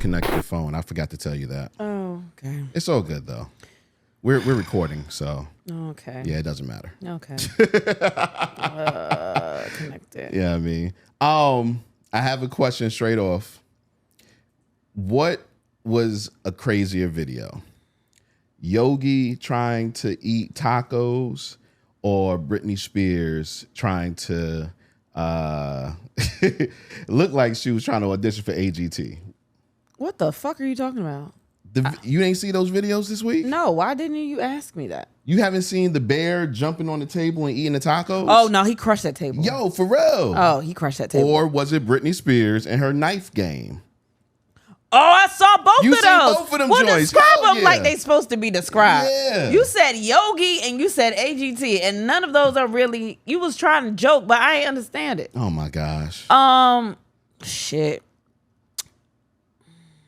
connect your phone. I forgot to tell you that. Oh, okay. It's all good though. We're recording, so okay. Yeah, it doesn't matter. Okay. Connected. Yeah, I mean, I have a question straight off. What was a crazier video? Yogi trying to eat tacos or Britney Spears trying to look like she was trying to audition for AGT? What the fuck are you talking about? You ain't see those videos this week? No, why didn't you ask me that? You haven't seen the bear jumping on the table and eating the tacos? Oh, no, he crushed that table. Yo, for real. Oh, he crushed that table. Or was it Britney Spears and her knife game? Oh, I saw both You of seen those. both of them well, joints. describe Hell them yeah. like they supposed to be described. Yeah. You said Yogi and you said AGT, and none of those are really. You was trying to joke, but I ain't understand it. Oh my gosh. Shit.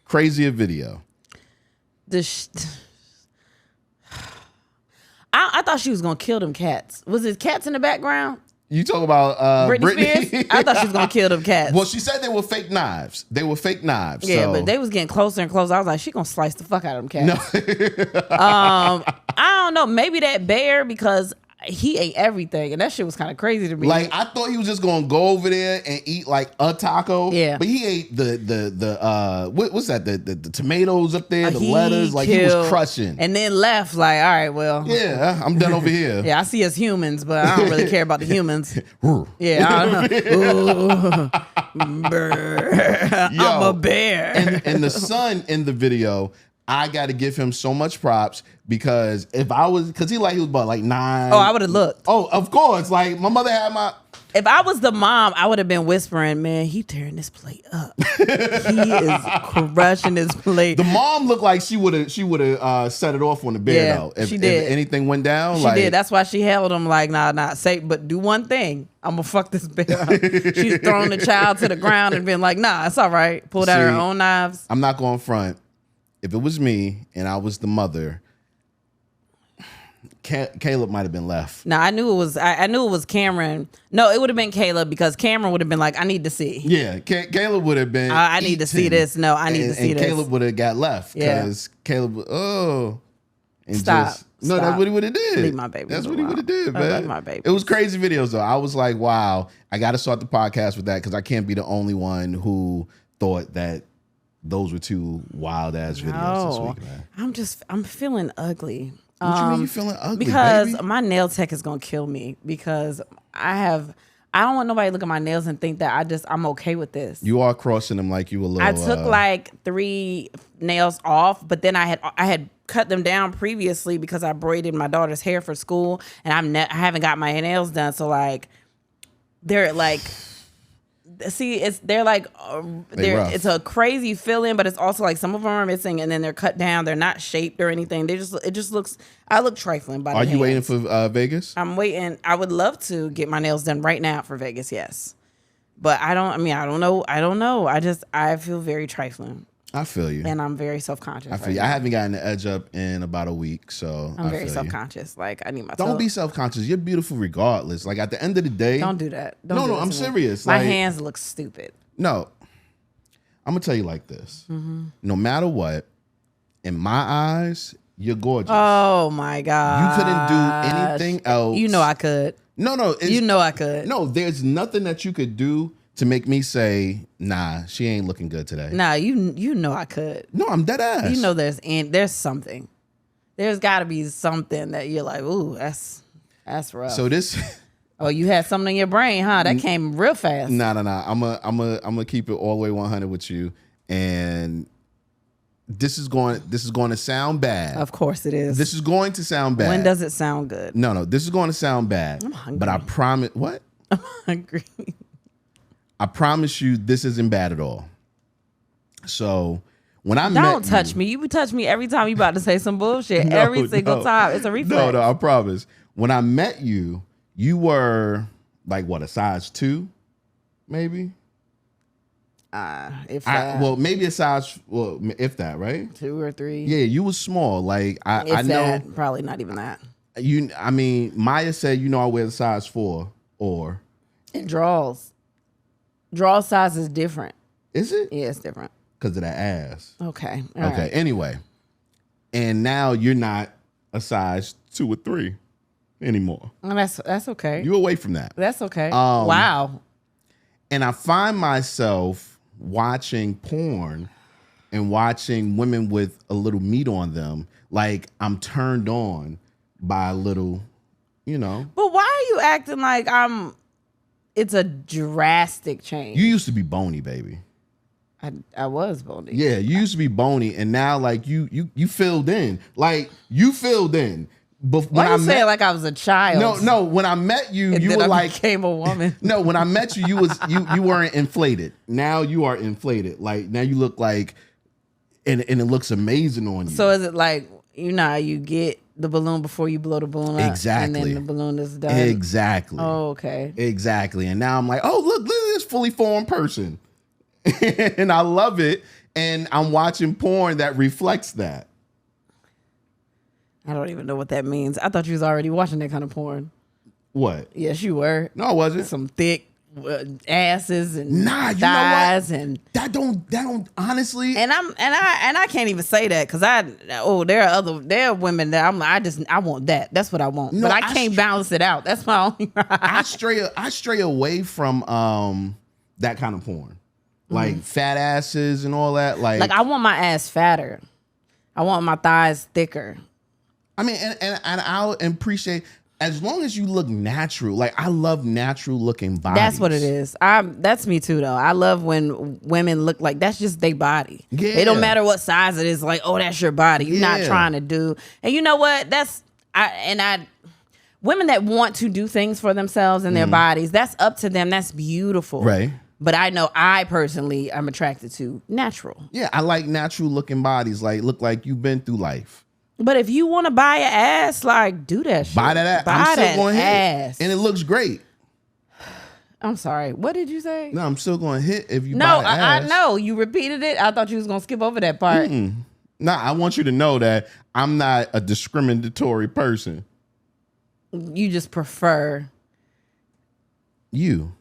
Crazier video. I thought she was gonna kill them cats. Was it cats in the background? You talk about Britney Spears? I thought she was gonna kill them cats. Well, she said they were fake knives. They were fake knives. Yeah, so. but they was getting closer and closer. I was like, she gonna slice the fuck out of them cats. No. I don't know. Maybe that bear, because he ate everything, and that shit was kind of crazy to me. Like, I thought he was just gonna go over there and eat like a taco. Yeah. But he ate the what's that? The tomatoes up there, the He lettuce. Like, he was crushing. and then left. Like, all right, well, Yeah, I'm done over here. yeah, I see us humans, but I don't really care about the humans. Yeah, I don't know. Brr. Yo, I'm a bear. and the son in the video, I got to give him so much props because if I was, because he was about like 9. Oh, I would have looked. Oh, of course. Like, my mother had my. If I was the mom, I would have been whispering, man, he tearing this plate up. He is crushing this plate. The mom looked like she would have set it off on the bear Yeah, though. If, she did. If anything went down, She did. That's why she held him like, nah, say, but do one thing. I'm gonna fuck this bear up. She's thrown the child to the ground and been like, nah, it's all right. Pulled out her own knives. I'm not going front. If it was me and I was the mother, Caleb might have been left. Now I knew it was. I knew it was Cameron. No, it would have been Caleb, because Cameron would have been like, I need to see. Yeah, Caleb would have been. I need to see this. No, I need to see and this. Caleb would have got left because Caleb. And Stop. No, that's what he would have did. Leave my baby That's what alone. he would have did, I man. love my baby. It was crazy videos though. I was like, wow, I got to start the podcast with that because I can't be the only one who thought that those were two wild ass videos this week, man. I'm feeling ugly. What you mean you feeling ugly, Because baby? my nail tech is gonna kill me, because I don't want nobody to look at my nails and think that I'm okay with this. You are crossing them like you a little. I took like 3 nails off, but then I had cut them down previously because I braided my daughter's hair for school, and I haven't got my nails done. So like, they're like, see, it's it's a crazy feeling, but it's also like some of them are missing, and then they're cut down. They're not shaped or anything. It just looks. I look trifling by the Are you waiting hands. for Vegas? I'm waiting. I would love to get my nails done right now for Vegas, yes. But I don't know. I feel very trifling. I feel you. And I'm very self-conscious. I feel you. I haven't gotten the edge up in about a week, so I'm very feel self-conscious. Like, I need my Don't be self-conscious. You're beautiful regardless. Like, at the end of the day. Don't do that. No, I'm serious. My like, hands look stupid. No. I'm going to tell you like this. Mm-hmm. No matter what, in my eyes, you're gorgeous. Oh, my God. You couldn't do anything else. You know I could. No. You know I could. No, there's nothing that you could do to make me say, nah, she ain't looking good today. Nah, you know I could. No, I'm dead ass. You know there's something. There's got to be something that you're like, ooh, that's rough. So this... Oh, you had something in your brain, huh? That came real fast. Nah. I'm gonna keep it all the way 100 with you, and this is going to sound bad. Of course it is. This is going to sound bad. When does it sound good? No. This is going to sound bad. I'm hungry. But I promise. What? I'm hungry. I promise you, this isn't bad at all. So when I Don't touch me. You touch me every time you about to say some bullshit. Every single time. It's a reflex. No, I promise. When I met you, you were like what, a size 2, maybe? If that. Well, maybe a size. Well, if that, right? 2 or 3. Yeah, you was small. Like I know. That, probably not even that. I mean, Maya said, I wear the size 4 or. And draws. Draw size is different. Is it? Yeah, it's different. because of that ass. Okay. All Okay. right. Anyway, and now you're not a size 2 or 3 anymore. Well, that's okay. You're away from that. That's okay. Wow. And I find myself watching porn and watching women with a little meat on them. Like I'm turned on by a little, you know. But why are you acting like it's a drastic change? You used to be bony, baby. I was bony. Yeah, you used to be bony, and now like you filled in. Like you filled in. But Why you say it like I was a child? No. When I met you, and you then were I like became a woman. No, when I met you, you weren't inflated. Now you are inflated. Like now you look like, and it looks amazing on you. So is it like how you get the balloon before you blow the balloon up? Exactly. And then the balloon is done. Exactly. Oh, okay. Exactly. And now I'm like, oh look at this fully formed person, and I love it. And I'm watching porn that reflects that. I don't even know what that means. I thought you was already watching that kind of porn. What? Yes, you were. No, I wasn't. Some thick asses and thighs, you know what? and that don't honestly. And I can't even say that because there are women that I'm like I want that. That's what I want. No, but I can't balance it out. That's my only. I stray away from that kind of porn, like fat asses and all that. Like I want my ass fatter. I want my thighs thicker. I mean, and I'll appreciate as long as you look natural. Like I love natural looking bodies. That's what it is. That's me too, though. I love when women look like that's just their body. Yeah. It don't matter what size it is. Like, oh, that's your body. You're not trying to do. And you know what? Women that want to do things for themselves and their bodies. That's up to them. That's beautiful. Right. But I know I personally am attracted to natural. Yeah, I like natural looking bodies. Like look like you've been through life. But if you want to buy an ass, like do that shit. Buy that ass. I'm still going to hit. And it looks great. I'm sorry. What did you say? No, I'm still going to hit if you buy No, the ass. I know. You repeated it. I thought you was going to skip over that part. Nah, I want you to know that I'm not a discriminatory person. You just prefer. You.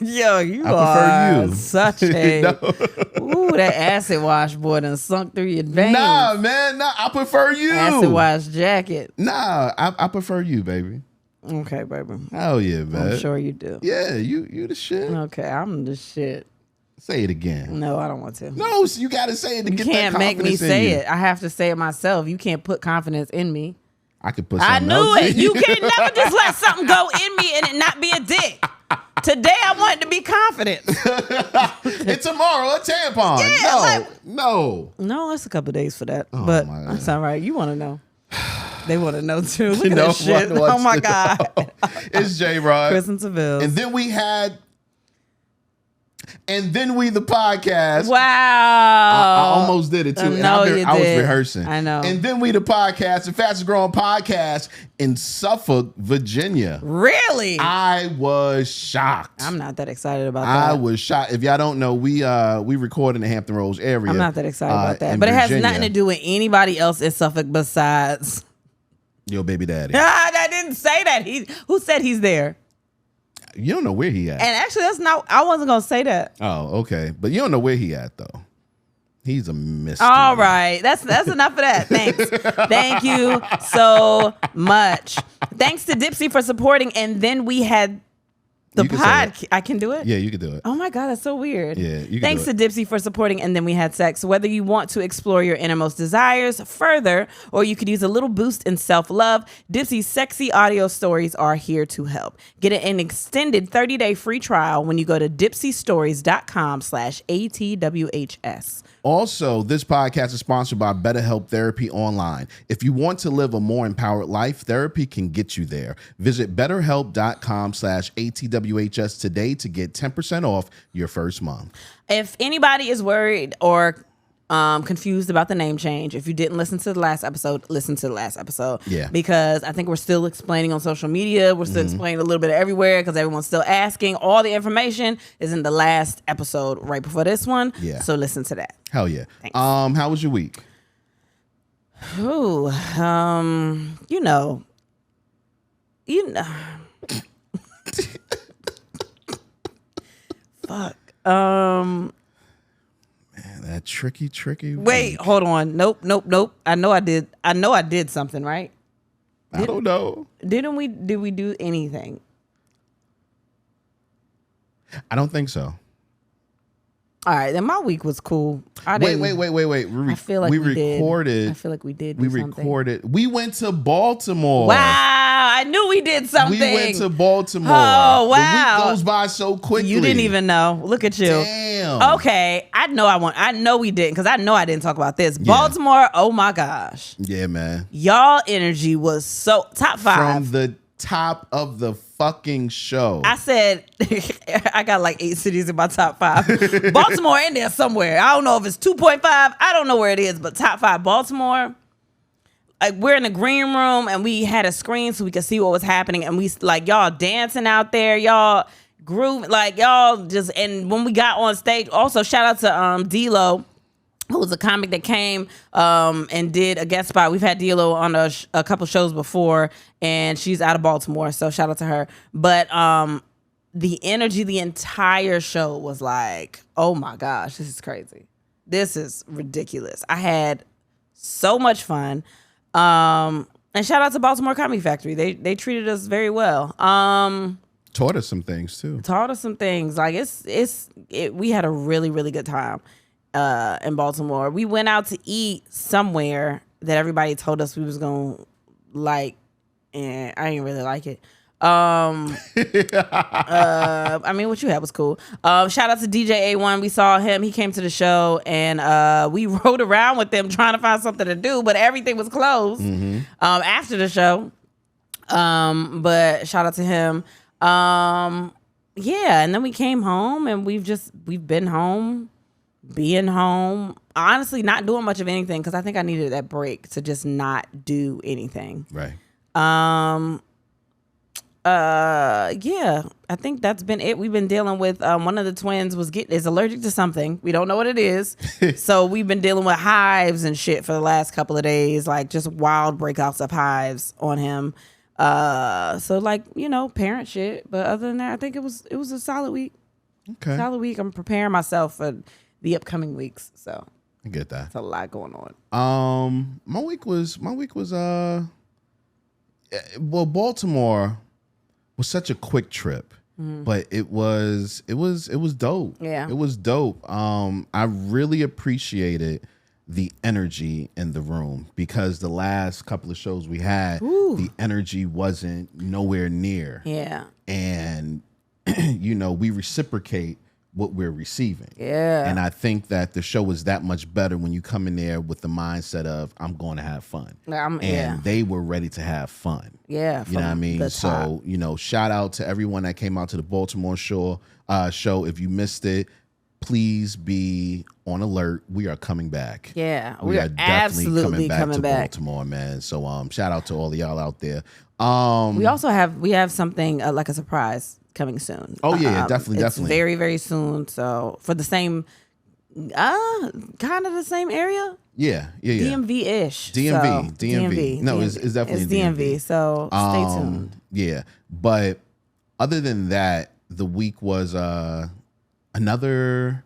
Yo, you I are prefer you. such a ooh, that acid wash boy done sunk through your veins. Nah, man, I prefer you. Acid wash jacket. Nah, I prefer you, baby. Okay, baby. Hell yeah, man. I'm sure you do. Yeah, you the shit. Okay, I'm the shit. Say it again. No, I don't want to. No, so you got to say it to get that confidence. You can't make me say it. I have to say it myself. You can't put confidence in me. I could put something I else knew it. in You can never just let something go in me and it not be a dick. Today I wanted to be confident. It's tomorrow, a tampon. Yeah, No, it's a couple days for that. Oh, but my God. that's all right. You want to know. They want to know too. Look at No that shit. one wants Oh my to God. It's J-Rod. Kristen Sivills. And then we had the podcast. Wow. I almost did it too. And No, you I was did. rehearsing. I know. And then the podcast, the fastest growing podcast in Suffolk, Virginia. Really? I was shocked. I'm not that excited about that. I was shocked. If y'all don't know, we record in the Hampton Roads area. I'm not that excited about that. But it has nothing to do with anybody else in Suffolk besides your baby daddy. I didn't say that. Who said he's there? You don't know where he at. And actually, that's not. I wasn't gonna say that. Oh, okay. But you don't know where he at though. He's a mystery. All right, that's enough of that. Thanks. Thank you so much. Thanks to Dipsy for supporting. And then we had the pod. I can do it? Yeah, you can do it. Oh my God, that's so weird. Yeah, you can Thanks do it. to Dipsy for supporting. And then we had sex. Whether you want to explore your innermost desires further, or you could use a little boost in self-love, Dipsy's sexy audio stories are here to help. Get an extended 30-day free trial when you go to dipsystories.com/ATWHS. Also, this podcast is sponsored by BetterHelp Therapy Online. If you want to live a more empowered life, therapy can get you there. Visit BetterHelp.com/ATWHS today to get 10% off your first month. If anybody is worried or confused about the name change, if you didn't listen to the last episode, listen to the last episode. Yeah. Because I think we're still explaining on social media. We're still explaining a little bit everywhere because everyone's still asking. All the information is in the last episode right before this one. Yeah. So listen to that. Hell yeah. Thanks. How was your week? Ooh, you know. Fuck. tricky Wait, week. hold on. Nope. I know I did something, right? I don't know. Did we do anything? I don't think so. All right, then my week was cool. Wait. I feel like we recorded. Did. I feel like we did. We recorded. We went to Baltimore. Wow, I knew we did something. We went to Baltimore. Oh, wow. The week goes by so quickly. You didn't even know. Look at you. Damn. Okay, I know we didn't because I know I didn't talk about this. Baltimore, oh my gosh. Yeah, man. Y'all energy was so top 5. From the top of the fucking show. I said I got like 8 cities in my top 5. Baltimore in there somewhere. I don't know if it's 2.5. I don't know where it is, but top 5 Baltimore. Like we're in the green room and we had a screen so we could see what was happening, and we like y'all dancing out there, y'all groove, like y'all just. And when we got on stage, also shout out to D-Lo, who was a comic that came and did a guest spot. We've had D-Lo on a couple shows before, and she's out of Baltimore, so shout out to her. But the energy, the entire show was like, oh my gosh, this is crazy. This is ridiculous. I had so much fun. And shout out to Baltimore Comedy Factory. They treated us very well. Taught us some things too. Like we had a really, really good time. In Baltimore, we went out to eat somewhere that everybody told us we was gonna like, and I didn't really like it. I mean, what you had was cool. Shout out to DJ A1. We saw him. He came to the show, and we rode around with them trying to find something to do, but everything was closed after the show. But shout out to him. Yeah, and then we came home, and we've been home. Being home, honestly, not doing much of anything because I think I needed that break to just not do anything. Right. Yeah, I think that's been it. We've been dealing with one of the twins is allergic to something. We don't know what it is. So we've been dealing with hives and shit for the last couple of days, like just wild breakouts of hives on him. So like, parent shit. But other than that, I think it was a solid week. Okay. Solid week. I'm preparing myself for the upcoming weeks, so I get that. It's a lot going on. My week was Baltimore was such a quick trip, but it was dope. Yeah, it was dope. I really appreciated the energy in the room because the last couple of shows we had, the energy wasn't nowhere near. Yeah, and we reciprocate what we're receiving. Yeah. And I think that the show is that much better when you come in there with the mindset of I'm going to have fun. They were ready to have fun. Yeah. You know what I mean? So, shout out to everyone that came out to the Baltimore show. If you missed it, please be on alert. We are coming back. Yeah. We are definitely coming back to Baltimore, man. So shout out to all of y'all out there. We have something like a surprise coming soon. Oh yeah, definitely. Very, very soon. So for the same, kind of the same area. Yeah. DMV-ish. DMV. No, it's definitely DMV. So stay tuned. Yeah, but other than that, the week was another.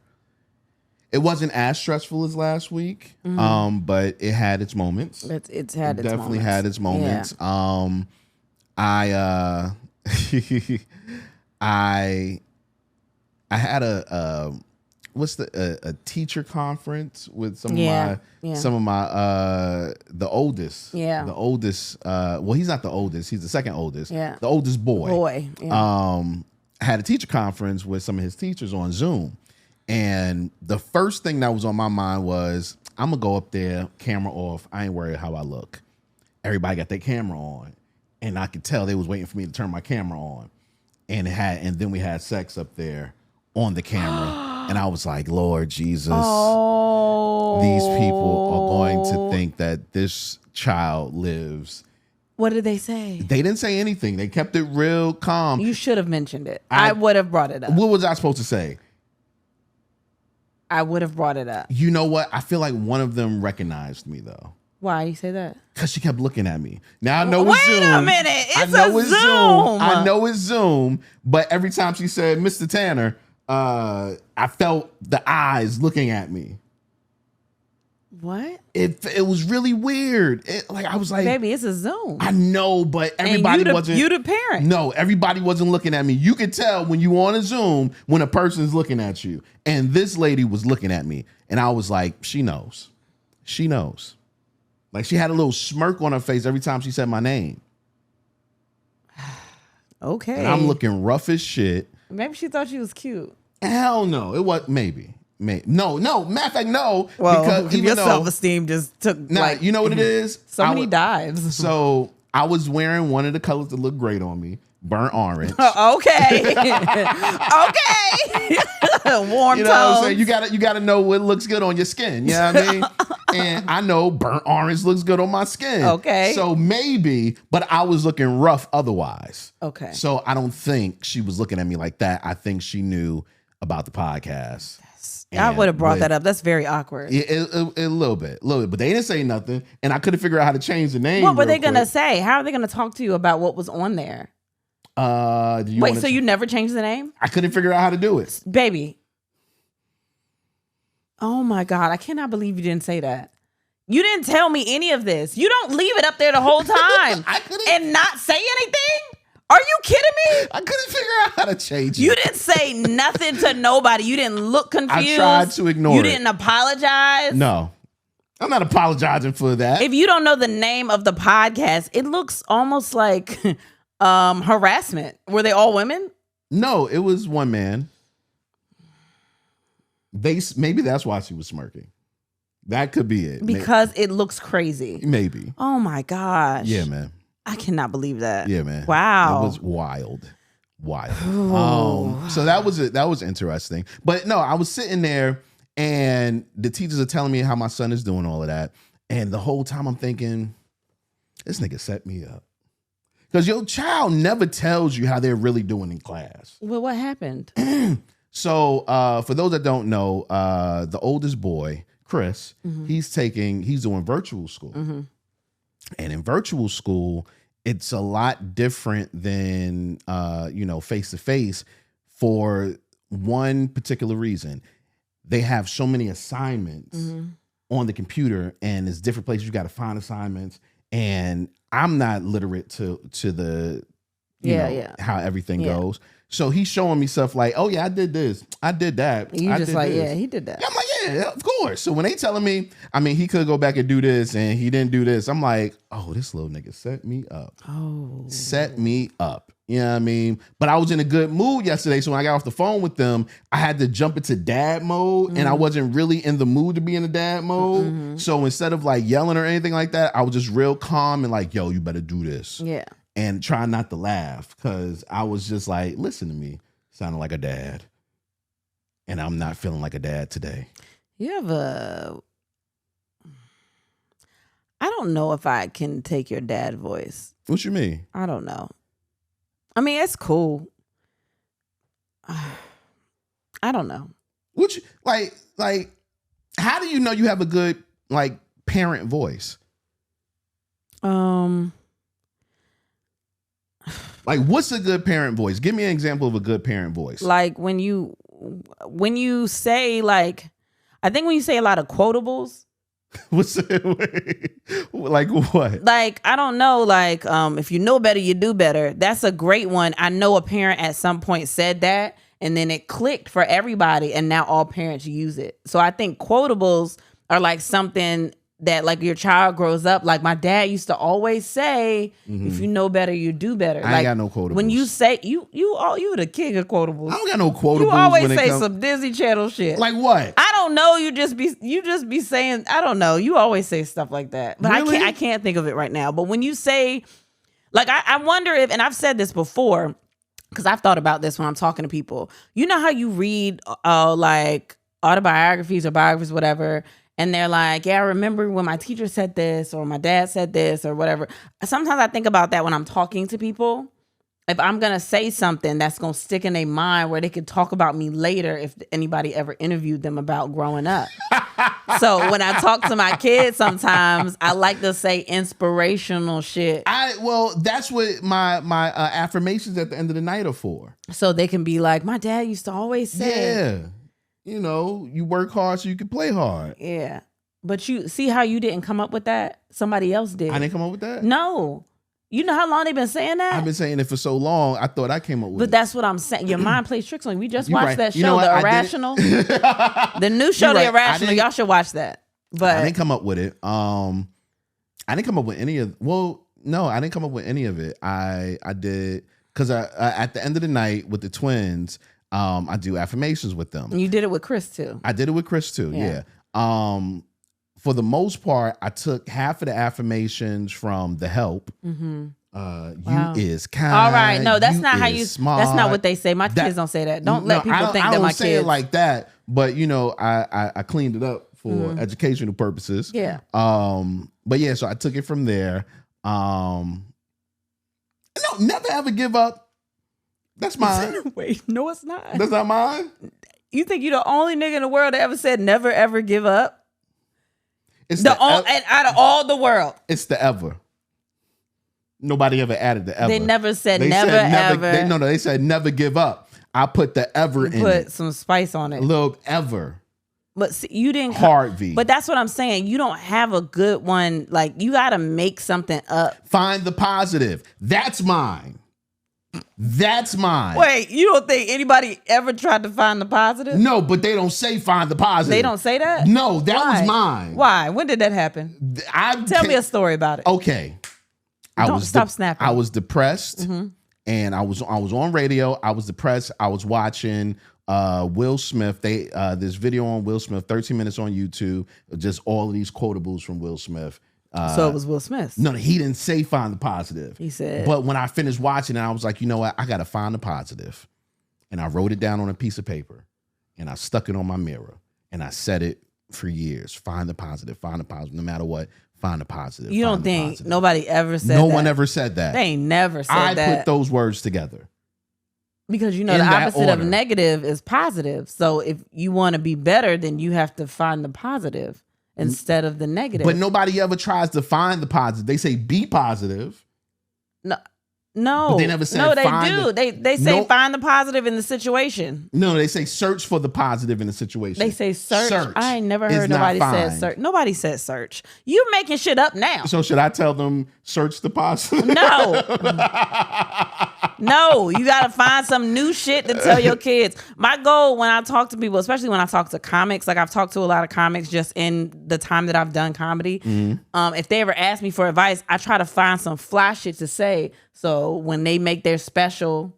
It wasn't as stressful as last week, but it had its moments. It's had its definitely moments. had its moments. Yeah. I had a teacher conference with some of my the oldest. Yeah. The oldest well, he's not the oldest, he's the second oldest. Yeah. The oldest boy. Yeah. Had a teacher conference with some of his teachers on Zoom. And the first thing that was on my mind was, I'm gonna go up there, camera off. I ain't worried how I look. Everybody got their camera on. And I could tell they was waiting for me to turn my camera on. And then we had sex up there on the camera. And I was like, Lord Jesus, these people are going to think that this child lives. What did they say? They didn't say anything. They kept it real calm. You should have mentioned it. I would have brought it up. What was I supposed to say? I would have brought it up. You know what? I feel like one of them recognized me though. Why you say that? Because she kept looking at me. Now I know it's Zoom. Wait a minute. It's Zoom. I know it's Zoom. But every time she said Mr. Tanner, I felt the eyes looking at me. What? It was really weird. I was like, baby, it's a Zoom. I know, but everybody wasn't. You the parent. No, everybody wasn't looking at me. You could tell when you on a Zoom when a person's looking at you. And this lady was looking at me. And I was like, she knows. She knows. Like she had a little smirk on her face every time she said my name. Okay. And I'm looking rough as shit. Maybe she thought she was cute. Hell no. It was maybe. No. Matter of fact, no. Well, because your self-esteem just took you know what it is? So many dives. So I was wearing one of the colors that looked great on me. Burnt orange. Okay. Warm you know what I'm saying? You gotta know what looks good on your skin. You know what I mean? And I know burnt orange looks good on my skin. Okay. So maybe, but I was looking rough otherwise. Okay. So I don't think she was looking at me like that. I think she knew about the podcast. I would have brought that up. That's very awkward. Yeah, a little bit. But they didn't say nothing. And I couldn't figure out how to change the name. What were they going to say? How are they going to talk to you about what was on there? Wait, so you never changed the name? I couldn't figure out how to do it. Baby. Oh my God. I cannot believe you didn't say that. You didn't tell me any of this. You don't leave it up there the whole time and not say anything? Are you kidding me? I couldn't figure out how to change it. You didn't say nothing to nobody. You didn't look confused. I tried to ignore it. You didn't apologize. No. I'm not apologizing for that. If you don't know the name of the podcast, it looks almost like harassment. Were they all women? No, it was one man. Maybe that's why she was smirking. That could be it. Because it looks crazy. Maybe. Oh my gosh. Yeah, man. I cannot believe that. Yeah, man. Wow. It was wild. So that was it. That was interesting. But no, I was sitting there and the teachers are telling me how my son is doing all of that. And the whole time I'm thinking, this nigga set me up. Because your child never tells you how they're really doing in class. Well, what happened? So for those that don't know, the oldest boy, Chris, he's doing virtual school. Mm-hmm. And in virtual school, it's a lot different than, face-to-face for one particular reason. They have so many assignments on the computer, and there's different places you got to find assignments. And I'm not literate to the, how everything goes. So he's showing me stuff like, oh yeah, I did this, I did that. You just like, yeah, he did that. I'm like, yeah, of course. So when they telling me, I mean, he could go back and do this and he didn't do this. I'm like, oh, this little nigga set me up. Oh. Set me up. You know what I mean? But I was in a good mood yesterday. So when I got off the phone with them, I had to jump into dad mode and I wasn't really in the mood to be in the dad mode. So instead of like yelling or anything like that, I was just real calm and like, yo, you better do this. Yeah. And try not to laugh because I was just like, listen to me, sounding like a dad. And I'm not feeling like a dad today. You have I don't know if I can take your dad voice. What you mean? I don't know. I mean, it's cool. I don't know. What you, like, how do you know you have a good, like, parent voice? Like, what's a good parent voice? Give me an example of a good parent voice. Like when you say like, I think when you say a lot of quotables. What's like what? Like, I don't know. Like, if you know better, you do better. That's a great one. I know a parent at some point said that, and then it clicked for everybody, and now all parents use it. So I think quotables are like something that like your child grows up. Like my dad used to always say, if you know better, you do better. I ain't got no quotables. When you say you the king of quotables. I don't got no quotables. You always say some Disney Channel shit. Like what? I don't know. You just be saying, I don't know. You always say stuff like that. But really? I can't think of it right now. But when you say, like, I wonder if, and I've said this before, because I've thought about this when I'm talking to people. You know how you read like autobiographies or biographies, whatever, and they're like, yeah, I remember when my teacher said this or my dad said this or whatever. Sometimes I think about that when I'm talking to people. If I'm going to say something that's going to stick in their mind where they could talk about me later if anybody ever interviewed them about growing up. So when I talk to my kids sometimes, I like to say inspirational shit. Well, that's what my affirmations at the end of the night are for. So they can be like, my dad used to always say. Yeah. You know, you work hard so you can play hard. Yeah. But you see how you didn't come up with that? Somebody else did. I didn't come up with that? No. You know how long they've been saying that? I've been saying it for so long. I thought I came up with it. But that's what I'm saying. Your mind plays tricks on you. We just watched right. that show, You know what? The Irrational. The new show, The Irrational. Y'all should watch that. But I didn't come up with it. I didn't come up with any of. Well, no, I didn't come up with any of it. I did because I at the end of the night with the twins, I do affirmations with them. You did it with Chris too. I did it with Chris too. Yeah. For the most part, I took half of the affirmations from The Help. Mm-hmm. Wow. You is kind. All right, no, that's not how you. Smart. That's not what they say. My kids don't say that. Don't let people think that my kids. I don't say it like that, but you know, I cleaned it up for educational purposes. Yeah. But yeah, so I took it from there. No, never ever give up. That's mine. Wait, no, it's not. That's not mine. You think you're the only nigga in the world that ever said never ever give up? It's and out of all the world, it's the ever. Nobody ever added the ever. They never said never ever. No, they said never give up. I put the ever in it. Put some spice on it. A little ever. But see, you didn't. Hard V. But that's what I'm saying. You don't have a good one. Like, you got to make something up. Find the positive. That's mine. That's mine. Wait, you don't think anybody ever tried to find the positive? No, but they don't say find the positive. They don't say that? No, that was mine. Why? When did that happen? Tell me a story about it. Okay. Stop snapping. I was depressed and I was on radio. I was depressed. I was watching Will Smith. This video on Will Smith, 13 minutes on YouTube, just all of these quotables from Will Smith. So it was Will Smith. No, he didn't say find the positive. He said. But when I finished watching it, I was like, you know what? I got to find the positive. And I wrote it down on a piece of paper and I stuck it on my mirror and I said it for years. Find the positive, no matter what. Find the positive. You don't think nobody ever said that? No one ever said that. They ain't never said that. I put those words together. Because you know the opposite of negative is positive. So if you want to be better, then you have to find the positive instead of the negative. But nobody ever tries to find the positive. They say be positive. No, but they never say. No, they do. They say find the positive in the situation. No, they say search for the positive in the situation. They say search. I ain't never heard nobody say search. Nobody said search. You making shit up now. So should I tell them search the positive? No. No, you got to find some new shit to tell your kids. My goal when I talk to people, especially when I talk to comics, like I've talked to a lot of comics just in the time that I've done comedy. If they ever ask me for advice, I try to find some fly shit to say. So when they make their special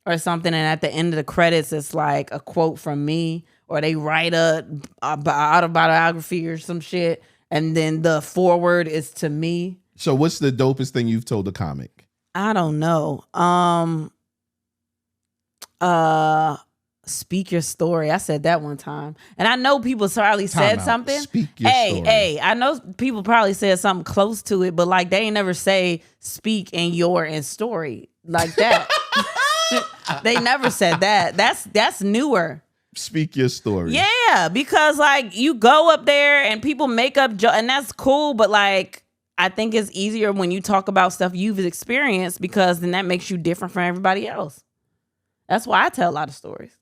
or something, and at the end of the credits, it's like a quote from me, or they write a autobiography or some shit, and then the foreword is to me. So what's the dopest thing you've told a comic? I don't know. Speak your story. I said that one time. And I know people probably said something. Speak your story. Hey, I know people probably said something close to it, but like they ain't never say speak in your and story like that. They never said that. That's newer. Speak your story. Yeah, because like you go up there and people make up and that's cool, but like I think it's easier when you talk about stuff you've experienced because then that makes you different from everybody else. That's why I tell a lot of stories.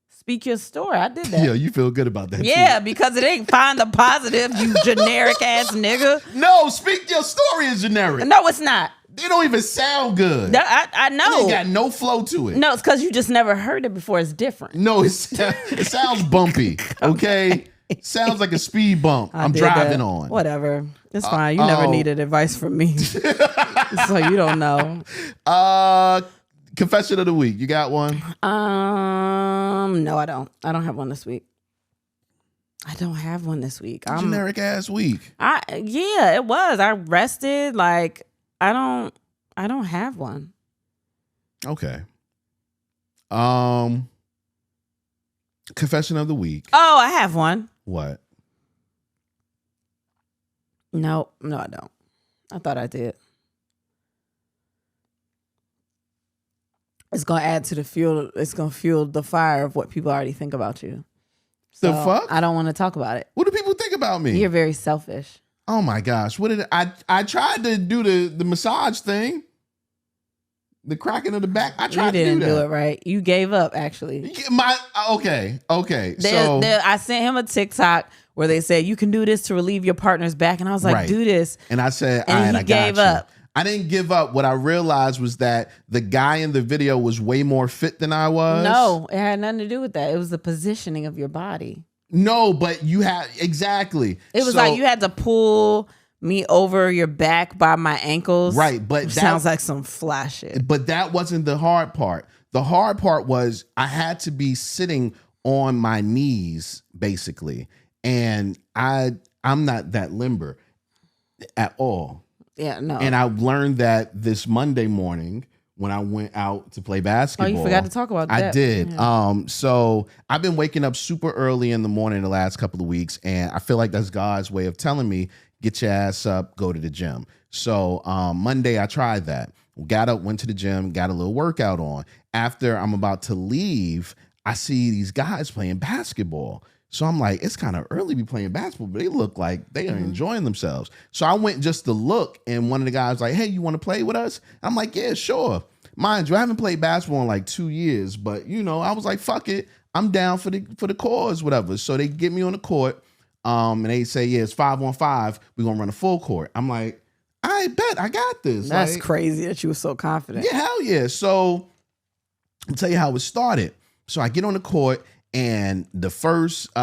Speak your story. I did that. Yeah, you feel good about that. Yeah, too. because it ain't find the positive, you generic ass nigga. No, speak your story is generic. No, it's not. It don't even sound good. I know. It ain't got no flow to it. No, it's because you just never heard it before. It's different. No, it sounds bumpy. Okay? Sounds like a speed bump I'm driving on. Whatever. It's fine. You never needed advice from me. So you don't know. Confession of the week. You got one? No, I don't. I don't have one this week. I don't have one this week. Generic ass week. Yeah, it was. I rested. Like, I don't have one. Okay. Confession of the week. Oh, I have one. What? No, I don't. I thought I did. It's gonna add to the fuel. It's gonna fuel the fire of what people already think about you. So the fuck? I don't want to talk about it. What do people think about me? You're very selfish. Oh my gosh! What did I tried to do the massage thing. The cracking of the back. I You tried to didn't do that. do it right. You gave up, actually. Okay. So I sent him a TikTok where they said you can do this to relieve your partner's back, and I was like, Right. do this. and I said, And all right, he I gave got you. up. I didn't give up. What I realized was that the guy in the video was way more fit than I was. No, it had nothing to do with that. It was the positioning of your body. No, but you had exactly. It was like you had to pull me over your back by my ankles. Right, but which that sounds like some fly shit. But that wasn't the hard part. The hard part was I had to be sitting on my knees, basically. And I'm not that limber at all. Yeah, no. And I learned that this Monday morning when I went out to play basketball. Oh, you forgot to talk about that. I did. Yeah. So I've been waking up super early in the morning the last couple of weeks, and I feel like that's God's way of telling me, get your ass up, go to the gym. So Monday I tried that. Got up, went to the gym, got a little workout on. After I'm about to leave, I see these guys playing basketball. So I'm like, it's kind of early to be playing basketball, but they look like they are enjoying themselves. So I went just to look, and one of the guys was like, hey, you want to play with us? I'm like, yeah, sure. Mind you, I haven't played basketball in like 2 years, but I was like, fuck it. I'm down for the cause, whatever. So they get me on the court, and they say, yeah, it's 5-on-5. We're going to run a full court. I'm like, I bet I got this. That's crazy that you were so confident. Yeah, hell yeah. So I'll tell you how it started. So I get on the court, and the first 2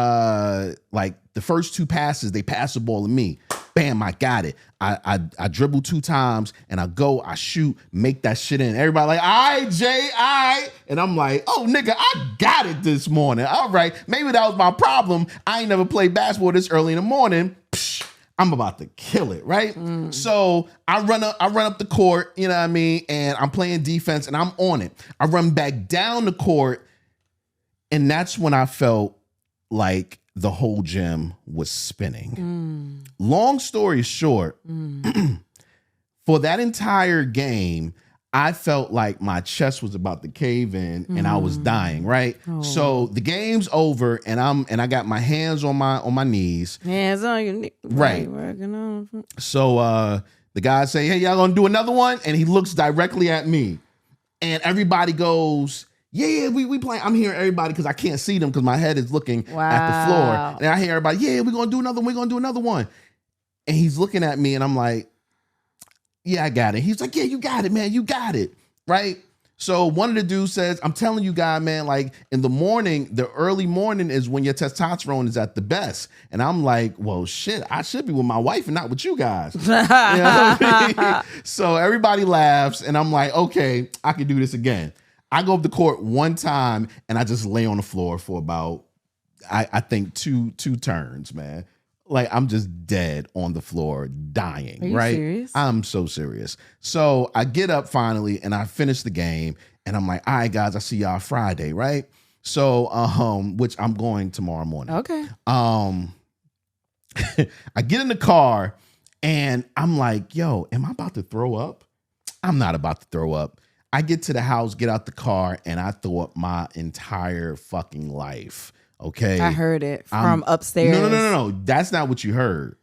passes, they pass the ball to me. Bam, I got it. I dribble 2 times, and I shoot, make that shit in. Everybody like, all right, Jay, all right. And I'm like, oh, nigga, I got it this morning. All right, maybe that was my problem. I ain't never played basketball this early in the morning. Psh, I'm about to kill it, right? So I run up the court, you know what I mean? And I'm playing defense, and I'm on it. I run back down the court, and that's when I felt like the whole gym was spinning. Long story short, for that entire game, I felt like my chest was about to cave in and I was dying, right? Oh. So the game's over, and I got my hands on my knees. Hands on your knees. Right. Working on. So the guy say, hey, y'all gonna do another one? And he looks directly at me. And everybody goes, yeah, we playing. I'm hearing everybody because I can't see them because my head is looking at the floor. And I hear everybody, yeah, we're gonna do another one. We're gonna do another one. And he's looking at me, and I'm like, yeah, I got it. He's like, yeah, you got it, man. You got it. Right? So one of the dudes says, I'm telling you guys, man, like in the morning, the early morning is when your testosterone is at the best. And I'm like, well, shit, I should be with my wife and not with you guys. You know what I mean? So everybody laughs, and I'm like, okay, I can do this again. I go up the court one time, and I just lay on the floor for about, I think two turns, man. Like I'm just dead on the floor, dying. Are you right? serious? I'm so serious. So I get up finally, and I finish the game, and I'm like, all right, guys, I see y'all Friday, right? So, which I'm going tomorrow morning. Okay. I get in the car, and I'm like, yo, am I about to throw up? I'm not about to throw up. I get to the house, get out the car, and I throw up my entire fucking life. Okay. I heard it from upstairs. No. That's not what you heard.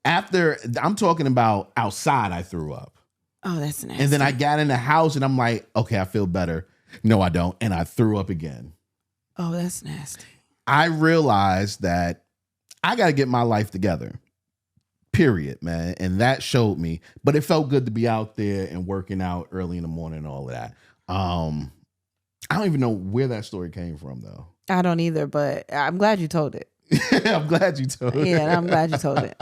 After, I'm talking about outside, I threw up. Oh, that's nasty. And then I got in the house, and I'm like, okay, I feel better. No, I don't. And I threw up again. Oh, that's nasty. I realized that I got to get my life together. Period, man. And that showed me. But it felt good to be out there and working out early in the morning and all of that. I don't even know where that story came from, though. I don't either, but I'm glad you told it. I'm glad you told it. Yeah, I'm glad you told it.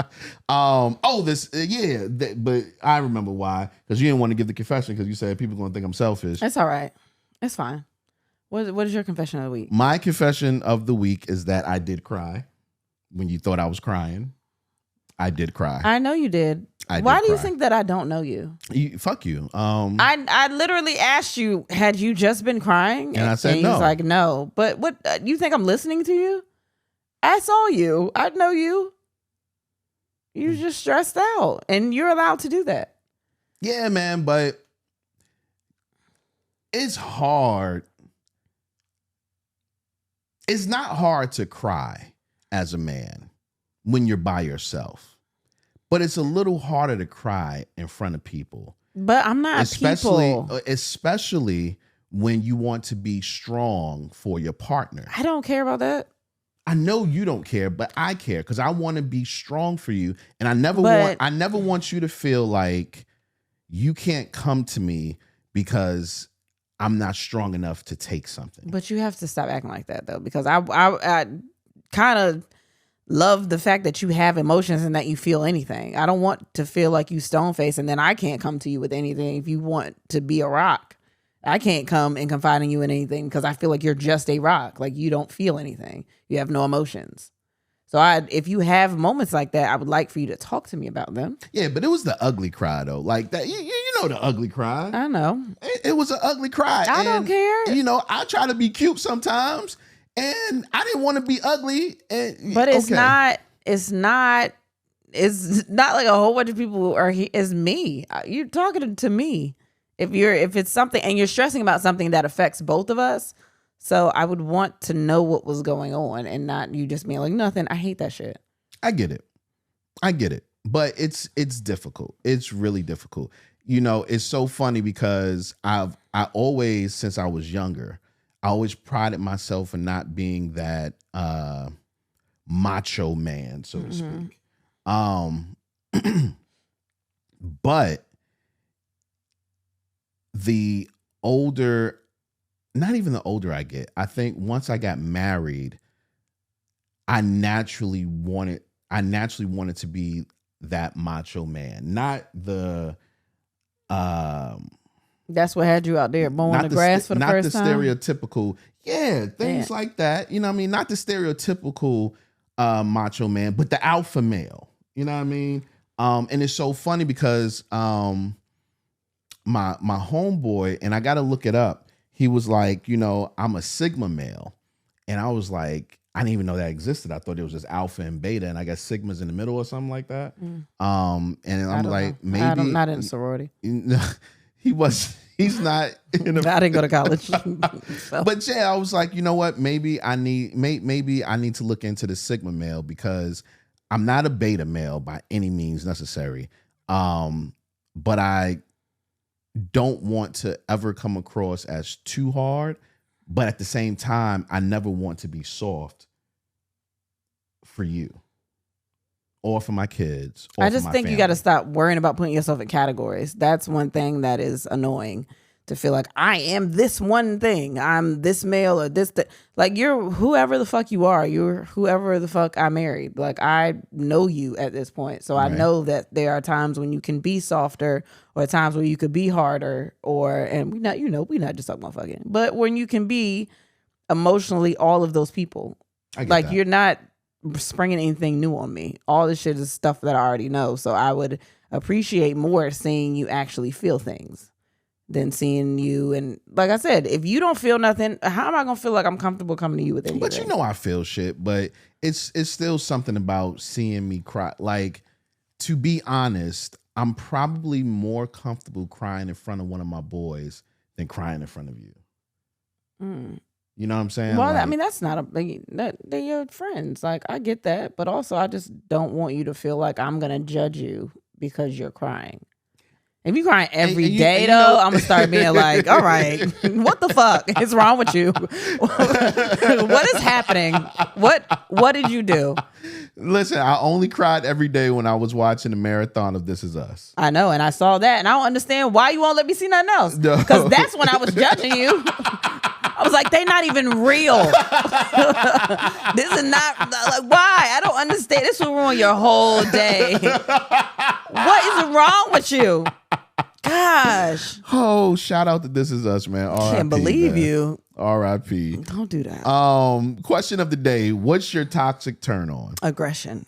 But I remember why. Because you didn't want to give the confession because you said people are going to think I'm selfish. That's all right. It's fine. What is your confession of the week? My confession of the week is that I did cry when you thought I was crying. I did cry. I know you did. Why do you think that I don't know you? Fuck you. I literally asked you, had you just been crying? And I said no. He's like, no. But what, you think I'm listening to you? I saw you. I know you. You're just stressed out. And you're allowed to do that. Yeah, man, but it's hard. It's not hard to cry as a man when you're by yourself. But it's a little harder to cry in front of people But I'm not people. Especially when you want to be strong for your partner. I don't care about that. I know you don't care, but I care because I want to be strong for you, and I never want you to feel like you can't come to me because I'm not strong enough to take something. But you have to stop acting like that, though, because I kind of love the fact that you have emotions and that you feel anything. I don't want to feel like you stone face and then I can't come to you with anything. If you want to be a rock, I can't come and confide in you in anything because I feel like you're just a rock. Like you don't feel anything. You have no emotions. So if you have moments like that, I would like for you to talk to me about them. Yeah, but it was the ugly cry though. Like that, you know the ugly cry. I know. It was an ugly cry. I don't care. You know, I try to be cute sometimes, and I didn't want to be ugly. But it's not. It's not like a whole bunch of people are. It's me. You're talking to me. If it's something and you're stressing about something that affects both of us. So I would want to know what was going on and not you just being like, nothing. I hate that shit. I get it. But it's difficult. It's really difficult. You know, it's so funny because I always, since I was younger, I always prided myself in not being that macho man, so to speak. But the older, not even the older I get, I think once I got married, I naturally wanted to be that macho man, not the that's what had you out there mowing the grass for the first time. Not the stereotypical, things like that. You know what I mean? Not the stereotypical macho man, but the alpha male. You know what I mean? And it's so funny because my homeboy, and I got to look it up. He was like, you know, I'm a Sigma male. And I was like, I didn't even know that existed. I thought it was just alpha and beta, and I guess Sigma's in the middle or something like that. And I'm like, maybe I'm not in sorority. He's not in I didn't go to college. So. But yeah, I was like, you know what? Maybe I need to look into the Sigma male because I'm not a beta male by any means necessary. But I don't want to ever come across as too hard, but at the same time, I never want to be soft for you or for my kids. Or I just think you got to stop worrying about putting yourself in categories. That's one thing that is annoying, to feel like I am this one thing. I'm this male or this. Like you're whoever the fuck you are. You're whoever the fuck I married. Like I know you at this point. So right. I know that there are times when you can be softer or times where you could be harder and we're not just talking about fucking, but when you can be emotionally all of those people. Like that. You're not springing anything new on me. All this shit is stuff that I already know. So I would appreciate more seeing you actually feel things than seeing you. And like I said, if you don't feel nothing, how am I gonna feel like I'm comfortable coming to you with anything? But you know I feel shit, but it's still something about seeing me cry. Like, to be honest, I'm probably more comfortable crying in front of one of my boys than crying in front of you. You know what I'm saying? Well, I mean, that's not they're your friends. Like, I get that, but also I just don't want you to feel like I'm gonna judge you because you're crying. If you crying every day, though, I'm gonna start being like, all right, what the fuck is wrong with you? What is happening? What did you do? Listen, I only cried every day when I was watching the marathon of This Is Us. I know, and I saw that, and I don't understand why you won't let me see nothing else. Because that's when I was judging you. I was like, they not even real. This is not, like, why? I don't understand. This will ruin your whole day. What is wrong with you? Gosh. Oh, shout out to This Is Us, man. R.I.P., can't believe man. you. R.I.P. Don't do that. Question of the day. What's your toxic turn on? Aggression.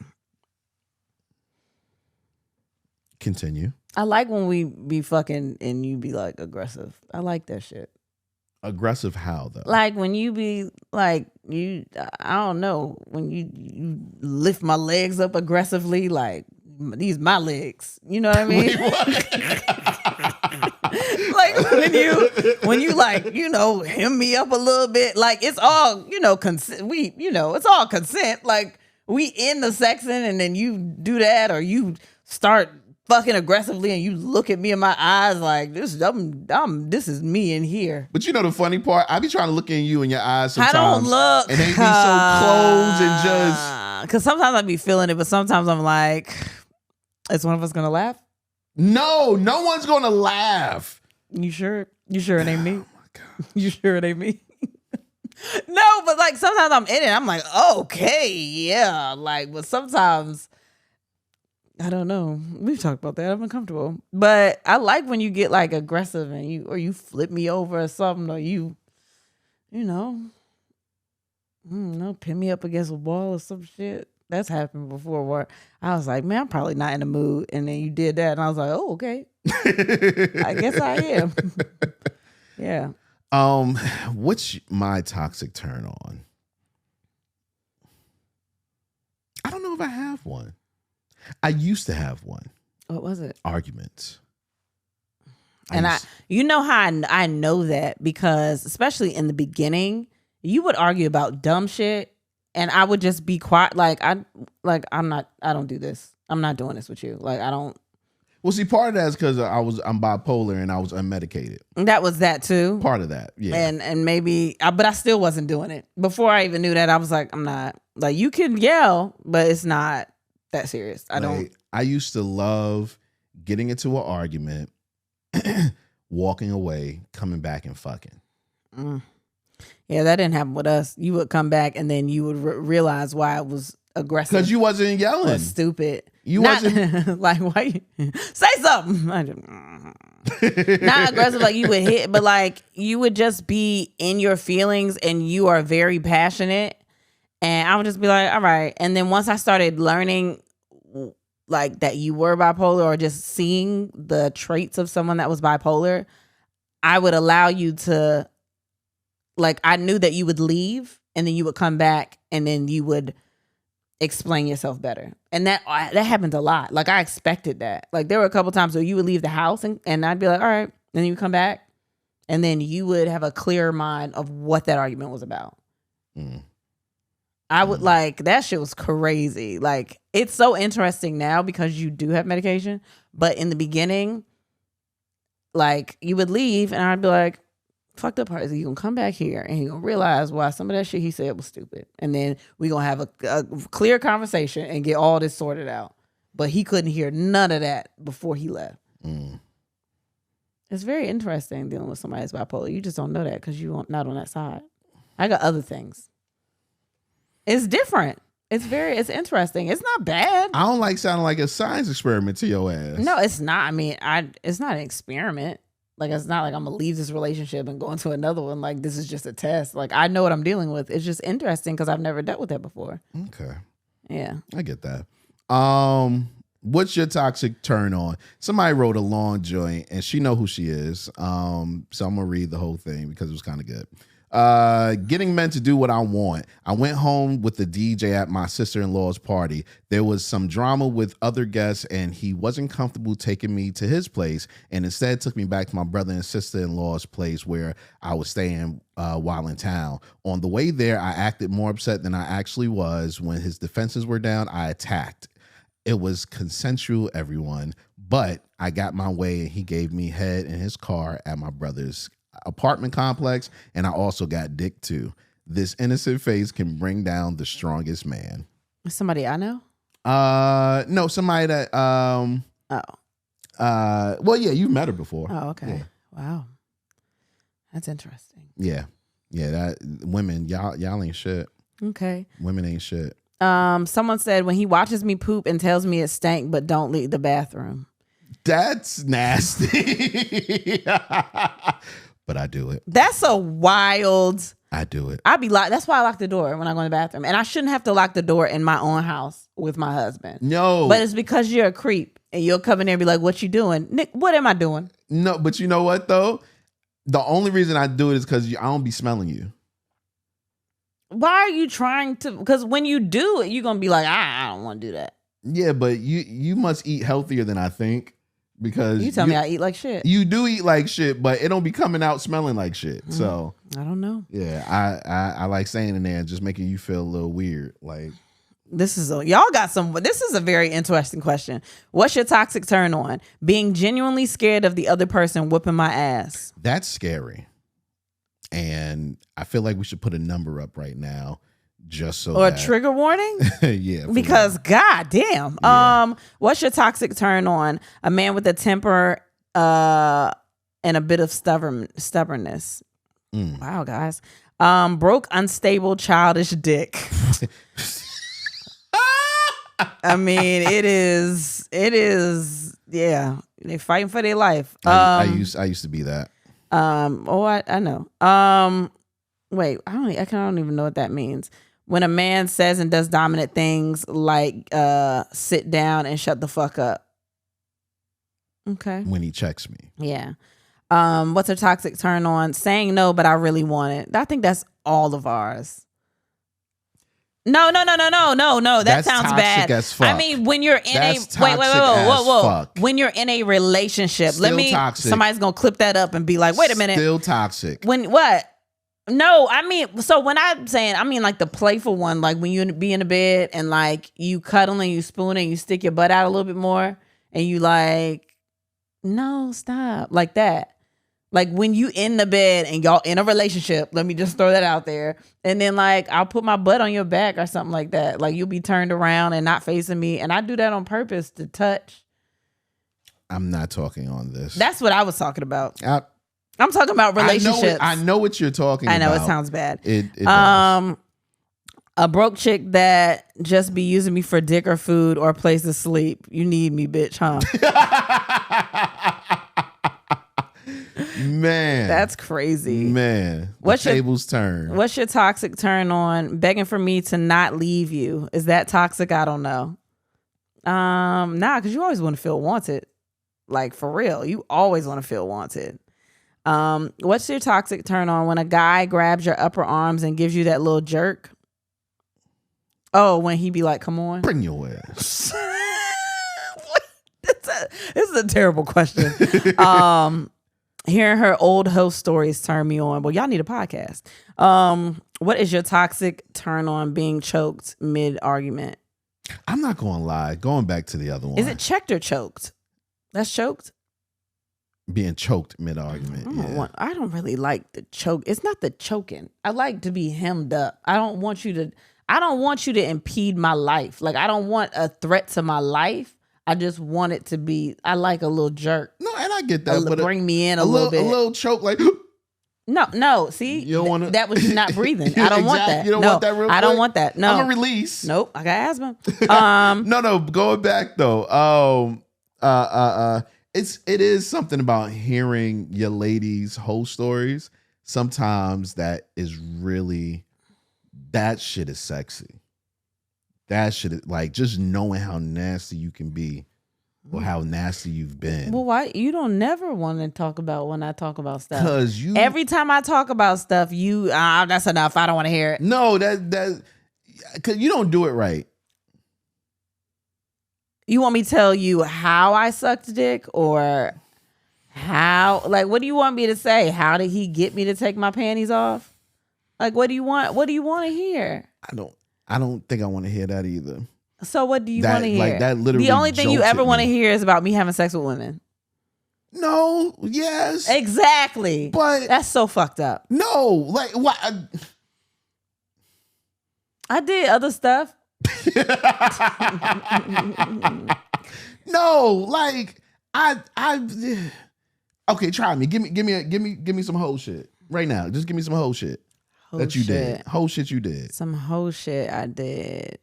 Continue. I like when we be fucking and you be like aggressive. I like that shit. Aggressive how, though? Like when you be like, I don't know, when you lift my legs up aggressively, like, these my legs. You know what I mean? Like when you like, you know, hem me up a little bit, like it's all, you know, consent. It's all consent. Like we in the sexing and then you do that or you start fucking aggressively and you look at me in my eyes like this is me in here. But you know the funny part? I be trying to look in you in your eyes sometimes. I don't look. And they be so close and just... Because sometimes I be feeling it, but sometimes I'm like, is one of us going to laugh? No one's going to laugh. You sure? You sure it ain't me? Oh my God. You sure it ain't me? No, but like sometimes I'm in it. I'm like, okay, yeah. Like, but sometimes... I don't know. We've talked about that. I'm uncomfortable. But I like when you get like aggressive and you flip me over or something, or you know, pin me up against a wall or some shit. That's happened before where I was like, man, I'm probably not in the mood. And then you did that and I was like, oh, okay. I guess I am. Yeah. What's my toxic turn on? I don't know if I have one. I used to have one. What was it? Arguments. You know how I know that because especially in the beginning, you would argue about dumb shit and I would just be quiet. I don't do this. I'm not doing this with you. Like, I don't. Well, see, part of that is because I'm bipolar and I was unmedicated. That was that too. Part of that, yeah. And maybe, but I still wasn't doing it. Before I even knew that, I was like, I'm not. Like, you can yell, but it's not that serious. I used to love getting into an argument, walking away, coming back and fucking. Yeah, that didn't happen with us. You would come back and then you would realize why it was aggressive. Because you wasn't yelling. Or stupid. You wasn't like, why say something. Not aggressive like you would hit, but like you would just be in your feelings and you are very passionate. And I would just be like, all right. And then once I started learning like that you were bipolar or just seeing the traits of someone that was bipolar, I would allow you to, like, I knew that you would leave and then you would come back and then you would explain yourself better. And that happened a lot. Like, I expected that. Like, there were a couple times where you would leave the house and I'd be like, all right. And then you come back and then you would have a clear mind of what that argument was about. I would like, that shit was crazy. Like, it's so interesting now because you do have medication. But in the beginning, like, you would leave and I'd be like, fucked up part is you gonna come back here and you're gonna realize why some of that shit he said was stupid. And then we gonna have a clear conversation and get all this sorted out. But he couldn't hear none of that before he left. It's very interesting dealing with somebody that's bipolar. You just don't know that because you're not on that side. I got other things. It's different. It's interesting. It's not bad. I don't like sounding like a science experiment to your ass. No, it's not. I mean, it's not an experiment. Like, it's not like I'm going to leave this relationship and go into another one. Like, this is just a test. Like, I know what I'm dealing with. It's just interesting because I've never dealt with that before. Okay. Yeah. I get that. What's your toxic turn on? Somebody wrote a long joint and she know who she is. So I'm going to read the whole thing because it was kind of good. Getting men to do what I want. I went home with the DJ at my sister-in-law's party. There was some drama with other guests and he wasn't comfortable taking me to his place and instead took me back to my brother and sister-in-law's place where I was staying while in town. On the way there, I acted more upset than I actually was. When his defenses were down, I attacked. It was consensual, everyone, but I got my way and he gave me head in his car at my brother's apartment complex, and I also got dick too. This innocent face can bring down the strongest man. Somebody I know? No, somebody that well, yeah, you met her before. Oh, okay. Yeah. Wow. That's interesting. Yeah. That women, y'all ain't shit. Okay. Women ain't shit. Someone said when he watches me poop and tells me it stank, but don't leave the bathroom. That's nasty. But I do it. That's a wild. I do it. I'd be locked. That's why I lock the door when I go in the bathroom. And I shouldn't have to lock the door in my own house with my husband. No. But it's because you're a creep and you'll come in there and be like, what you doing? Nick, what am I doing? No, but you know what though? The only reason I do it is because I don't be smelling you. Why are you trying to? Because when you do it, you're going to be like, I don't want to do that. Yeah, but you must eat healthier than I think. Because you tell me I eat like shit. You do eat like shit, but it don't be coming out smelling like shit. So I don't know. Yeah, I like staying in there and just making you feel a little weird. Like This is a very interesting question. What's your toxic turn on? Being genuinely scared of the other person whooping my ass. That's scary. And I feel like we should put a number up right now just so or a trigger warning. Yeah, because god damn. Yeah. What's your toxic turn on? A man with a temper and a bit of stubbornness. Wow, guys. Broke, unstable, childish dick. I mean, it is. Yeah, they fighting for their life. I used to be that. I know. Wait, I don't even know what that means. When a man says and does dominant things like sit down and shut the fuck up. Okay. When he checks me. Yeah. What's a toxic turn on? Saying no, but I really want it. I think that's all of ours. No. That That's sounds toxic bad. as fuck. I mean, when you're in That's whoa. fuck. When you're in a relationship, Still toxic. Somebody's gonna clip that up and be like, wait a minute. Still toxic. When what? No, I mean, so when I'm saying, I mean like the playful one, like when you be in the bed and like you cuddling, you spooning, you stick your butt out a little bit more, and you like, no, stop, like that. Like when you in the bed and y'all in a relationship, let me just throw that out there. And then like, I'll put my butt on your back or something like that. Like you'll be turned around and not facing me. And I do that on purpose to touch. I'm not talking on this. That's what I was talking about. I'm talking about relationships. I know what you're talking about. I know it sounds bad. It does. A broke chick that just be using me for dick or food or place to sleep. You need me, bitch, huh? Man. That's crazy. Man. What's your tables turn? What's your toxic turn on? Begging for me to not leave you. Is that toxic? I don't know. Nah, because you always want to feel wanted. Like for real. You always want to feel wanted. What's your toxic turn on? When a guy grabs your upper arms and gives you that little jerk? Oh, when he be like, come on. Bring your ass. This is a terrible question. Hearing her old host stories turn me on. Well, y'all need a podcast. What is your toxic turn on? Being choked mid-argument? I'm not going to lie. Going back to the other one. Is it checked or choked? That's choked? Being choked mid-argument, I don't really like the choke. It's not the choking. I like to be hemmed up. I don't want you to impede my life. Like, I don't want a threat to my life. I just want it to be, I like a little jerk. No, and I get that. But bring me in a little bit. A little choke like... No. See, you don't want to. That was you not breathing. I don't want that. You don't want that real quick? I don't want that. No. I'm a release. Nope. I got asthma. No. Going back though. It is something about hearing your ladies' whole stories. Sometimes that shit is sexy. That shit is like just knowing how nasty you can be or how nasty you've been. Well, why you don't never want to talk about when I talk about stuff? Because every time I talk about stuff, that's enough. I don't want to hear it. No, that because you don't do it right. You want me to tell you how I sucked dick or how? Like, what do you want me to say? How did he get me to take my panties off? Like, what do you want? What do you want to hear? I don't think I want to hear that either. So what do you want to hear? Like that literally. The only thing you ever want to me. hear is about me having sex with women. No. Yes. Exactly. But that's so fucked up. No. Like what? I did other stuff. No. Like I. Okay, try me. Give me some whole shit right now. Just give me some whole shit that you did. Whole shit you did. Some whole shit I did.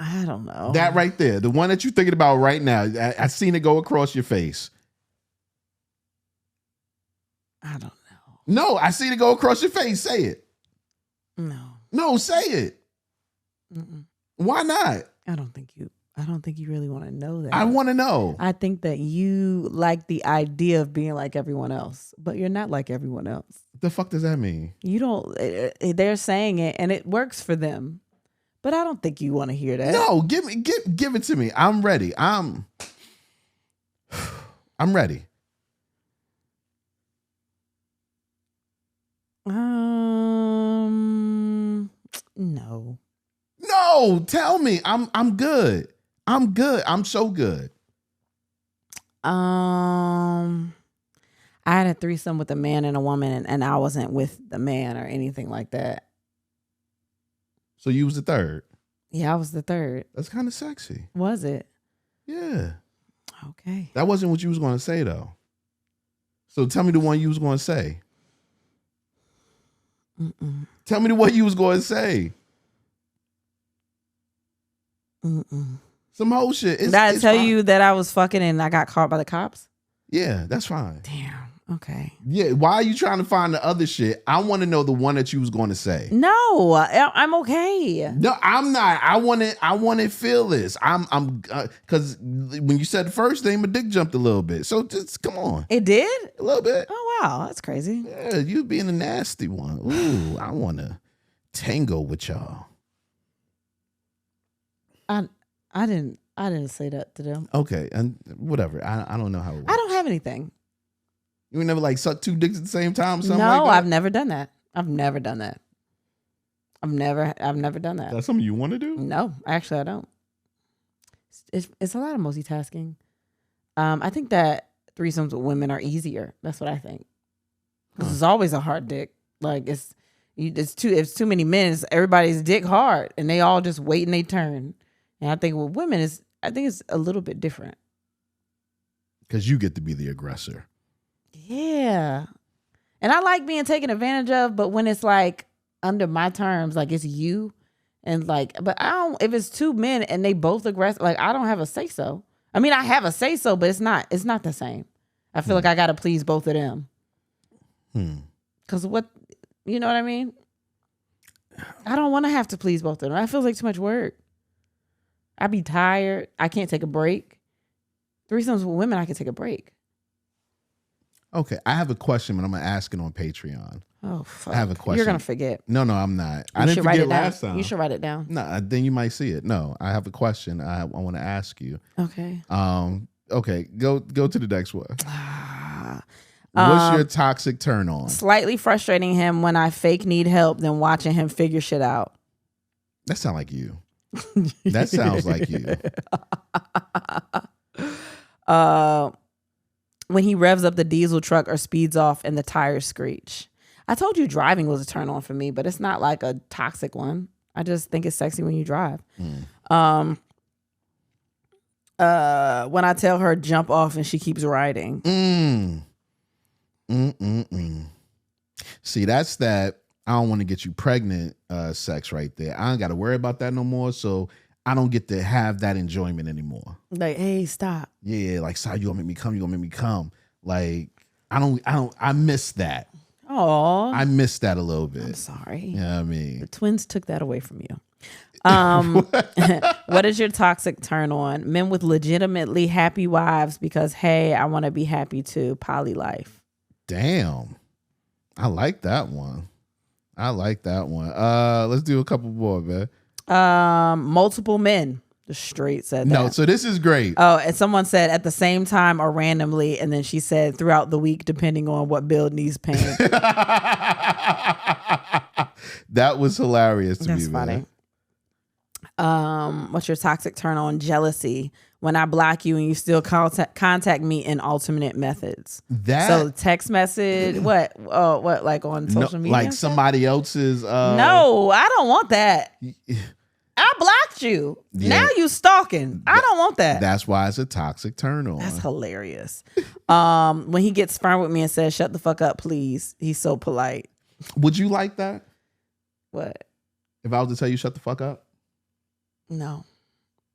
I don't know. That right there. The one that you're thinking about right now. I seen it go across your face. I don't know. No, I seen it go across your face. Say it. No, say it. Mm-mm. Why not? I don't think you really want to know that. I want to know. I think that you like the idea of being like everyone else, but you're not like everyone else. The fuck does that mean? You don't. They're saying it, and it works for them. But I don't think you want to hear that. No, give it to me. I'm ready. I'm ready. No, tell me. I'm good. I'm good. I'm so good. I had a threesome with a man and a woman, and I wasn't with the man or anything like that. So you was the third. Yeah, I was the third. That's kind of sexy. Was it? Yeah. Okay. That wasn't what you was going to say, though. So tell me the one you was going to say. Mm-mm. Tell me the one you was going to say. Mm-mm. Some whole shit. Did I tell you that I was fucking and I got caught by the cops? Yeah, that's fine. Damn. Okay. Yeah, why are you trying to find the other shit? I want to know the one that you was going to say. No, I'm okay. No, I'm not. I want to feel this. I'm because when you said the first thing, my dick jumped a little bit. So just come on. It did? A little bit. Oh wow, that's crazy. Yeah, you being a nasty one. Ooh, I want to tango with y'all. I didn't say that to them. Okay, and whatever. I don't know how it works. I don't have anything. You never like suck two dicks at the same time or something No, like that? I've never done that. I've never done that. I've never done that. That's something you want to do? No, actually I don't. It's a lot of multitasking. I think that threesomes with women are easier. That's what I think. Because it's always a hard dick. Like it's too many men. It's everybody's dick hard, and they all just waiting their turn. And I think with women it's a little bit different. Because you get to be the aggressor. Yeah. And I like being taken advantage of, but when it's like under my terms, like it's you and like, but I don't, if it's two men and they both aggressive, like I don't have a say so. I mean, I have a say so, but it's not the same. I feel like I got to please both of them. Cause you know what I mean? I don't want to have to please both of them. That feels like too much work. I'd be tired. I can't take a break. Threesomes with women, I can take a break. Okay, I have a question, but I'm going to ask it on Patreon. Oh, fuck. I have a question. You're going to forget. No, I'm not. I didn't forget last time. You should write it down. No, then you might see it. No, I have a question I want to ask you. Okay. Okay, go to the next one. What's your toxic turn on? Slightly frustrating him when I fake need help than watching him figure shit out. That sounds like you. That sounds like you. When he revs up the diesel truck or speeds off and the tires screech. I told you driving was a turn on for me, but it's not like a toxic one. I just think it's sexy when you drive. When I tell her jump off and she keeps riding. See, that's that I don't want to get you pregnant sex right there. I don't got to worry about that no more. So I don't get to have that enjoyment anymore. Like, hey, stop. Yeah, like, sorry, you gonna make me come. You gonna make me come. Like, I miss that. Oh, I miss that a little bit. I'm sorry. You know what I mean? The twins took that away from you. What is your toxic turn on? Men with legitimately happy wives because, hey, I want to be happy too. Poly life. Damn. I like that one. Let's do a couple more, man. Multiple men. The straight said that. No, so this is great. Oh, and someone said at the same time or randomly, and then she said throughout the week, depending on what bill needs paying. That was hilarious to That's me, funny. Man. What's your toxic turn on? Jealousy. When I block you and you still contact me in alternate methods. So text message, what like on social media? Like somebody else's No, I don't want that. I blocked you. Yeah. Now you stalking. I don't want that. That's why it's a toxic turn on. That's hilarious. When he gets firm with me and says, shut the fuck up, please. He's so polite. Would you like that? What? If I was to tell you shut the fuck up? No.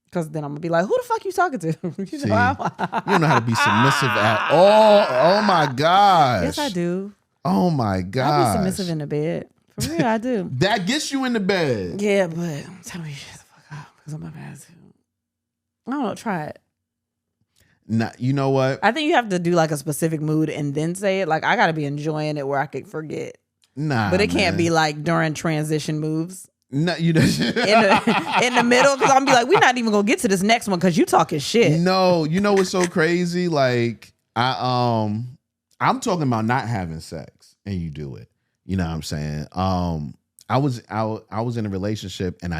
Because then I'm going to be like, who the fuck you talking to? You don't know how to be submissive at all. Oh my gosh. Yes, I do. Oh my gosh. I'll be submissive in the bed. For real, I do. That gets you in the bed. Yeah, but tell me shut the fuck up because I'm about to ask you. I don't know. Try it. Nah, you know what? I think you have to do like a specific mood and then say it. Like I got to be enjoying it where I could forget. Nah, but it can't be like during transition moves. No, you know, in the middle because I'm be like, we're not even gonna get to this next one because you talking shit. No, you know what's so crazy? Like I'm talking about not having sex and you do it. You know what I'm saying? I was in a relationship and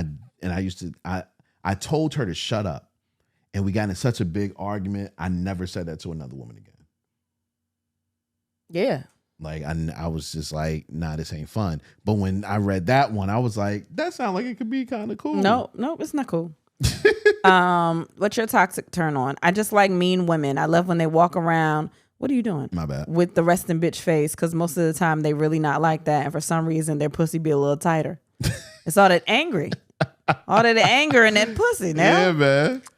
and I told her to shut up, and we got in such a big argument. I never said that to another woman again. Yeah. Like I was just like, nah, this ain't fun. But when I read that one, I was like, that sounds like it could be kind of cool. No, it's not cool. What's your toxic turn on? I just like mean women. I love when they walk around. What are you doing? My bad. With the resting bitch face, because most of the time they really not like that, and for some reason their pussy be a little tighter. It's all that angry, all that anger in that pussy. Now, yeah,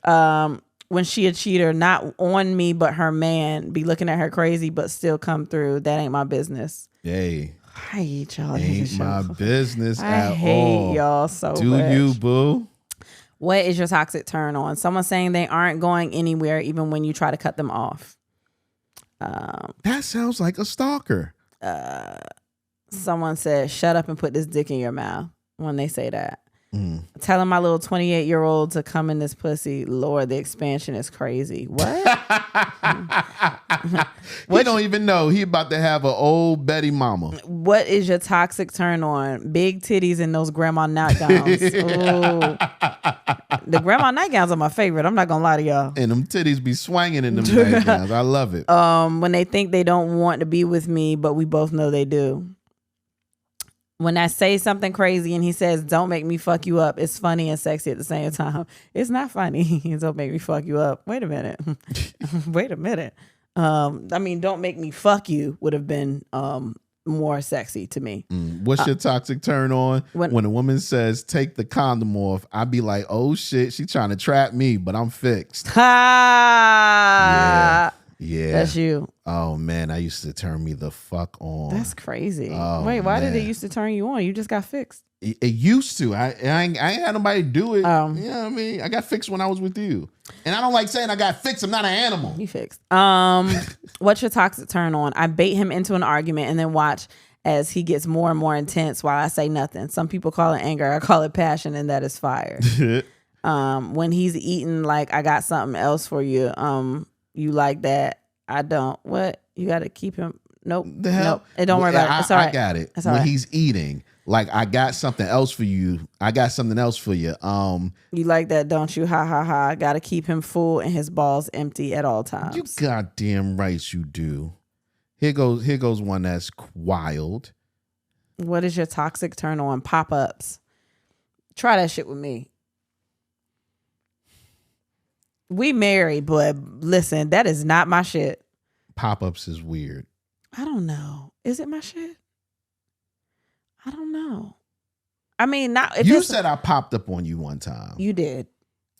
man. When she a cheater, not on me but her man, be looking at her crazy but still come through. That ain't my business. Hey, I hate y'all. ain't my business at all. I hate y'all so Do much. you, boo? What is your toxic turn on? Someone saying they aren't going anywhere even when you try to cut them off. That sounds like a stalker. Someone said, shut up and put this dick in your mouth when they say that. Telling my little 28-year-old to come in this pussy. Lord, the expansion is crazy. What? He don't even know. He about to have an old Betty mama. What is your toxic turn on? Big titties and those grandma nightgowns. Ooh. The grandma nightgowns are my favorite. I'm not gonna lie to y'all. And them titties be swinging in them nightgowns. I love it. When they think they don't want to be with me, but we both know they do. When I say something crazy and he says, don't make me fuck you up, it's funny and sexy at the same time. It's not funny. Don't make me fuck you up. Wait a minute. Wait a minute. I mean, don't make me fuck you would have been more sexy to me. What's your toxic turn on? When a woman says, take the condom off, I'd be like, oh shit, she trying to trap me, but I'm fixed. Yeah. That's you. Oh man, I used to turn me the fuck on. That's crazy. Oh, wait, why did man. it used to turn you on? You just got fixed. It used to. I ain't had nobody do it. You Oh. know what I mean? I got fixed when I was with you. And I don't like saying I got fixed. I'm not an animal. You fixed. What's your toxic turn on? I bait him into an argument and then watch as he gets more and more intense while I say nothing. Some people call it anger. I call it passion, and that is fire. When he's eating like I got something else for you. You like that? I don't. What? You got to keep him. Nope. The hell? Nope. Don't worry about it. It's all right. I got it. It's all when right. he's eating, like I got something else for you. I got something else for you. You like that, don't you? Ha ha ha. Got to keep him full and his balls empty at all times. You goddamn right you do. Here goes one that's wild. What is your toxic turn on? Pop-ups. Try that shit with me. We married, but listen, that is not my shit. Pop-ups is weird. I don't know. Is it my shit? I don't know. I mean, not if You it's- said I popped up on you one time. You did.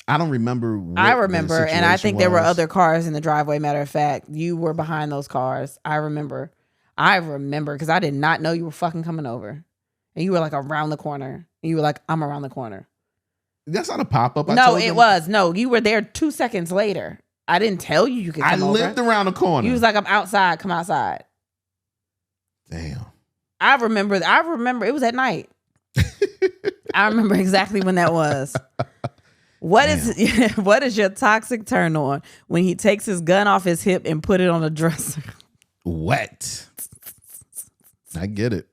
I don't remember. I remember, and I think there were was. other cars in the driveway. Matter of fact, you were behind those cars. I remember because I did not know you were fucking coming over, and you were like around the corner. And you were like, "I'm around the corner." That's not a pop-up. No, it was. No, you were there 2 seconds later. I didn't tell you could come I lived around the corner. You was like, I'm outside. Come outside. Damn. I remember. It was at night. I remember exactly when that was. What is your toxic turn on when he takes his gun off his hip and put it on a dresser? Wet. I get it.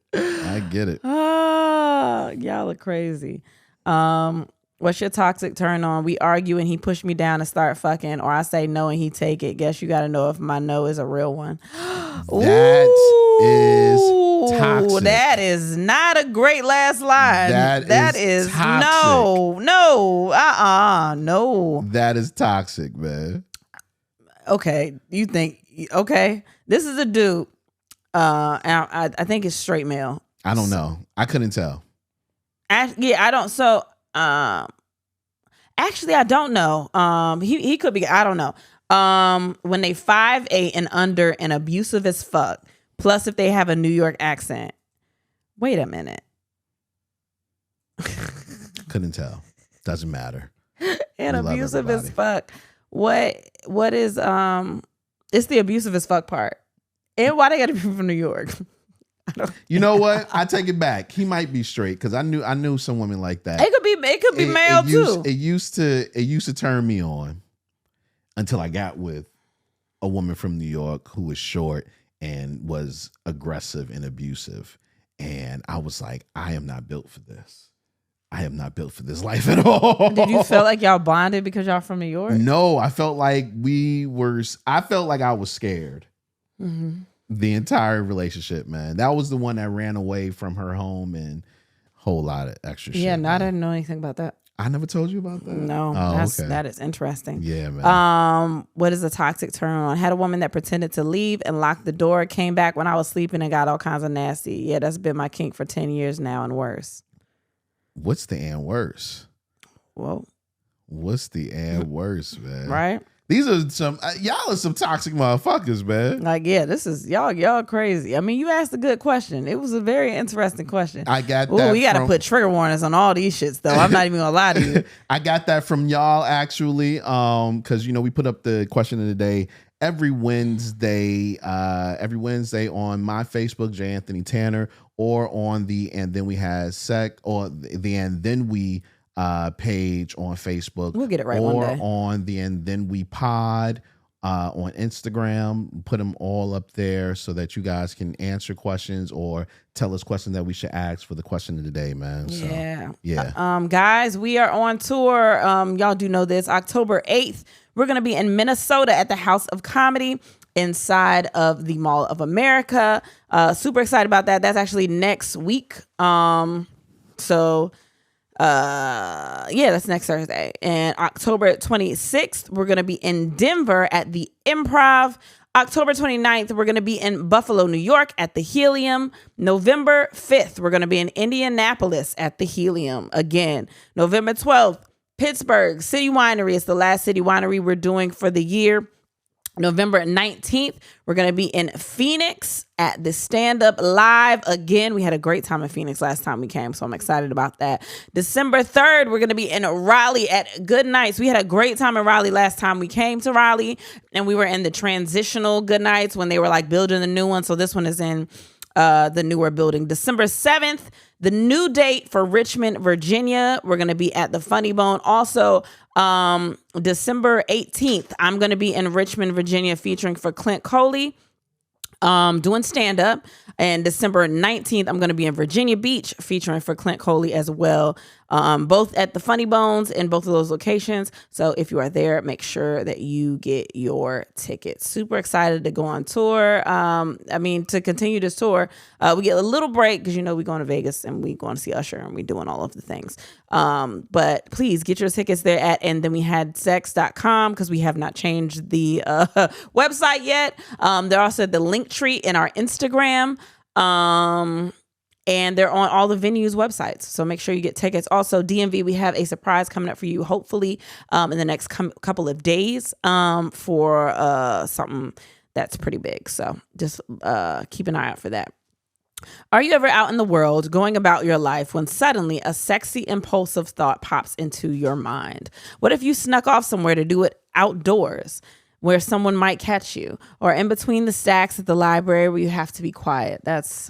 Y'all are crazy. What's your toxic turn on? We argue and he pushed me down and start fucking, or I say no and he take it. Guess you got to know if my no is a real one. That is toxic. That is not a great last line. That is toxic. no. That is toxic, man. Okay, you think okay? This is a dude. And I think it's straight male. I don't know. I couldn't tell. I don't. So, actually, I don't know. He could be. I don't know. When they 5'8" and under and abusive as fuck, plus if they have a New York accent. Wait a minute. Couldn't tell. Doesn't matter. And We love abusive as everybody. fuck. What is it's the abusive as fuck part. And why they gotta be from New York? You know what? I take it back. He might be straight because I knew some women like that. It could be male too. It used to turn me on until I got with a woman from New York who was short and was aggressive and abusive. And I was like, I am not built for this. I am not built for this life at all. Did you feel like y'all bonded because y'all from New York? No, I felt like I felt like I was scared. The entire relationship, man. That was the one that ran away from her home and a whole lot of extra shit. Yeah, no, I didn't know anything about that. I never told you about that. No, that is interesting. Yeah, man. What is a toxic turn on? Had a woman that pretended to leave and locked the door, came back when I was sleeping and got all kinds of nasty. Yeah, that's been my kink for 10 years now and worse. What's the and worse? Well, what's the and worse, man? Right? These are some y'all are some toxic motherfuckers, man. Like, yeah, this is y'all crazy. I mean, you asked a good question. It was a very interesting question. I got that. We got to put trigger warnings on all these shits, though. I'm not even gonna lie to you. I got that from y'all actually, because we put up the question of the day every Wednesday on my Facebook, J. Anthony Tanner, or on the And Then We Had Sec, or the And Then We page on Facebook. We'll get it right one day. Or on the And Then We Pod on Instagram. Put them all up there so that you guys can answer questions or tell us questions that we should ask for the question of the day, man. So, yeah. Guys, we are on tour. Y'all do know this. October 8th, we're going to be in Minnesota at the House of Comedy inside of the Mall of America. Super excited about that. That's actually next week. That's next Thursday. And October 26th, we're going to be in Denver at the Improv. October 29th, we're going to be in Buffalo, New York at the Helium. November 5th, we're going to be in Indianapolis at the Helium again. November 12th, Pittsburgh City Winery. It's the last city winery we're doing for the year. November 19th, we're going to be in Phoenix at the Stand Up Live again. We had a great time in Phoenix last time we came, so I'm excited about that. December 3rd, we're going to be in Raleigh at Good Nights. We had a great time in Raleigh last time we came to Raleigh, and we were in the transitional Good Nights when they were like building the new one. So this one is in the newer building. December 7th, the new date for Richmond, Virginia. We're going to be at the Funny Bone. Also, December 18th, I'm going to be in Richmond, Virginia, featuring for Clint Coley, doing stand-up. And December 19th, I'm going to be in Virginia Beach, featuring for Clint Coley as well, both at the Funny Bones in both of those locations. So if you are there, make sure that you get your tickets. Super excited to go on tour. To continue this tour, we get a little break because, we're going to Vegas and we going to see Usher and we doing all of the things. But please get your tickets there at andthenwehadsex.com because we have not changed the website yet. They're also the link tree in our Instagram. And they're on all the venues' websites. So make sure you get tickets. Also, DMV, we have a surprise coming up for you, hopefully in the next couple of days for something that's pretty big. So just keep an eye out for that. Are you ever out in the world going about your life when suddenly a sexy, impulsive thought pops into your mind? What if you snuck off somewhere to do it outdoors, where someone might catch you, or in between the stacks at the library where you have to be quiet? That's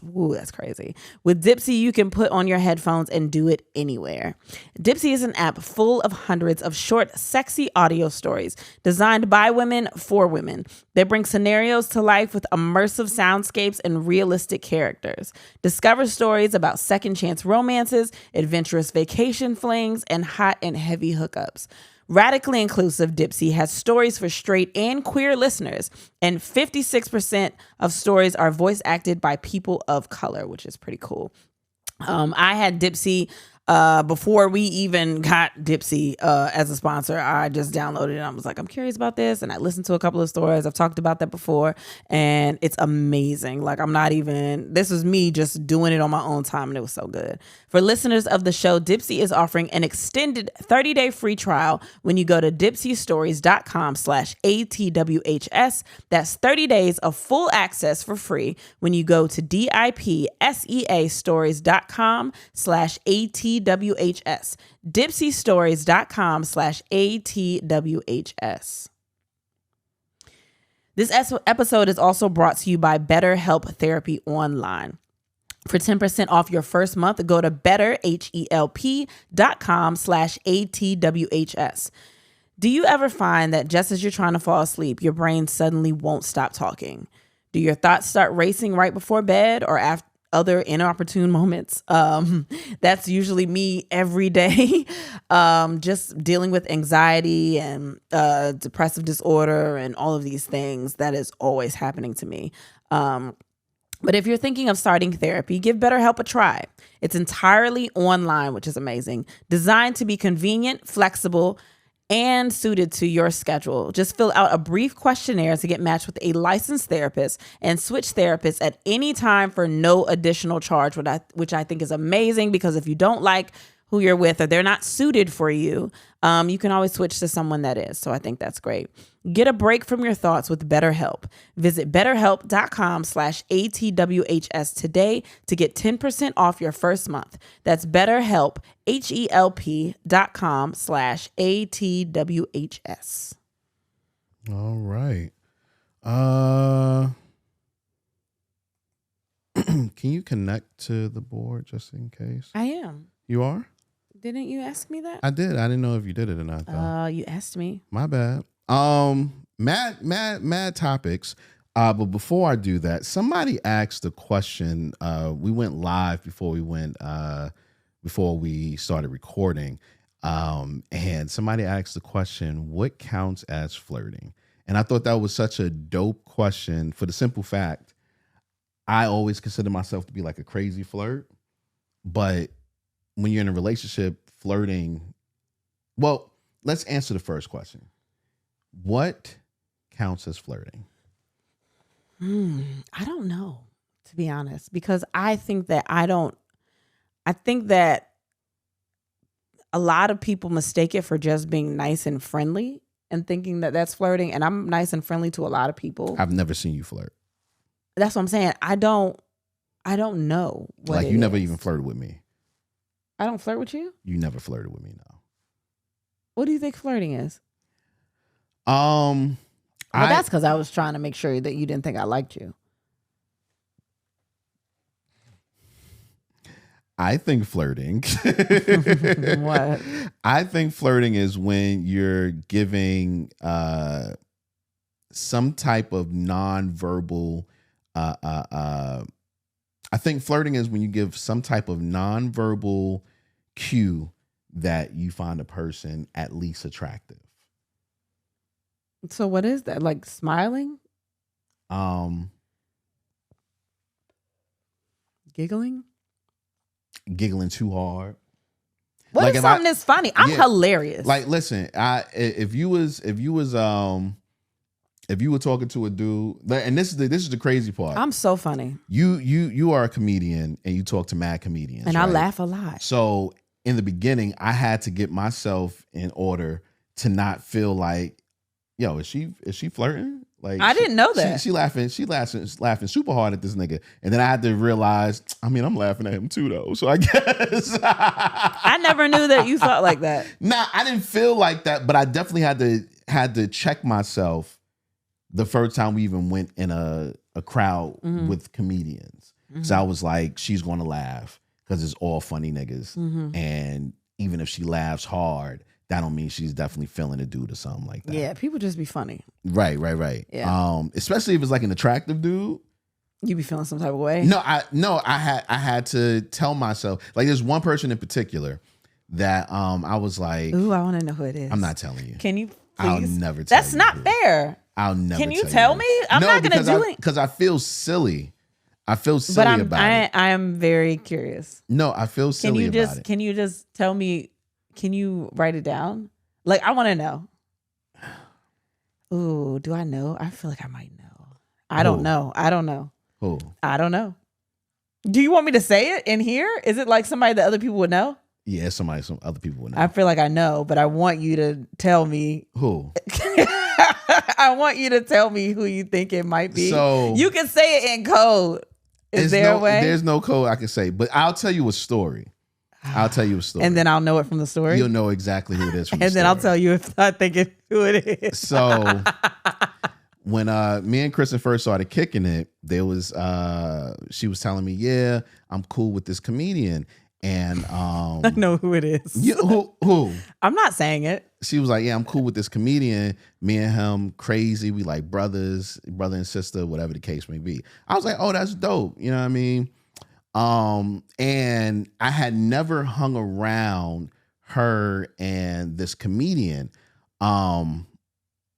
crazy. With Dipsea, you can put on your headphones and do it anywhere. Dipsea is an app full of hundreds of short, sexy audio stories designed by women for women. They bring scenarios to life with immersive soundscapes and realistic characters. Discover stories about second chance romances, adventurous vacation flings, and hot and heavy hookups. Radically inclusive, Dipsea has stories for straight and queer listeners, and 56% of stories are voice acted by people of color, which is pretty cool. I had Dipsea before we even got Dipsea as a sponsor. I just downloaded it and I was like, I'm curious about this. And I listened to a couple of stories. I've talked about that before and it's amazing. Like this was me just doing it on my own time and it was so good. For listeners of the show, Dipsea is offering an extended 30-day free trial when you go to dipseastories.com/ATWHS. That's 30 days of full access for free when you go to DIPSEAstories.com/ATWHS. dipseastories.com/ATWHS. This episode is also brought to you by BetterHelp Therapy Online. For 10% off your first month, go to betterhelp.com/ATWHS. Do you ever find that just as you're trying to fall asleep, your brain suddenly won't stop talking? Do your thoughts start racing right before bed or other inopportune moments. That's usually me every day. Just dealing with anxiety and depressive disorder and all of these things. That is always happening to me. But if you're thinking of starting therapy, give BetterHelp a try. It's entirely online, which is amazing. Designed to be convenient, flexible, and suited to your schedule. Just fill out a brief questionnaire to get matched with a licensed therapist and switch therapists at any time for no additional charge, which I think is amazing, because if you don't like who you're with or they're not suited for you, you can always switch to someone that is. So I think that's great. Get a break from your thoughts with BetterHelp. Visit betterhelp.com/ATWHS today to get 10% off your first month. That's BetterHelp, HELP.com/ATWHS. All right. Can you connect to the board just in case? I am. You are? Didn't you ask me that? I did. I didn't know if you did it or not, though. You asked me. My bad. Mad topics. But before I do that, somebody asked a question. We went live before we started recording. And somebody asked the question, what counts as flirting? And I thought that was such a dope question for the simple fact, I always consider myself to be like a crazy flirt. But when you're in a relationship, flirting, well, let's answer the first question. What counts as flirting? I don't know, to be honest, because I think that a lot of people mistake it for just being nice and friendly and thinking that that's flirting. And I'm nice and friendly to a lot of people. I've never seen you flirt. That's what I'm saying. I don't know what like you never even flirted with me. I don't flirt with you? You never flirted with me, no. What do you think flirting is? Well, that's because I was trying to make sure that you didn't think I liked you. I think flirting. What? I think flirting is when you're giving some type of nonverbal. I think flirting is when you give some type of nonverbal cue that you find a person at least attractive. So what is that? Like smiling? Giggling? Giggling too hard. What like if something is funny? I'm hilarious. Like, listen, if you were talking to a dude, and this is the crazy part. I'm so funny. You are a comedian and you talk to mad comedians. And right? I laugh a lot. So in the beginning, I had to get myself in order to not feel like, yo, is she flirting? Like I didn't know that. She laughing super hard at this nigga. And then I had to realize, I mean, I'm laughing at him too though. So I guess I never knew that you thought like that. Nah, I didn't feel like that, but I definitely had to check myself the first time we even went in a crowd with comedians. Because I was like, she's gonna laugh because it's all funny niggas. And even if she laughs hard, that don't mean she's definitely feeling a dude or something like that. Yeah, people just be funny. Right. Yeah. Especially if it's like an attractive dude. You be feeling some type of way? No, I had to tell myself, like there's one person in particular that I was like, ooh, I want to know who it is. I'm not telling you. Can you please? I'll never tell you. That's not fair. I'll never Can you tell me? I'm not going to do it. Because I feel silly. I feel silly about it. I am very curious. No, I feel silly about it. Can you just tell me? Can you write it down? Like, I want to know. Ooh, do I know? I feel like I might know. I don't know. Who? I don't know. Do you want me to say it in here? Is it like somebody that other people would know? Yeah, some other people would know. I feel like I know, but I want you to tell me. Who? I want you to tell me who you think it might be. So you can say it in code. Is there a way? There's no code I can say, but I'll tell you a story. And then I'll know it from the story. You'll know exactly who it is from the story. And then I'll tell you if I think who it is. So when me and Kristen first started kicking it, she was telling me, yeah, I'm cool with this comedian. And I know who it is. Who? I'm not saying it. She was like, yeah, I'm cool with this comedian. Me and him, crazy. We like brother and sister, whatever the case may be. I was like, oh, that's dope. You know what I mean? And I had never hung around her and this comedian,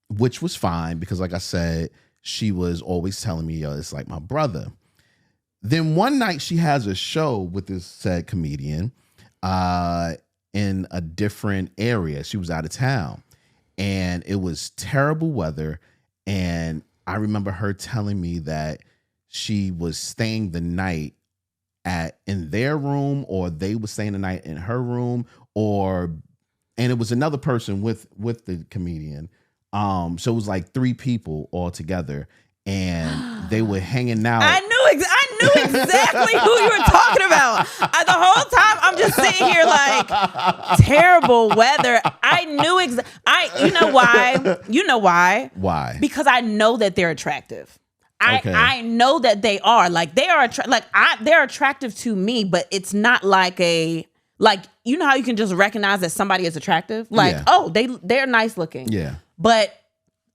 which was fine because, like I said, she was always telling me, yo, it's like my brother. Then one night she has a show with this said comedian in a different area. She was out of town and it was terrible weather. And I remember her telling me that she was staying the night in their room, or they were staying the night in her room, and it was another person with the comedian. So it was like 3 people all together, and they were hanging out. I knew exactly who you were talking about. The whole time I'm just sitting here like, terrible weather. I knew you know why? You know why? Why? Because I know that they're attractive. Okay. I know that they are. Like they are they're attractive to me, but it's not like you know how you can just recognize that somebody is attractive? Like, Yeah. oh, they're nice looking. Yeah. But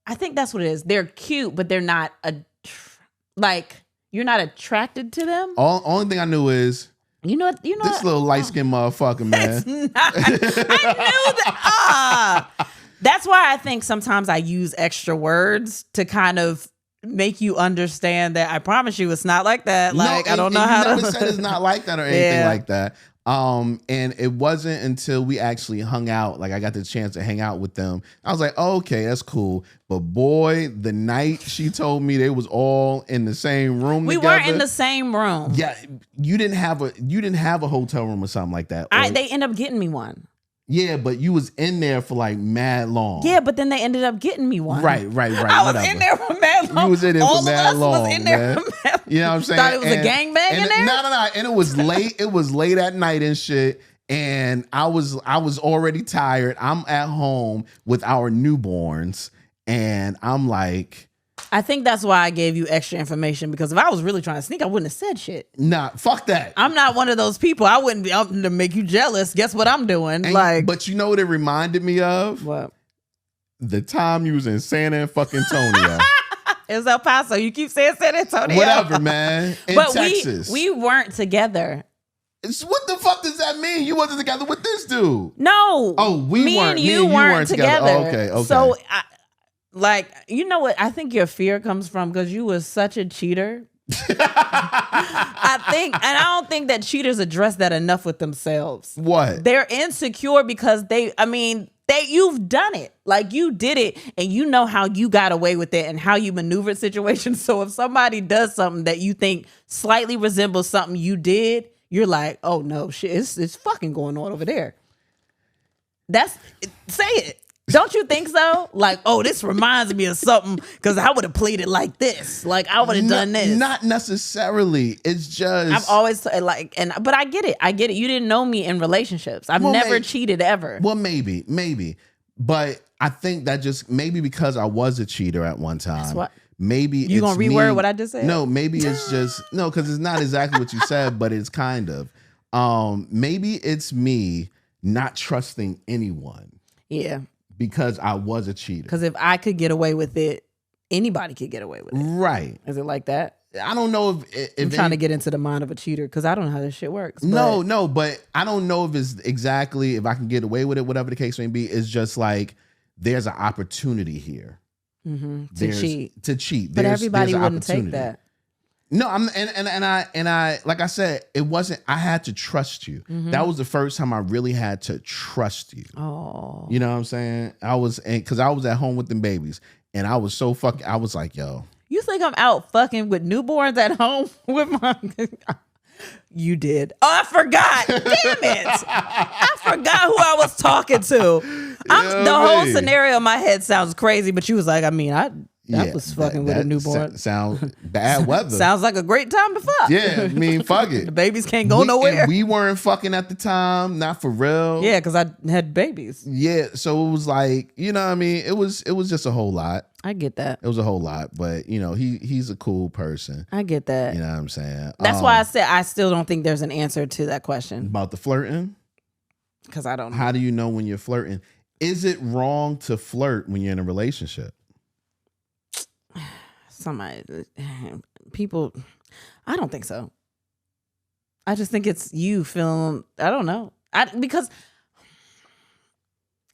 I think that's what it is. They're cute, but they're not you're not attracted to them. Only thing I knew is this little light skinned motherfucker, man. I knew that. That's why I think sometimes I use extra words to kind of make you understand that I promise you it's not like that. Like, I don't know how to. You never said it's not like that or anything like that. And it wasn't until we actually hung out, like I got the chance to hang out with them. I was like, oh, okay, that's cool. But boy, the night she told me they was all in the same room we together. weren't in the same room. Yeah, you didn't have a hotel room or something like that. They end up getting me one. Yeah, but you was in there for like mad long. Yeah, but then they ended up getting me one. Right. I was in there for mad long. You was in there for mad long. Was in there for mad. You know what I'm saying? Thought it was a gangbang in there? No. And it was late. It was late at night and shit. And I was already tired. I'm at home with our newborns, and I'm like, I think that's why I gave you extra information, because if I was really trying to sneak, I wouldn't have said shit. Nah, fuck that. I'm not one of those people. I wouldn't be up to make you jealous. Guess what I'm doing? But you know what it reminded me of? What? The time you was in San Antonio. It was El Paso. You keep saying San Antonio. Whatever, man. In Texas. We weren't together. What the fuck does that mean? You wasn't together with this dude. No. Oh, me and you weren't together. Oh, okay. So, you know what? I think your fear comes from because you was such a cheater. I don't think that cheaters address that enough with themselves. What? They're insecure because you've done it. Like, you did it, and you know how you got away with it and how you maneuvered situations. So if somebody does something that you think slightly resembles something you did, you're like, oh no, shit, it's fucking going on over there. Say it. Don't you think so? Like, oh, this reminds me of something because I would have played it like this. Like, I would have done this. Not necessarily. It's just I've always but I get it. You didn't know me in relationships. I've never cheated ever. Well, maybe. But I think that just maybe because I was a cheater at one time. That's what. Maybe you gonna reword what I just said? No, maybe it's just no, because it's not exactly what you said, but it's kind of. Maybe it's me not trusting anyone. Yeah. Because I was a cheater. Because if I could get away with it, anybody could get away with it. Right. Is it like that? I don't know if I'm trying to get into the mind of a cheater because I don't know how this shit works. No, but I don't know if it's exactly if I can get away with it, whatever the case may be. It's just like there's an opportunity here. Mm-hmm. To cheat. But everybody wouldn't take that. No, I like I said, it wasn't. I had to trust you. Mm-hmm. That was the first time I really had to trust you. Oh, you know what I'm saying? Because I was at home with them babies, and I was so fucking. I was like, yo, you think I'm out fucking with newborns at home with my? You did. Oh, I forgot. Damn it! I forgot who I was talking to. The whole scenario in my head sounds crazy, but you was like, I was fucking with a newborn. Sounds bad weather. Sounds like a great time to fuck. Yeah, I mean, fuck it. The babies can't go nowhere. And we weren't fucking at the time, not for real. Yeah, because I had babies. Yeah, so it was like, you know what I mean? It was just a whole lot. I get that. It was a whole lot, but you know, he's a cool person. I get that. You know what I'm saying? That's why I said I still don't think there's an answer to that question. About the flirting? Because I don't know. How do you know when you're flirting? Is it wrong to flirt when you're in a relationship? People, I don't think so. I just think it's you feeling, I don't know. Because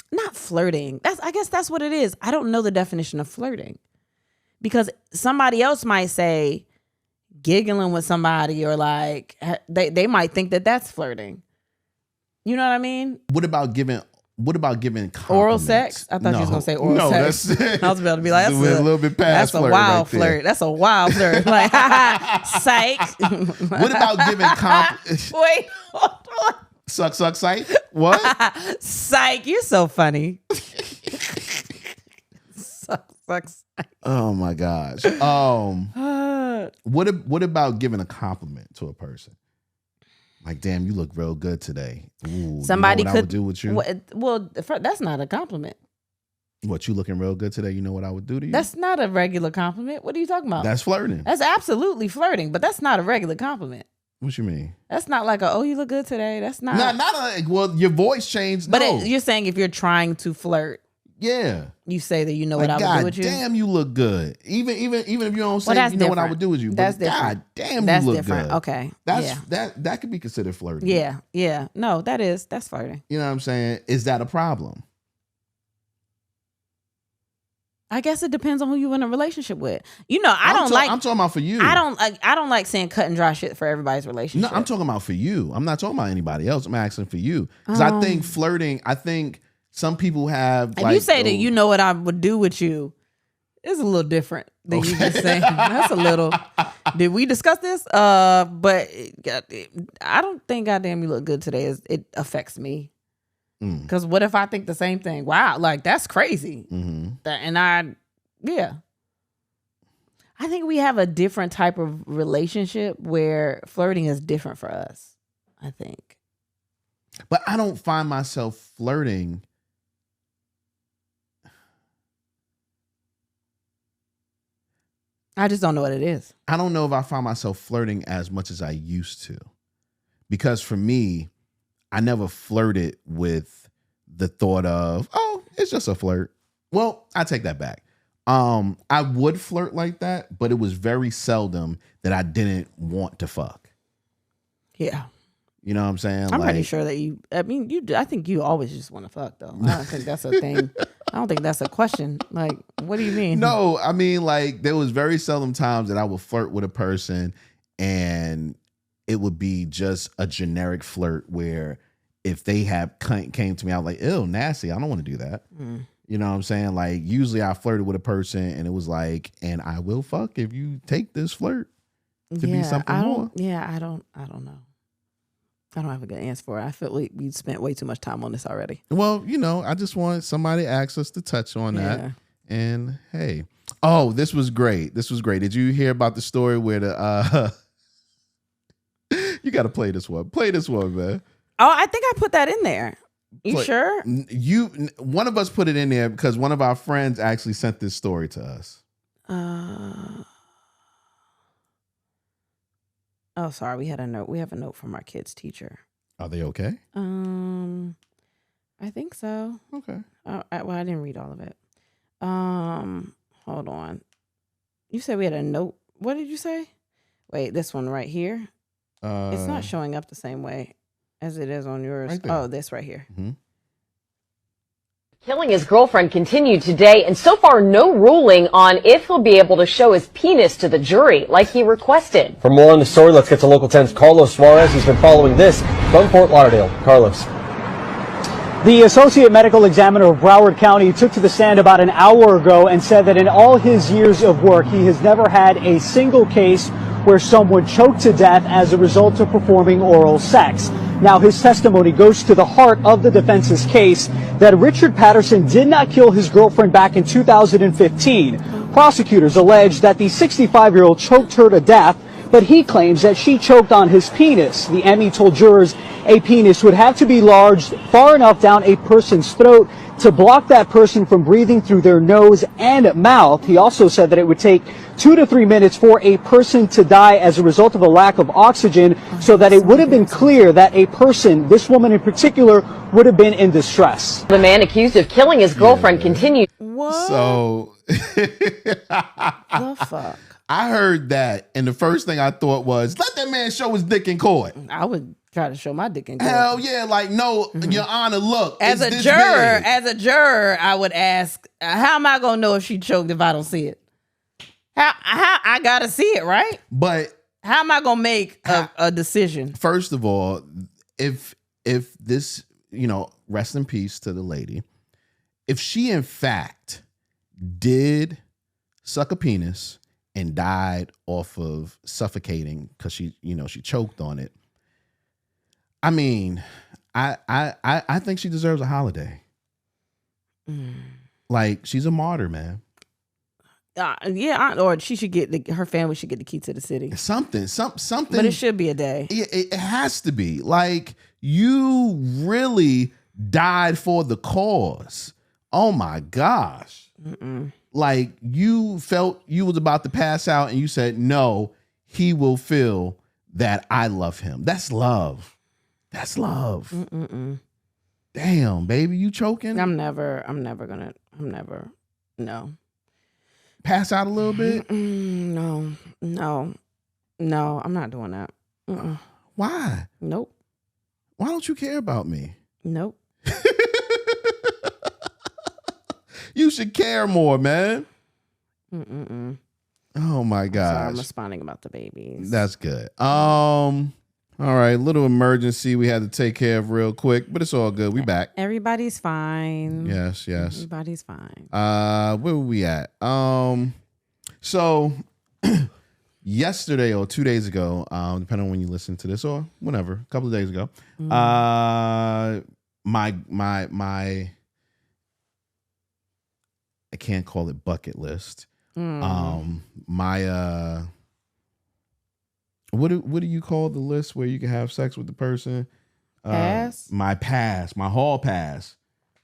not flirting. I guess that's what it is. I don't know the definition of flirting. Because somebody else might say giggling with somebody, or like they might think that that's flirting. You know what I mean? What about giving compliments? Oral sex? I thought you was gonna say oral sex. I was about to be like, that's a little bit past that's a wild flirt. That's a wild flirt. Like, psych. What about giving compliments? Wait, hold on. Suck, psych? What? Psych, you're so funny. Suck, psych. Oh my gosh. What about giving a compliment to a person? Like, damn, you look real good today. Ooh, somebody you know what could I would do with you. Well, that's not a compliment. What, you looking real good today? You know what I would do to you? That's not a regular compliment. What are you talking about? That's flirting. That's absolutely flirting, but that's not a regular compliment. What you mean? That's not like oh, you look good today. That's not. Well, your voice changed. But you're saying if you're trying to flirt. Yeah. You say that you know like, what I would do with you. Damn, you look good. Even if you don't say you know what I would do with you. That's but different. God damn, that's you look different. good. Okay. That could be considered flirting. Yeah. No, that's flirting. You know what I'm saying? Is that a problem? I guess it depends on who you're in a relationship with. You know, I'm talking about for you. I don't like saying cut and dry shit for everybody's relationship. No, I'm talking about for you. I'm not talking about anybody else. I'm asking for you. Because I think flirting, some people have. If you say that you know what I would do with you, it's a little different than you just saying. That's a little. Did we discuss this? But I don't think goddamn you look good today. It affects me. Because what if I think the same thing? Wow, like that's crazy. Mm-hmm. I think we have a different type of relationship where flirting is different for us. I think. But I don't find myself flirting. I just don't know what it is. I don't know if I find myself flirting as much as I used to. Because for me, I never flirted with the thought of, oh, it's just a flirt. Well, I take that back. I would flirt like that, but it was very seldom that I didn't want to fuck. Yeah. You know what I'm saying? I'm pretty sure that I think you always just want to fuck, though. I don't think that's a thing. I don't think that's a question. Like, what do you mean? No, I mean, like, there was very seldom times that I would flirt with a person and it would be just a generic flirt where if they came to me, I was like, ew, nasty. I don't want to do that. You know what I'm saying? Like, usually I flirted with a person and it was like, and I will fuck if you take this flirt to be something more. Yeah, I don't know. I don't have a good answer for it. I feel like we spent way too much time on this already. Well, you know, I just want somebody to ask us to touch on that. And hey, oh, this was great. Did you hear about the story where you got to play this one. Play this one, man. Oh, I think I put that in there. You sure? One of us put it in there because one of our friends actually sent this story to us. Oh, sorry. We had a note. We have a note from our kids' teacher. Are they okay? I think so. Okay. I didn't read all of it. Hold on. You said we had a note. What did you say? Wait, this one right here. It's not showing up the same way as it is on yours. Right there. Oh, this right here. Mm-hmm. Killing his girlfriend continued today, and so far no ruling on if he'll be able to show his penis to the jury like he requested. For more on the story, let's get to Local 10's Carlos Suarez. He's been following this from Fort Lauderdale. Carlos. The Associate Medical Examiner of Broward County took to the stand about an hour ago and said that in all his years of work, he has never had a single case where someone choked to death as a result of performing oral sex. Now, his testimony goes to the heart of the defense's case that Richard Patterson did not kill his girlfriend back in 2015. Prosecutors allege that the 65-year-old choked her to death, but he claims that she choked on his penis. The ME told jurors a penis would have to be large, far enough down a person's throat to block that person from breathing through their nose and mouth. He also said that it would take 2 to 3 minutes for a person to die as a result of a lack of oxygen, so that it would have been clear that a person, this woman in particular, would have been in distress. The man accused of killing his girlfriend continued. What? So the fuck? I heard that, and the first thing I thought was, let that man show his dick in court. I would try to show my dick in court. Hell yeah, like, no, Your Honor, look. As a juror, I would ask, how am I gonna know if she choked if I don't see it? How I gotta see it, right? But how am I gonna make a decision? First of all, if this, rest in peace to the lady, if she in fact did suck a penis and died off of suffocating because she choked on it, I mean, I think she deserves a holiday. Like, she's a martyr, man. Or she should get her family should get the key to the city. Something. But it should be a day. It has to be. Like, you really died for the cause. Oh my gosh. Like, you felt you was about to pass out and you said, no, he will feel that I love him. That's love. That's love. Damn, baby, you choking? No. Pass out a little bit? No, I'm not doing that. Why? Nope. Why don't you care about me? Nope. You should care more, man. Oh my gosh. Sorry, I'm responding about the babies. That's good. All right, little emergency we had to take care of real quick, but it's all good. We back. Everybody's fine. Yes. Everybody's fine. Where were we at? So yesterday or 2 days ago, depending on when you listen to this or whenever, a couple of days ago, my I can't call it bucket list. My what do you call the list where you can have sex with the person? Pass? My hall pass.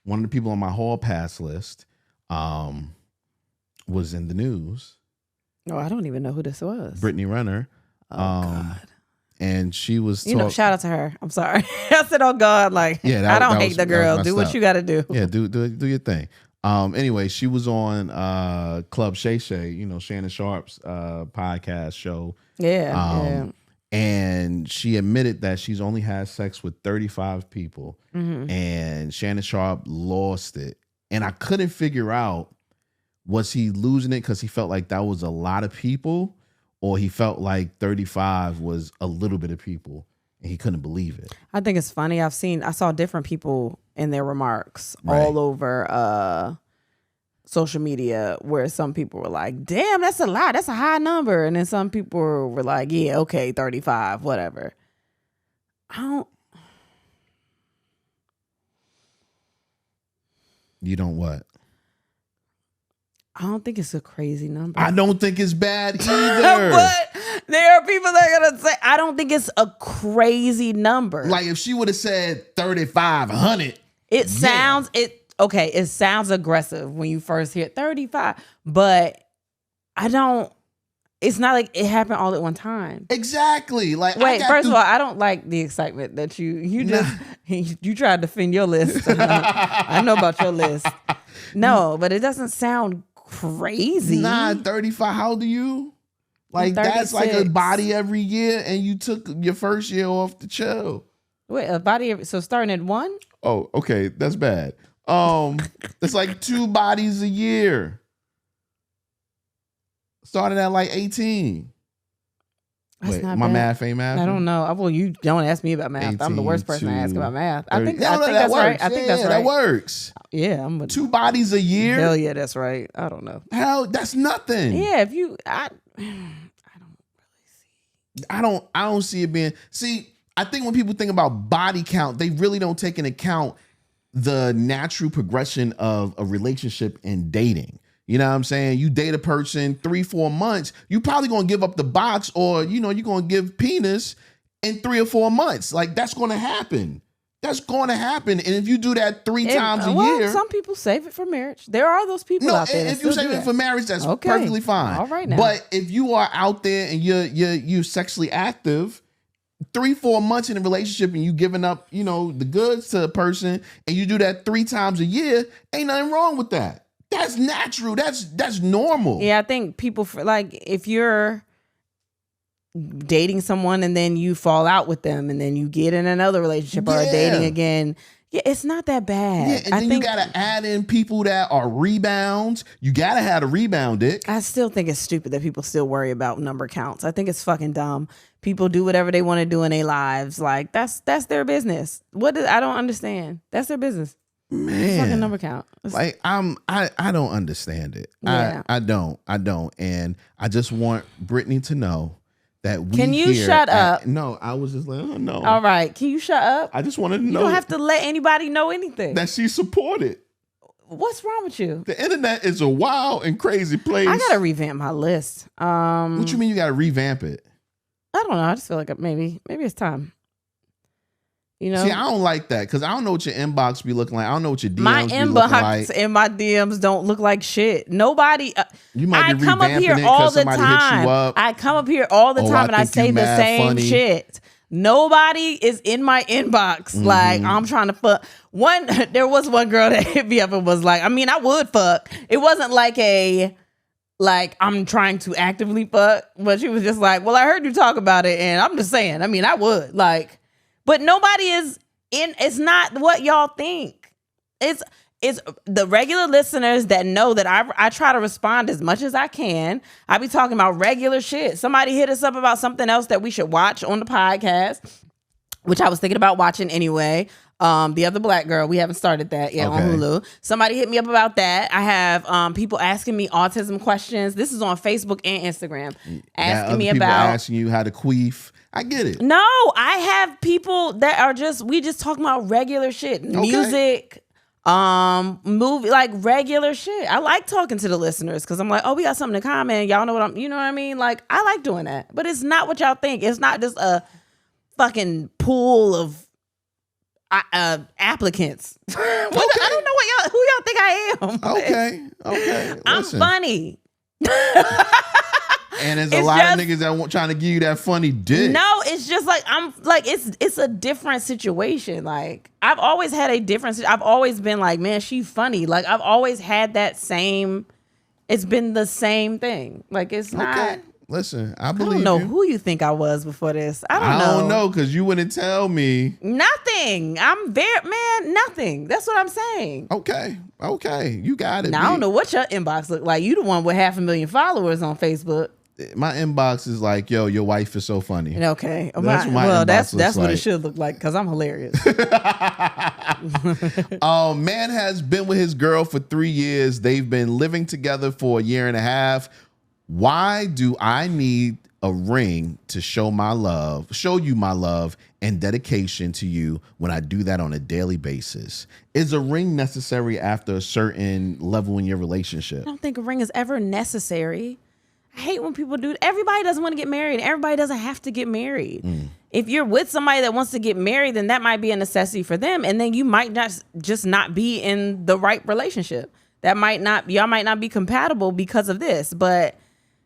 One of the people on my hall pass list was in the news. Oh, I don't even know who this was. Brittany Renner. Oh God. And she was shout out to her. I'm sorry. I said, oh God, like, I don't hate the girl. Do what you got to do. Yeah, do your thing. Anyway, she was on Club Shay Shay, Shannon Sharp's podcast show. Yeah. And she admitted that she's only had sex with 35 people. And Shannon Sharp lost it. And I couldn't figure out, was he losing it because he felt like that was a lot of people, or he felt like 35 was a little bit of people and he couldn't believe it. I think it's funny. I saw different people in their remarks all over social media, where some people were like, damn, that's a lot. That's a high number. And then some people were like, yeah, okay, 35, whatever. You don't what? I don't think it's a crazy number. I don't think it's bad either. But there are people that are going to say, I don't think it's a crazy number. Like, if she would have said 3,500. It sounds aggressive when you first hear 35, but it's not like it happened all at one time. Exactly. Like, wait, first of all, I don't like the excitement that you tried to defend your list. I know about your list. No, but it doesn't sound crazy. Nah, 35. How old are you? Like, that's like a body every year, and you took your first year off the chill. Wait, a body so starting at 1? Oh, okay, that's bad. It's like 2 bodies a year. Started at like 18. That's Wait, not my bad. math ain't math. I don't know. Well, you don't ask me about math. 18 I'm the worst person to ask about math. 30. I think that's right. I think that's right. That works. Yeah, 2 bodies a year. Hell yeah, that's right. I don't know. Hell, that's nothing. Yeah, I don't see it being. See, I think when people think about body count, they really don't take into account the natural progression of a relationship and dating. You know what I'm saying? You date a person 3-4 months, you probably gonna give up the box, or you're gonna give penis in 3 or 4 months. Like, that's gonna happen. That's gonna happen. And if you do that 3 times a year, some people save it for marriage. There are those people out there. If you save it for marriage, that's perfectly fine. All right now. But if you are out there and you're sexually active, 3-4 months in a relationship, and you giving up, the goods to a person, and you do that 3 times a year, ain't nothing wrong with that. That's natural. That's normal. Yeah, I think people like if you're dating someone and then you fall out with them and then you get in another relationship or dating again. Yeah, it's not that bad. Yeah, and then you gotta add in people that are rebounds. You gotta have a rebound, Dick. I still think it's stupid that people still worry about number counts. I think it's fucking dumb. People do whatever they want to do in their lives. Like that's their business. I don't understand. That's their business. Man, fucking number count. Like I don't understand it. Yeah. I don't, and I just want Brittany to know that we. Can you shut up? No, I was just like, oh no. All right, can you shut up? I just wanted to know. You don't have to let anybody know anything. That she supported. What's wrong with you? The internet is a wild and crazy place. I gotta revamp my list. What you mean you gotta revamp it? I don't know. I just feel like maybe it's time. You know? See, I don't like that because I don't know what your inbox be looking like. I don't know what your DMs my be looking like. My inbox and my DMs don't look like shit. Nobody. You might I be come up revamping here it all 'cause the somebody hit time. you up. I come up here all the time and I say the same funny. shit. Nobody is in my inbox. Mm-hmm. Like I'm trying to fuck. There was one girl that hit me up and was like, I mean, I would fuck. It wasn't like I'm trying to actively fuck, but she was just like, well, I heard you talk about it and I'm just saying, I mean, I would but nobody is in. It's not what y'all think. It's the regular listeners that know that I try to respond as much as I can. I be talking about regular shit. Somebody hit us up about something else that we should watch on the podcast, which I was thinking about watching anyway. The Other Black Girl. We haven't started that yet on Hulu. Somebody hit me up about that. I have people asking me autism questions. This is on Facebook and Instagram. Asking me about asking you how to queef. I get it. No, I have people that are we just talking about regular shit. Music, movie, like regular shit. I like talking to the listeners because I'm like, oh, we got something in common. Y'all know you know what I mean? Like, I like doing that. But it's not what y'all think. It's not just a fucking pool of applicants. I don't know who y'all think I am. Okay. I'm funny. And there's a lot of niggas that trying to give you that funny dick. No, it's just like I'm like it's a different situation. Like I've always had a different. I've always been like, man, she funny. Like I've always had that same. It's been the same thing. Like it's not. Okay. Listen, I believe I don't know you. who you think I was before this. I I don't know because you wouldn't tell me. Nothing. Nothing. That's what I'm saying. Okay. You got it. Now, I don't know what your inbox look like. You the one with 500,000 followers on Facebook. My inbox is like, yo, your wife is so funny. Okay. That's what my inbox that's what like. it should look like because I'm hilarious. Man has been with his girl for 3 years. They've been living together for a year and a half. Why do I need a ring to show you my love and dedication to you when I do that on a daily basis? Is a ring necessary after a certain level in your relationship? I don't think a ring is ever necessary. I hate when people do. Everybody doesn't want to get married. Everybody doesn't have to get married. If you're with somebody that wants to get married, then that might be a necessity for them. And then you might just not be in the right relationship. Y'all might not be compatible because of this, but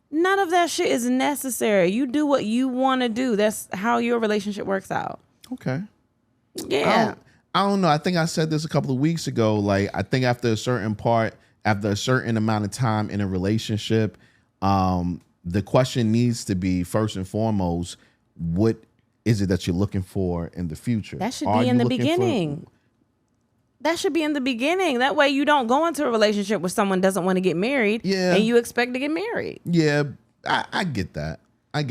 none of that shit is necessary. You do what you want to do. That's how your relationship works out. Okay. Yeah. I don't know. I think I said this a couple of weeks ago. Like, I think after a certain amount of time in a relationship, the question needs to be first and foremost, what is it that you're looking for in the future? That should be in the beginning. That should be in the beginning. That way you don't go into a relationship where someone doesn't want to get married and you expect to get married. Yeah, I get that. I've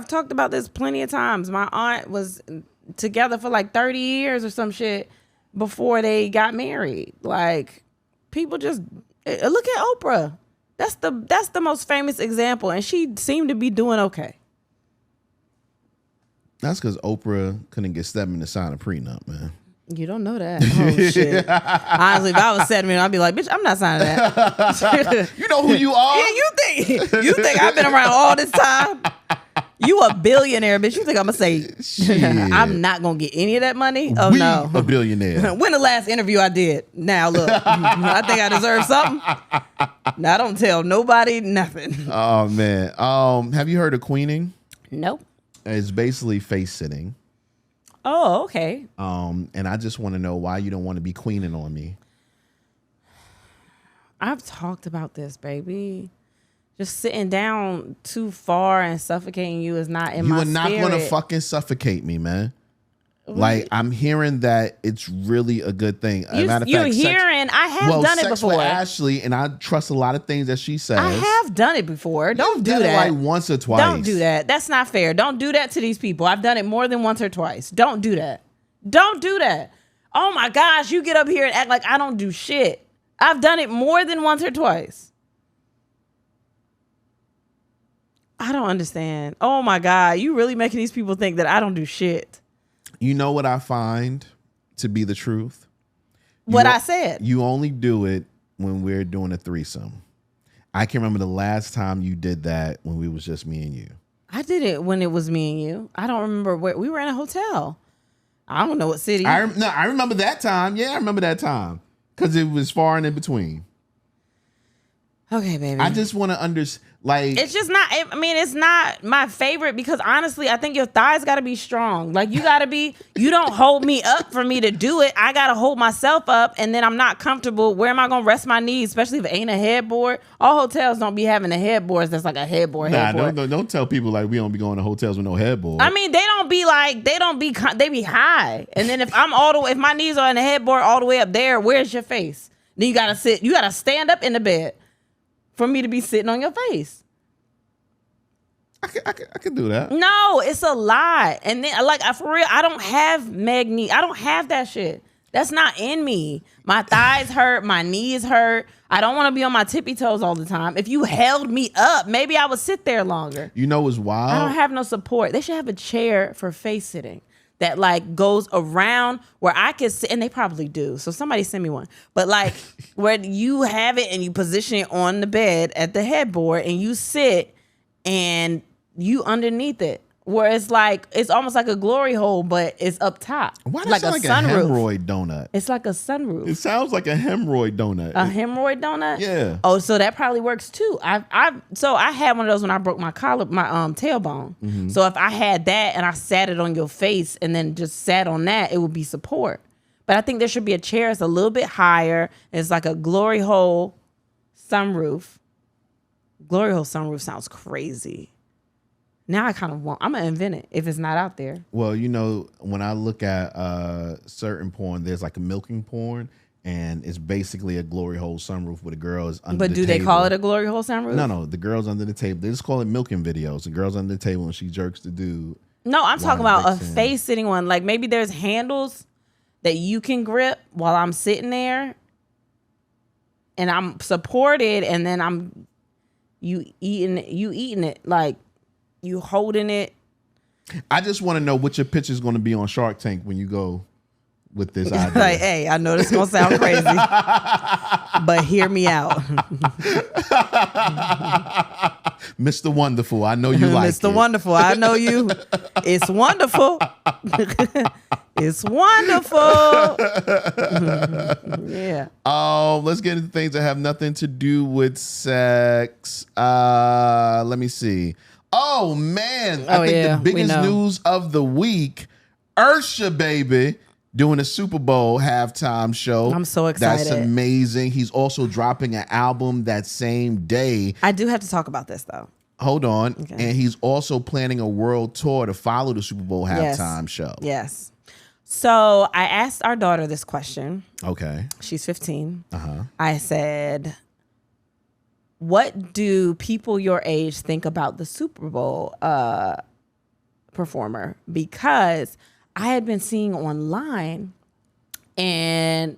talked about this plenty of times. My aunt was together for like 30 years or some shit before they got married. Like, people just look at Oprah. That's the most famous example, and she seemed to be doing okay. That's because Oprah couldn't get Stedman to sign a prenup, man. You don't know that. Oh, shit. Honestly, if I was Stedman, I'd be like, bitch, I'm not signing that. You know who you are? Yeah, you think I've been around all this time? You a billionaire, bitch. You think I'm going to say, I'm not going to get any of that money? Oh, no. A billionaire. When the last interview I did? Now, look, I think I deserve something. Now, don't tell nobody nothing. Oh, man. Have you heard of queening? Nope. It's basically face sitting. Oh, okay. And I just want to know why you don't want to be queening on me. I've talked about this, baby. Just sitting down too far and suffocating you is not in my spirit. You are not going to fucking suffocate me, man. Like, I'm hearing that it's really a good thing. I have done it before. With Ashley, and I trust a lot of things that she says. I have done it before. Don't do that. Like once or twice. Don't do that. That's not fair. Don't do that to these people. I've done it more than once or twice. Don't do that. Don't do that. Oh my gosh, you get up here and act like I don't do shit. I've done it more than once or twice. I don't understand. Oh my God, you really making these people think that I don't do shit. You know what I find to be the truth? I said. You only do it when we're doing a threesome. I can remember the last time you did that when we was just me and you. I did it when it was me and you. I don't remember where we were in a hotel. I don't know what city. I remember that time. Yeah, I remember that time because it was far and in between. Okay, baby. I just want to understand. Like, it's just not. I mean, it's not my favorite because honestly, I think your thighs got to be strong. Like, you got to be. You don't hold me up for me to do it. I got to hold myself up, and then I'm not comfortable. Where am I gonna rest my knees? Especially if it ain't a headboard. All hotels don't be having the headboards. That's like a headboard. Nah, don't tell people like we don't be going to hotels with no headboard. I mean, they be high. And then if my knees are in the headboard all the way up there, where's your face? Then you gotta sit. You gotta stand up in the bed for me to be sitting on your face. I can do that. No, it's a lot. And then, like, for real, I don't have I don't have that shit. That's not in me. My thighs hurt. My knees hurt. I don't want to be on my tippy toes all the time. If you held me up, maybe I would sit there longer. You know what's wild? I don't have no support. They should have a chair for face sitting that like goes around where I can sit, and they probably do. So somebody send me one. But like where you have it and you position it on the bed at the headboard and you sit and you underneath it. Where it's like, it's almost like a glory hole, but it's up top. Why does it sound like a hemorrhoid donut? It's like a sunroof. It sounds like a hemorrhoid donut. A hemorrhoid donut? Yeah. Oh, so that probably works too. So I had one of those when I broke my tailbone. Mm-hmm. So if I had that and I sat it on your face and then just sat on that, it would be support. But I think there should be a chair that's a little bit higher. It's like a glory hole sunroof. Glory hole sunroof sounds crazy. Now I kind of I'm going to invent it if it's not out there. Well, you know, when I look at certain porn, there's like a milking porn, and it's basically a glory hole sunroof where the girl is under the table. But do they call it a glory hole sunroof? No, the girl's under the table. They just call it milking videos. The girl's under the table and she jerks the dude. No, I'm talking about a face-sitting one. Like maybe there's handles that you can grip while I'm sitting there and I'm supported, and then you eating it like, you holding it. I just want to know what your pitch is going to be on Shark Tank when you go with this idea. Like, hey, I know this is going to sound crazy, but hear me out. Mr. Wonderful, I know you like Mr. Wonderful, I know you. It's wonderful. It's wonderful. Yeah. Let's get into things that have nothing to do with sex. Let me see. Oh, man. I think the biggest news of the week, Ursha, baby, doing a Super Bowl halftime show. I'm so excited. That's amazing. He's also dropping an album that same day. I do have to talk about this, though. Hold on. Okay. And he's also planning a world tour to follow the Super Bowl halftime show. Yes. So I asked our daughter this question. Okay. She's 15. Uh-huh. I said, what do people your age think about the Super Bowl performer? Because I had been seeing online, and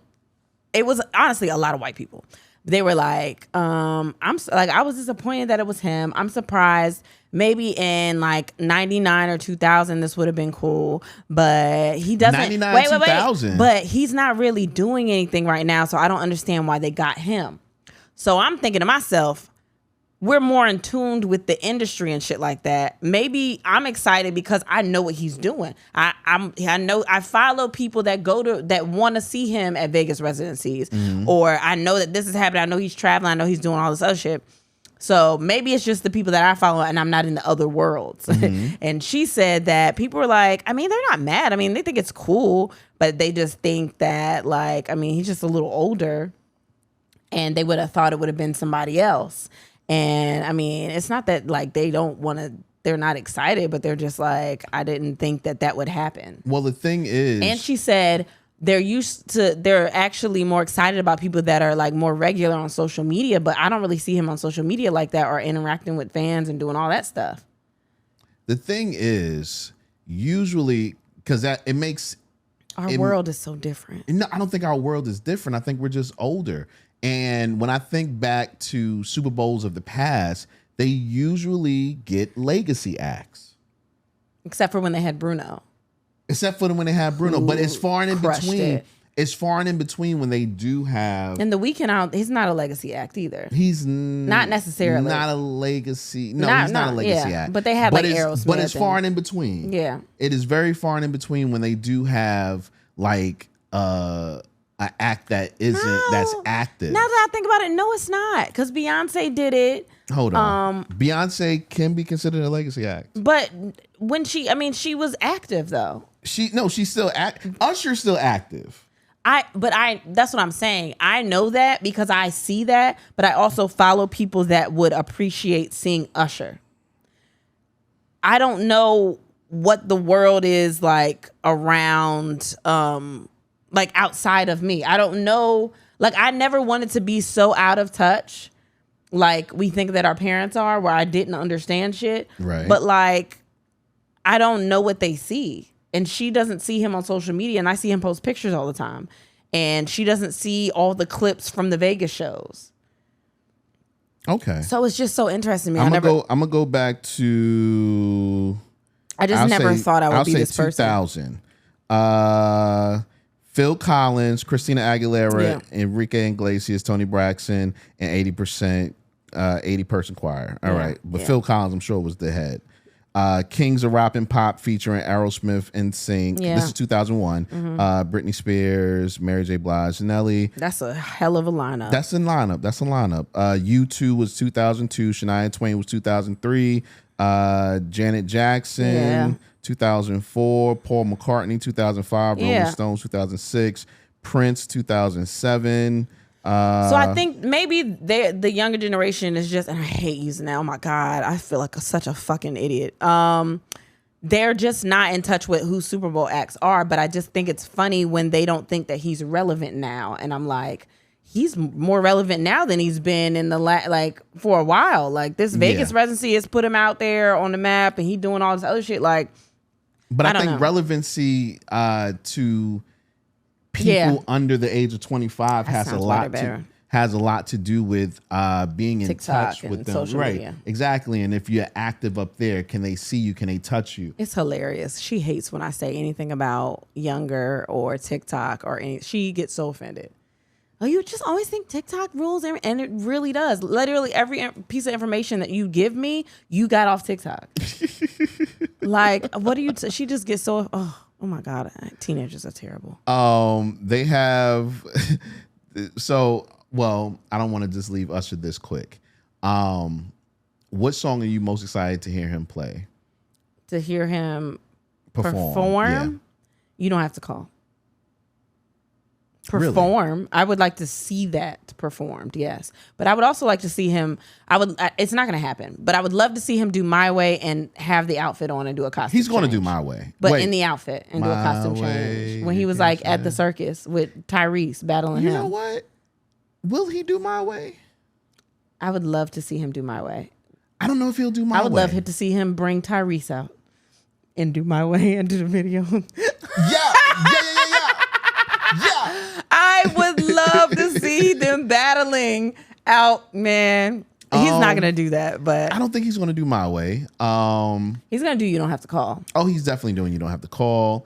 it was honestly a lot of white people. They were like, I was disappointed that it was him. I'm surprised. Maybe in like 99 or 2000, this would have been cool, but he doesn't. 99, 2000. But he's not really doing anything right now, so I don't understand why they got him. So I'm thinking to myself, we're more in tuned with the industry and shit like that. Maybe I'm excited because I know what he's doing. I know I follow people that that want to see him at Vegas residencies, or I know that this is happening. I know he's traveling. I know he's doing all this other shit. So maybe it's just the people that I follow and I'm not in the other worlds. And she said that people were like, I mean, they're not mad. I mean, they think it's cool, but they just think that like, I mean, he's just a little older. and they would have thought it would have been somebody else. And I mean, it's not that like they don't want to, they're not excited, but they're just like, I didn't think that would happen. Well, the thing is, and she said they're actually more excited about people that are like more regular on social media, but I don't really see him on social media like that or interacting with fans and doing all that stuff. The thing is, usually, because it makes our world is so different. No, I don't think our world is different. I think we're just older. And when I think back to Super Bowls of the past, they usually get legacy acts. Except for when they had Bruno. Except for when they had Bruno. But it's far and in between. It. It's far and in between when they do have. And The Weeknd, he's not a legacy act either. He's not necessarily. Not a legacy. No, he's not a legacy act. But they had like Aerosmith. But it's far and in between. Yeah. It is very far and in between when they do have like an act that that's active. Now that I think about it, no, it's not. Because Beyonce did it. Hold on. Beyonce can be considered a legacy act. But when she was active though. She's still Usher's still active. That's what I'm saying. I know that because I see that, but I also follow people that would appreciate seeing Usher. I don't know what the world is like around, like outside of me. I don't know. Like I never wanted to be so out of touch like we think that our parents are, where I didn't understand shit. Right. But like, I don't know what they see. And she doesn't see him on social media, and I see him post pictures all the time. And she doesn't see all the clips from the Vegas shows. Okay. So it's just so interesting to me. I'm gonna go back to. I just never thought I would be this person. 2000. Phil Collins, Christina Aguilera, Enrique Iglesias, Tony Braxton, and 80-person choir. All right. But Phil Collins, I'm sure, was the head. Kings of Rap and Pop featuring Aerosmith and NSYNC. Yeah. This is 2001. Britney Spears, Mary J. Blige, Nelly. That's a hell of a lineup. That's a lineup. U2 was 2002. Shania Twain was 2003. Janet Jackson, 2004. Paul McCartney, 2005. Rolling Stones, 2006. Prince, 2007. So I think maybe the younger generation is just, and I hate using that. Oh my God, I feel like such a fucking idiot. They're just not in touch with who Super Bowl acts are, but I just think it's funny when they don't think that he's relevant now. And I'm like, he's more relevant now than he's been in the for a while. Like this Vegas residency has put him out there on the map, and he doing all this other shit. Like, but I think relevancy to people under the age of 25 has a lot to do with being in TikTok touch with them. Social right. Media. Exactly. And if you're active up there, can they see you? Can they touch you? It's hilarious. She hates when I say anything about younger or TikTok or any. She gets so offended. Oh, you just always think TikTok rules, and it really does. Literally every piece of information that you give me, you got off TikTok. Like, what do you? She just gets so. Oh my God, teenagers are terrible. They have. So, well, I don't want to just leave Usher this quick. What song are you most excited to hear him play? To hear him perform? Yeah. You don't have to call. Perform. Really? I would like to see that performed, yes. But I would also like to see him. It's not going to happen, but I would love to see him do My Way and have the outfit on and do a costume. He's going to do My Way, but in the outfit and do a costume change. When he was like at the circus with Tyrese battling him. You know what? Will he do My Way? I would love to see him do My Way. I don't know if he'll do My Way. I would love to see him bring Tyrese out and do My Way and do the video. Yeah. I would love to see them battling out, man. He's not going to do that, but I don't think he's going to do My Way. He's going to do You Don't Have to Call. Oh, he's definitely doing You Don't Have to Call.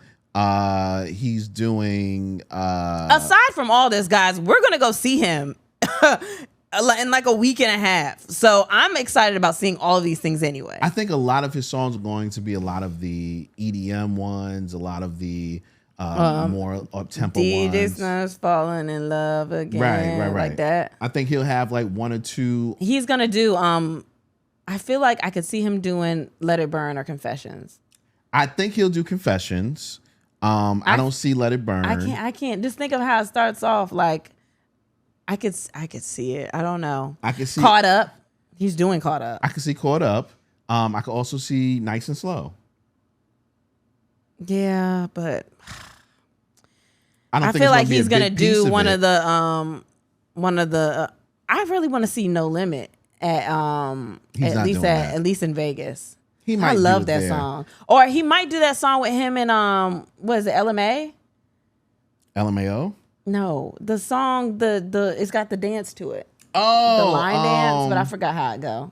He's doing aside from all this, guys, we're going to go see him in like a week and a half. So I'm excited about seeing all of these things anyway. I think a lot of his songs are going to be a lot of the EDM ones, a lot of the more up-tempo ones. DJ's not falling in love again. Right. Like that. I think he'll have like one or two. He's going to do, I feel like I could see him doing Let It Burn or Confessions. I think he'll do Confessions. I don't see Let It Burn. I can't. Just think of how it starts off. Like, I could see it. I don't know. I could see Caught Up. He's doing Caught Up. I could see Caught Up. I could also see Nice and Slow. Yeah, but I feel like he's gonna do one of the I really want to see No Limit at at least in Vegas. He might. I love that song. Or he might do that song with him and what is it, LMA? LMAO? No, the song it's got the dance to it. Oh, the line dance, but I forgot how it go.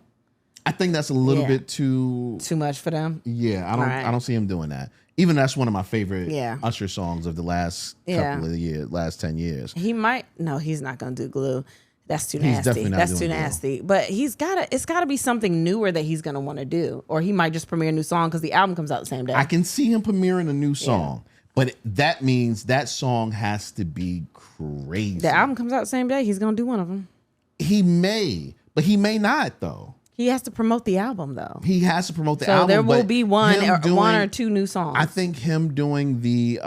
I think that's a little bit too much for them. Yeah, I don't see him doing that. Even that's one of my favorite Usher songs of the last couple of years, last 10 years. He might. No, he's not gonna do Glue. That's too nasty. That's too nasty. But it's gotta be something newer that he's gonna want to do, or he might just premiere a new song because the album comes out the same day. I can see him premiering a new song, but that means that song has to be crazy. The album comes out the same day. He's gonna do one of them. He may, but he may not though. He has to promote the album though. He has to promote the album. So there will be one or two new songs. I think him doing the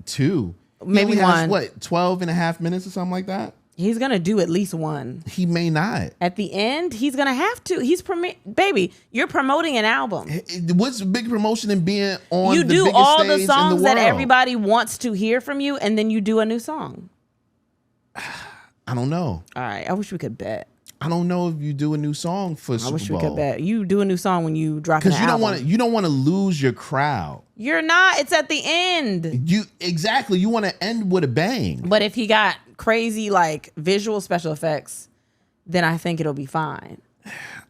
two. Maybe one. Has, 12 and a half minutes or something like that? He's going to do at least one. He may not. At the end, he's going to have to. Baby, you're promoting an album. What's the big promotion in being on the biggest stage in the world? You do all the songs that everybody wants to hear from you, and then you do a new song. I don't know. All right. I wish we could bet. I don't know if you do a new song for Super Bowl. I wish we could bet. You do a new song when you drop an album. Because you don't want to lose your crowd. You're not. It's at the end. Exactly. You want to end with a bang. But if he got crazy like visual special effects, then I think it'll be fine.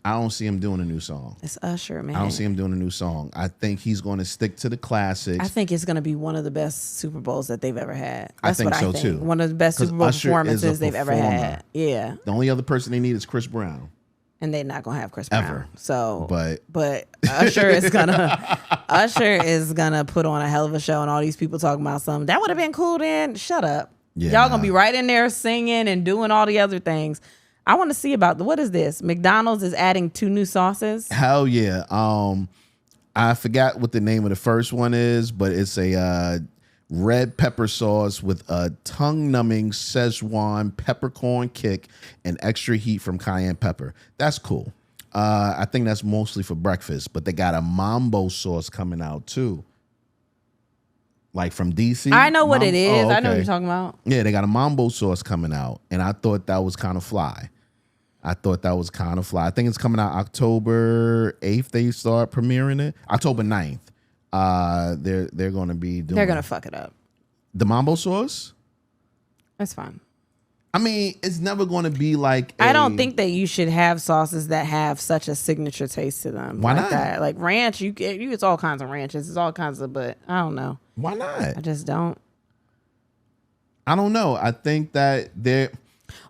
I don't see him doing a new song. It's Usher, man. I don't see him doing a new song. I think he's going to stick to the classics. I think it's going to be one of the best Super Bowls that they've ever had. That's what I think. Too. One of the best Super Bowl performances they've ever had. Yeah. The only other person they need is Chris Brown. And they're not gonna have Chris Brown. Ever. So but Usher is gonna put on a hell of a show, and all these people talking about something. That would have been cool then. Shut up. Yeah, y'all gonna be right in there singing and doing all the other things. I want to see about what is this? McDonald's is adding 2 new sauces. Hell yeah. I forgot what the name of the first one is, but it's a red pepper sauce with a tongue-numbing Szechuan peppercorn kick and extra heat from cayenne pepper. That's cool. I think that's mostly for breakfast, but they got a mambo sauce coming out too. Like from DC. I know what it is. Oh, okay. I know what you're talking about. Yeah, they got a mambo sauce coming out, and I thought that was kind of fly. I think it's coming out October 8th. They start premiering it. October 9th. They're going to be doing. They're going to fuck it up. The mambo sauce? That's fine. I mean, it's never going to be like. I don't think that you should have sauces that have such a signature taste to them. Why like not? That. Like ranch, it's all kinds of ranches. It's all kinds of, but I don't know. Why not? I just don't. I don't know. I think that they're.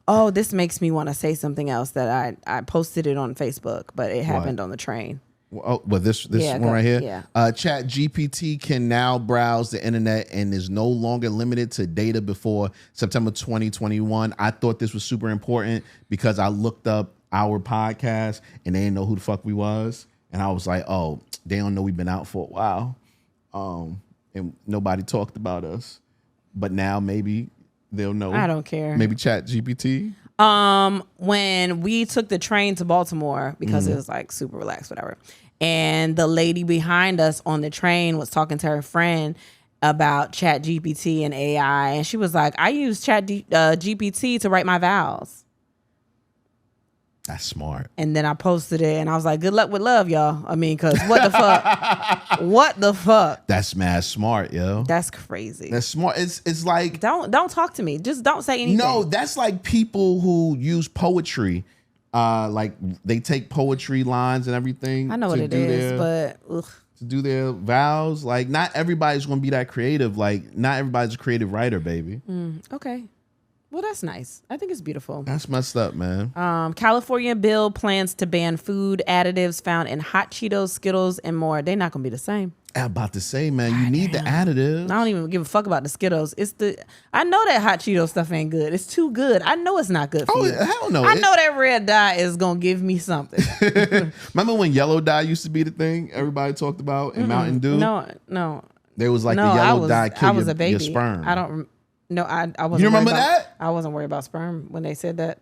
Oh, this makes me want to say something else that I posted it on Facebook, but it happened on the train. Well, this one right here. Yeah. Chat GPT can now browse the internet and is no longer limited to data before September 2021. I thought this was super important because I looked up our podcast and they didn't know who the fuck we was, and I was like, oh, they don't know we've been out for a while, and nobody talked about us, but now maybe they'll know. I don't care. Maybe Chat GPT. When we took the train to Baltimore, because it was like super relaxed, whatever, and the lady behind us on the train was talking to her friend about Chat GPT and AI, and she was like, I use Chat GPT to write my vows. That's smart. And then I posted it, and I was like, good luck with love, y'all. I mean, because what the fuck? What the fuck? That's mad smart, yo. That's crazy. That's smart. It's like... Don't talk to me. Just don't say anything. No, that's like people who use poetry. Like, they take poetry lines and everything. I know what it is, but... Ugh. To do their vows. Like, not everybody's going to be that creative. Like, not everybody's a creative writer, baby. Okay. Well, that's nice. I think it's beautiful. That's messed up, man. California bill plans to ban food additives found in hot Cheetos, Skittles, and more. They're not going to be the same. I'm about to say, man, you need the additives. I don't even give a fuck about the Skittles. I know that hot Cheetos stuff ain't good. It's too good. I know it's not good for you. Hell no. I know that red dye is going to give me something. Remember when yellow dye used to be the thing everybody talked about in Mountain Dew? No. There was like the yellow dye kill your sperm. I don't. No, I wasn't. You remember worried about, that? I wasn't worried about sperm when they said that.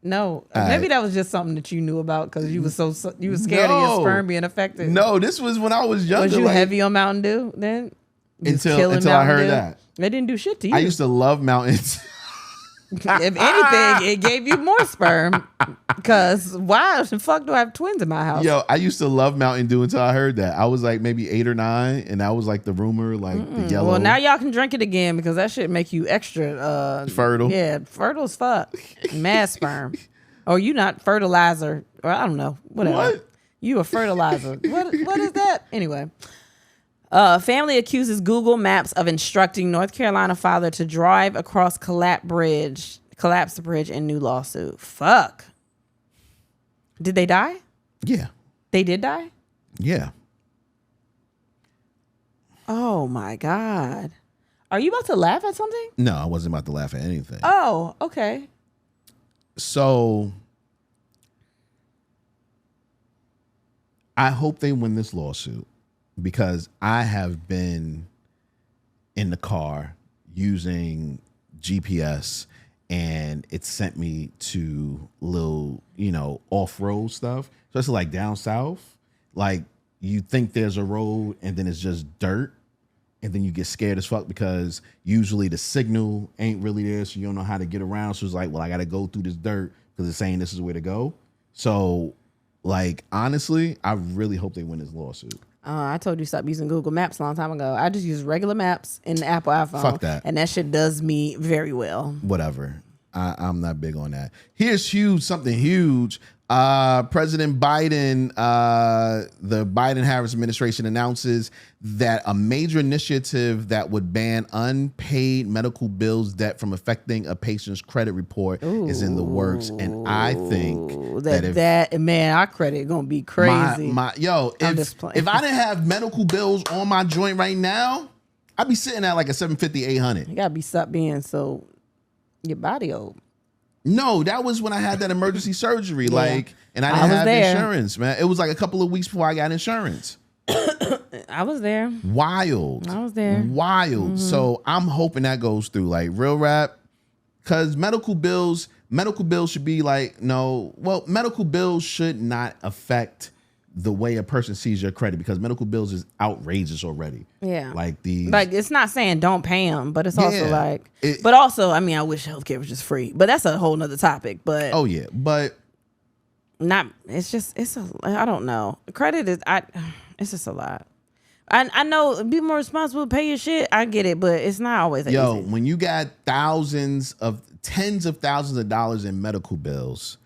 No, All maybe right. that was just something that you knew about because you was you was scared of your sperm being affected. No, this was when I was younger. Was you like, heavy on Mountain Dew then? You was killing until I Mountain heard Dew? that. It didn't do shit to you. I used to love mountains. If anything, it gave you more sperm. Because why the fuck do I have twins in my house? Yo, I used to love Mountain Dew until I heard that. I was like maybe 8 or 9, and that was like the rumor, like the yellow. Well, now y'all can drink it again because that shit make you extra fertile. Yeah, fertile as fuck. Mad sperm. Or you not fertilizer. Or I don't know. Whatever. What? You a fertilizer. What is that? Anyway. Family accuses Google Maps of instructing North Carolina father to drive across collapse the bridge in new lawsuit. Fuck. Did they die? Yeah. They did die? Yeah. Oh my God. Are you about to laugh at something? No, I wasn't about to laugh at anything. Oh, okay. So I hope they win this lawsuit because I have been in the car using GPS and it sent me to little, off-road stuff. So it's like down south, like you think there's a road and then it's just dirt. And then you get scared as fuck because usually the signal ain't really there. So you don't know how to get around. So it's like, well, I got to go through this dirt because it's saying this is where to go. So like, honestly, I really hope they win this lawsuit. I told you stop using Google Maps a long time ago. I just use regular maps in the Apple iPhone. Fuck that. And that shit does me very well. Whatever. I'm not big on that. Here's something huge. President Biden, the Biden-Harris administration announces that a major initiative that would ban unpaid medical bills debt from affecting a patient's credit report is in the works. And I think man, our credit gonna be crazy. If I didn't have medical bills on my joint right now, I'd be sitting at like a 750, 800. You gotta stop being so your body old. No, that was when I had that emergency surgery, and I didn't have insurance, man. It was like a couple of weeks before I got insurance. I was there. Wild. I was there. Wild. Mm-hmm. So I'm hoping that goes through, like real rap, because medical bills should be like, medical bills should not affect the way a person sees your credit because medical bills is outrageous already. Yeah. Like it's not saying don't pay them, but it's also I wish healthcare was just free, but that's a whole nother topic. But oh yeah, but I don't know. Credit is it's just a lot. I know be more responsible, pay your shit. I get it, but it's not always easy. When you got tens of thousands of dollars in medical bills,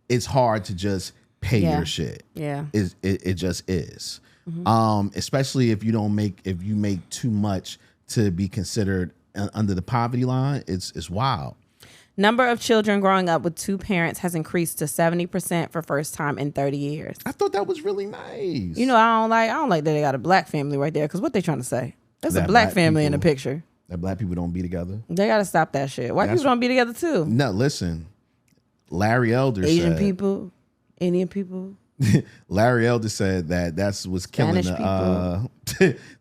it's hard to just pay your shit. Yeah. It just is. Mm-hmm. Especially if you make too much to be considered under the poverty line, it's wild. Number of children growing up with two parents has increased to 70% for first time in 30 years. I thought that was really nice. I don't like that they got a black family right there because what they trying to say? There's a black family in the picture. That black people don't be together. They got to stop that shit. White people don't be together too. No, listen. Larry Elder Asian people, Indian people. Larry Elder said that's what's killing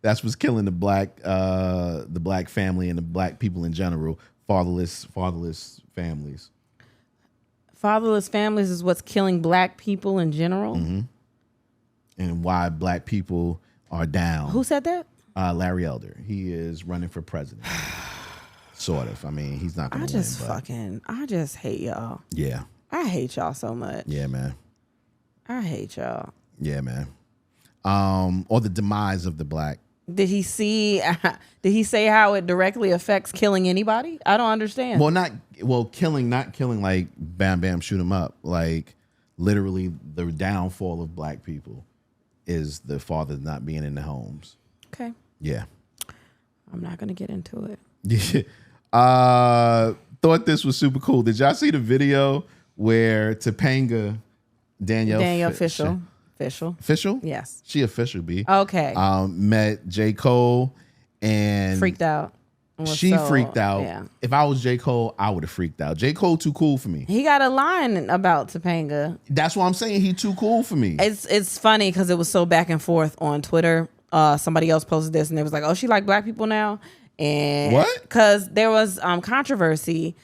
that's what's killing the black family and the black people in general. Fatherless families. Fatherless families is what's killing black people in general. Mm-hmm. And why black people are down. Who said that? Larry Elder. He is running for president. Sort of. I mean, he's not going to win. I just hate y'all. Yeah. I hate y'all so much. Yeah, man. I hate y'all. Yeah, man. Or the demise of the black. Did he say how it directly affects killing anybody? I don't understand. Not killing like bam, bam, shoot him up. Like literally the downfall of black people is the fathers not being in the homes. Okay. Yeah. I'm not going to get into it. Yeah. Thought this was super cool. Did y'all see the video where Topanga Danielle Official? Yes. She official, B. Okay. Met J. Cole and freaked out. She freaked out. Yeah. If I was J. Cole, I would have freaked out. J. Cole too cool for me. He got a line about Topanga. That's what I'm saying. He too cool for me. It's funny because it was so back and forth on Twitter. Somebody else posted this and it was like, oh, she like black people now. And What? Because there was controversy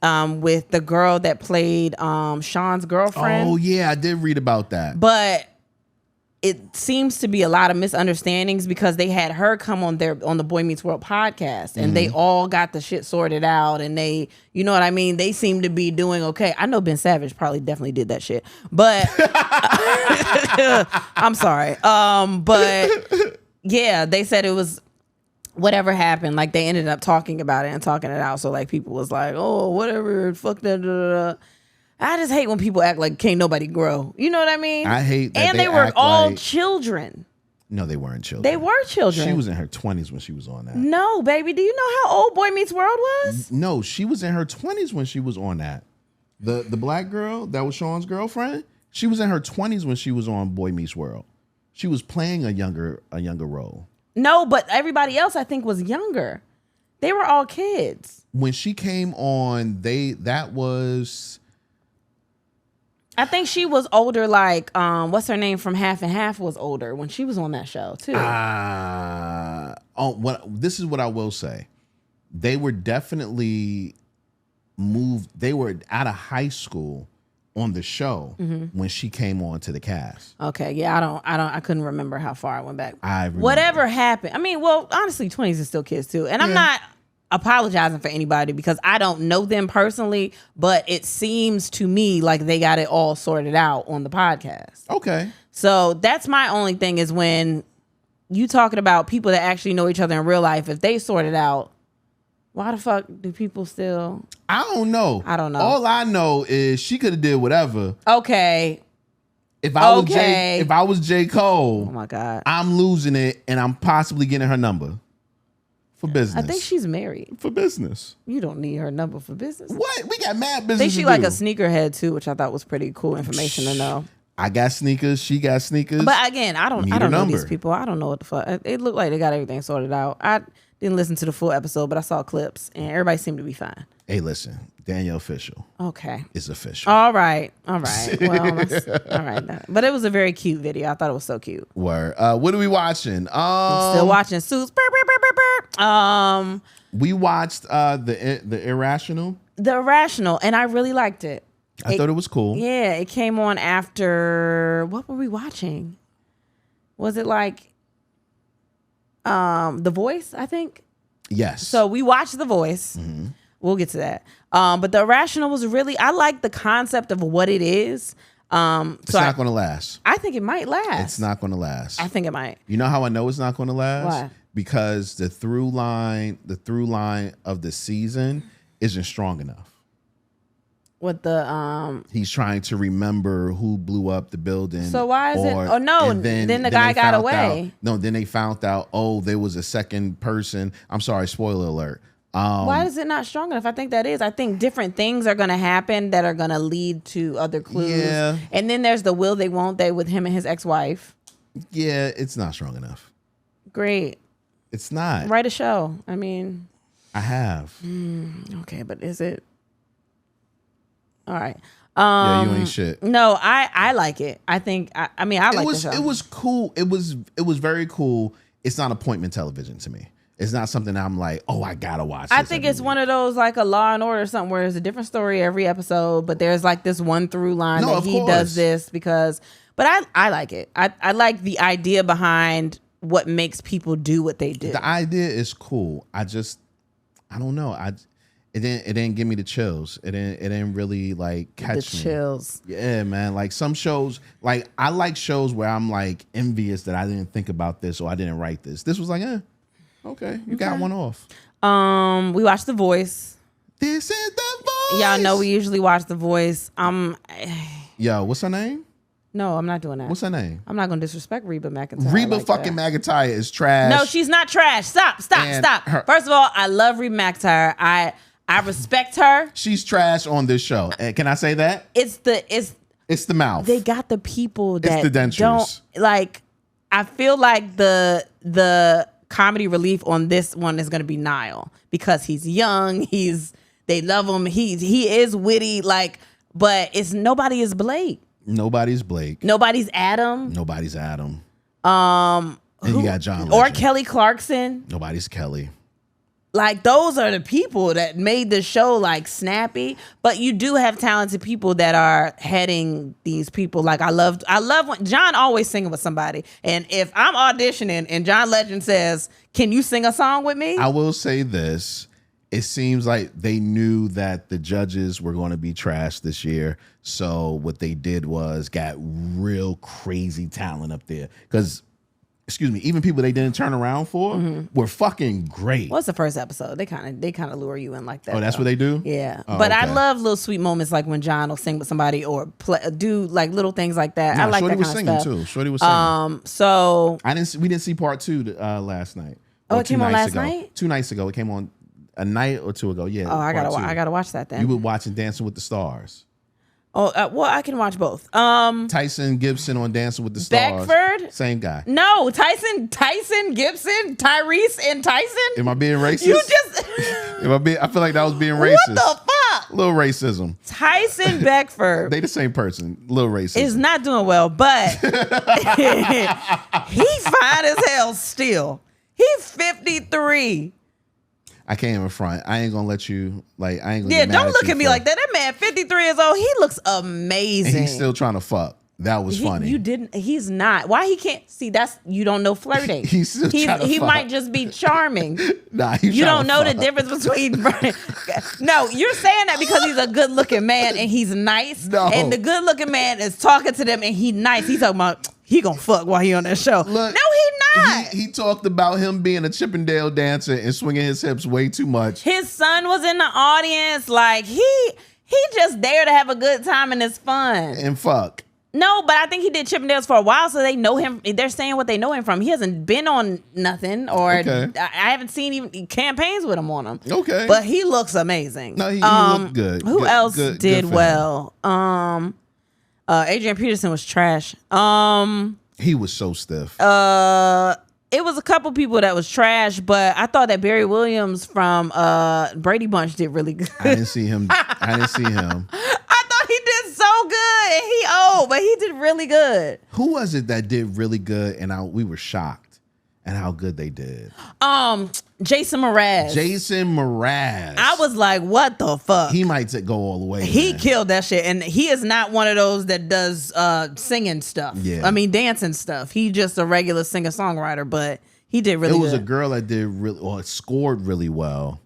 with the girl that played Sean's girlfriend. Oh yeah, I did read about that. But it seems to be a lot of misunderstandings because they had her come on the Boy Meets World podcast, and they all got the shit sorted out, and they, you know what I mean? They seem to be doing okay. I know Ben Savage probably definitely did that shit, but I'm sorry. But yeah, they said it was whatever happened. Like they ended up talking about it and talking it out. So like people was like, oh, whatever, fuck that. Da, da, da. I just hate when people act like can't nobody grow. You know what I mean? I hate that. And they were all children. No, they weren't children. They were children. She was in her 20s when she was on that. No, baby. Do you know how old Boy Meets World was? No, she was in her 20s when she was on that. The black girl that was Sean's girlfriend, she was in her 20s when she was on Boy Meets World. She was playing a younger role. No, but everybody else I think was younger. They were all kids. When she came on, that was... I think she was older, like, what's her name from Half and Half was older when she was on that show, too. This is what I will say. They were definitely moved. They were out of high school on the show when she came on to the cast. Okay, yeah, I couldn't remember how far I went back. Whatever happened. I mean, well, honestly, 20s is still kids, too. And I'm not apologizing for anybody because I don't know them personally, but it seems to me like they got it all sorted out on the podcast. Okay. So that's my only thing is when you talking about people that actually know each other in real life, if they sort it out, why the fuck do people still? I don't know. All I know is she could have did whatever. Okay. If I was J. Cole, oh my God, I'm losing it and I'm possibly getting her number. For business. I think she's married. For business. You don't need her number for business. What? We got mad business. I think she like a sneakerhead too, which I thought was pretty cool information to know. I got sneakers. She got sneakers. But again, I don't know these people. I don't know what the fuck. It looked like they got everything sorted out. I didn't listen to the full episode, but I saw clips and everybody seemed to be fine. Hey, listen, Danielle official. Okay. It's official. All right. Well, all right. But it was a very cute video. I thought it was so cute. Word. What are we watching? Still watching Suits. We watched the Irrational. The Irrational, and I really liked it. I thought it was cool. Yeah, it came on after, what were we watching? Was it like The Voice, I think? Yes. So we watched The Voice. Mm-hmm. We'll get to that. But The Irrational was really, I like the concept of what it is. It's not going to last. I think it might last. It's not going to last. I think it might. You know how I know it's not going to last? Why? Because the through line of the season isn't strong enough. With the he's trying to remember who blew up the building. So why is it? Oh no! Then the guy got away. Then they found out. Oh, there was a second person. I'm sorry. Spoiler alert. Why is it not strong enough? I think that is. I think different things are going to happen that are going to lead to other clues. Yeah. And then there's the will they won't they with him and his ex-wife. Yeah, it's not strong enough. Great. It's not. Write a show. I mean, I have. Okay, but is it? All right. Yeah, you ain't shit. No, I like it. I think. I like the show. It was cool. It was very cool. It's not appointment television to me. It's not something I'm like, oh, I gotta watch. I think it's one of those like a Law and Order or something where there's a different story every episode, but there's like this one through line that he does this because. But I like it. I like the idea behind what makes people do what they do. The idea is cool. I don't know. It didn't give me the chills. It didn't really like catch me. The chills. Yeah, man. Like some shows, like I like shows where I'm like envious that I didn't think about this or I didn't write this. This was like, okay, you got one off. We watched The Voice. This is The Voice. Y'all know we usually watch The Voice. Yo, what's her name? No, I'm not doing that. What's her name? I'm not going to disrespect Reba McEntire. Reba fucking McEntire is trash. No, she's not trash. Stop. First of all, I love Reba McEntire. I respect her. She's trash on this show. And can I say that? It's the mouth. They got the people that it's the dentures. Don't like. I feel like the comedy relief on this one is going to be Niall because he's young. They love him. He is witty. Like, but nobody is Blake. Nobody's Blake. Nobody's Adam. Nobody's Adam. And you got John Legend. Or Kelly Clarkson. Nobody's Kelly. Like, those are the people that made the show like snappy. But you do have talented people that are heading these people. Like, I love when John always singing with somebody. And if I'm auditioning and John Legend says, "Can you sing a song with me?" I will say this. It seems like they knew that the judges were going to be trashed this year. So what they did was got real crazy talent up there. Because, excuse me, even people they didn't turn around for were fucking great. What's the first episode? They kind of lure you in like that. Oh, that's what they do? Yeah. Oh, but okay. I love little sweet moments like when John will sing with somebody or do like little things like that. Nah, I like Shorty that was kind singing of stuff. too. Shorty was singing. So We didn't see part 2 last night. Oh, Or it came 2 on nights last ago. night? 2 nights ago. It came on a night or 2 ago. Yeah. I part 2. gotta watch that then. You were watching Dancing with the Stars. Oh, well, I can watch both. Tyson Gibson on Dancing with the Stars. Beckford? Same guy. No, Tyson Gibson, Tyrese, and Tyson. Am I being racist? You just I feel like that was being racist. what the fuck? Little racism. Tyson Beckford They the same person. Little racism. is not doing well, but he fine as hell still. He's 53. I can't even front. I ain't gonna let you I ain't gonna Yeah, get mad don't at look you at me for- like that. That man, 53 years old, he looks amazing. And he's still trying to fuck. That was funny. You didn't. He's not. Why he can't see? That's you don't know flirting. He's still trying to He fuck. might just be charming. Nah, he's You trying don't to know the fuck. difference between. No, you're saying that because he's a good looking man and he's nice. No. And the good looking man is talking to them and he nice. He's talking about he gonna fuck while he on that show. Look, no, he not. He talked about him being a Chippendale dancer and swinging his hips way too much. His son was in the audience. Like he just there to have a good time and it's fun. And fuck. No, but I think he did Chippendales for a while, so they know him. They're saying what they know him from. He hasn't been on nothing, or Okay. I haven't seen even campaigns with him on him. Okay. But he looks amazing. No, he looked good. Who Good- else good did for him. well? Adrian Peterson was trash. He was so stiff. It was a couple people that was trash, but I thought that Barry Williams from Brady Bunch did really good. I didn't see him. I thought he did so good, and he old, but he did really good. Who was it that did really good and we were shocked at how good they did? Jason Mraz. Jason Mraz. I was like, what the fuck? He might go all the way. He man. killed that shit, and he is not one of those that does singing stuff. Yeah. I mean dancing stuff. He just a regular singer songwriter, but he did really It was good. a girl that did really, or scored really well.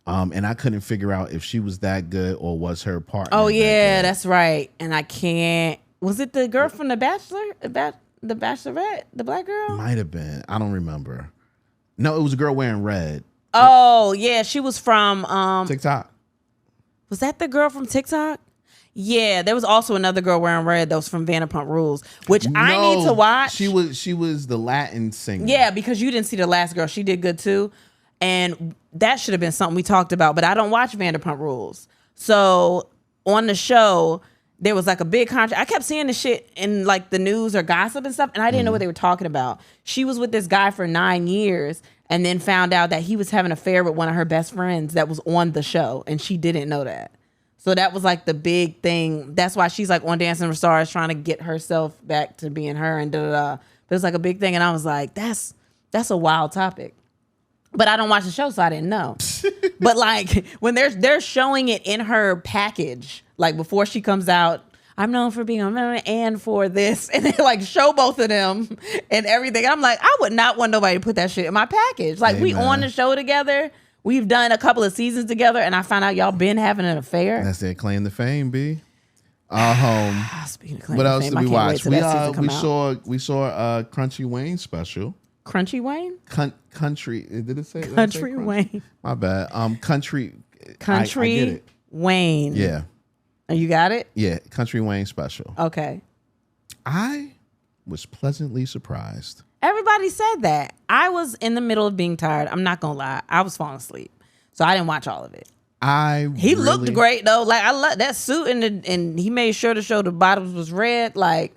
And I couldn't figure out if she was that good or was her partner. Oh that yeah, good. that's right. And I can't. Was it the girl from The Bachelor? The Bachelorette, the black girl? Might have been. I don't remember. No, it was a girl wearing red. Oh yeah, she was from. TikTok. Was that the girl from TikTok? Yeah, there was also another girl wearing red that was from Vanderpump Rules, which I need to watch. She was the Latin singer. Yeah, because you didn't see the last girl. She did good too. And that should have been something we talked about, but I don't watch Vanderpump Rules. So on the show, there was like a big contract. I kept seeing this shit in like the news or gossip and stuff, and I didn't know what they were talking about. She was with this guy for 9 years and then found out that he was having an affair with one of her best friends that was on the show, and she didn't know that. So that was like the big thing. That's why she's like on Dancing with Stars trying to get herself back to being her and da-da-da. But it's like a big thing, and I was like, that's a wild topic. But I don't watch the show, so I didn't know. But like when they're showing it in her package, like before she comes out, I'm known for being a man and for this, and they like show both of them and everything. And I'm like, I would not want nobody to put that shit in my package. Like we on the show together, we've done a couple of seasons together, and I found out y'all been having an affair. That's their claim to fame, B. Speaking of claim What to else fame, did I we can't wait watch? till that season come out. We saw Crunchy Wayne special. Crunchy Wayne? Country. Did it say Country Crunch? Wayne. My bad. Country. Country I get it. Wayne. Yeah. Oh, you got it? Yeah. Country Wayne special. Okay. I was pleasantly surprised. Everybody said that. I was in the middle of being tired. I'm not gonna lie. I was falling asleep. So I didn't watch all of it. He looked great though. Like I love that suit and he made sure to show the bottoms was red. Like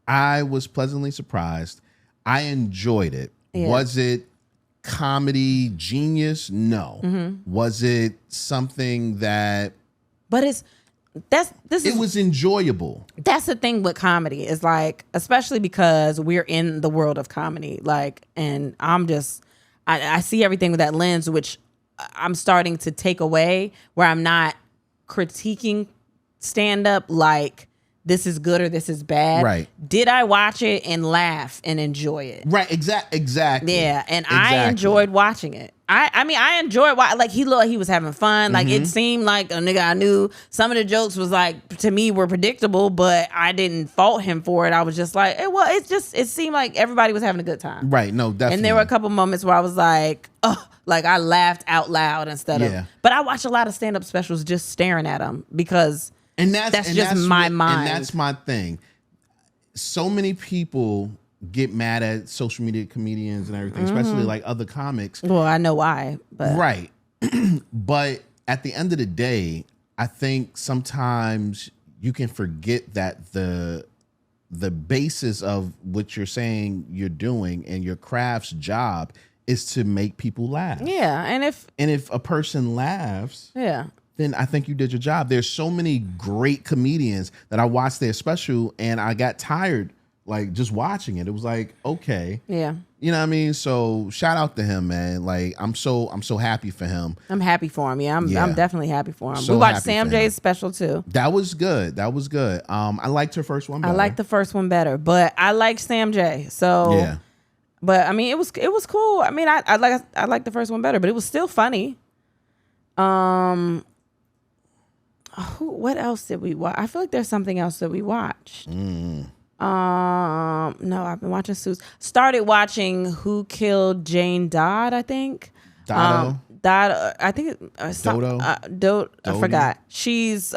I was pleasantly surprised. I enjoyed it. Yeah. Was it comedy genius? No. Mm-hmm. Was it something that but that's enjoyable? That's the thing with comedy is like, especially because we're in the world of comedy, like, and I'm I see everything with that lens, which I'm starting to take away, where I'm not critiquing stand-up like this is good or this is bad. Right. Did I watch it and laugh and enjoy it? Right. Exactly. Yeah, and I enjoyed watching it. I mean, I enjoyed like he looked like he was having fun. Like it seemed like a nigga I knew. Some of the jokes was like to me were predictable, but I didn't fault him for it. I was just like, it seemed like everybody was having a good time. Right. No, definitely. And there were a couple moments where I was like, oh, like I laughed out loud instead of. But I watch a lot of stand-up specials just staring at them because that's just my mind. And that's my thing. So many people get mad at social media comedians and everything, especially like other comics. Well, I know why, but right. But at the end of the day, I think sometimes you can forget that the basis of what you're saying you're doing and your craft's job is to make people laugh. Yeah, and if a person laughs, then I think you did your job. There's so many great comedians that I watched their special and I got tired like just watching it. It was like, okay. Yeah. You know what I mean? So shout out to him, man. Like I'm so happy for him. I'm happy for him. Yeah, I'm definitely happy for him. So we watched Sam J's special too. That was good. I liked her first one better. I liked the first one better, but I like Sam J. So yeah. But I mean, it was cool. I mean, I like the first one better, but it was still funny. What else did we watch? I feel like there's something else that we watched. No, I've been watching Suits. Started watching Who Killed Jane Dodd, I think. Dodo. Dodd, I think Dodo. I forgot. She's she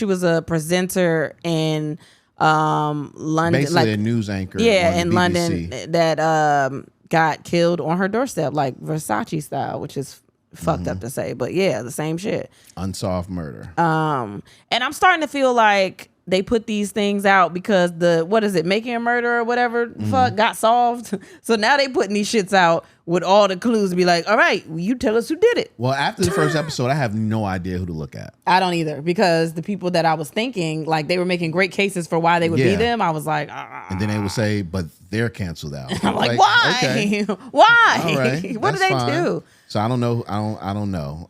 was a presenter in London, basically like a news anchor. Yeah, on in BBC. London that got killed on her doorstep, like Versace style, which is fucked up to say, but yeah, the same shit. Unsolved murder. And I'm starting to feel like they put these things out because Making a Murder or whatever fuck got solved. So now they putting these shits out with all the clues to be like, all right, you tell us who did it. Well, after the first episode, I have no idea who to look at. I don't either, because the people that I was thinking, like they were making great cases for why they would be them. I was like, And then they would say, but they're canceled out. I'm like, why? Okay. Why? All right, what do they do? So I don't know. I don't know.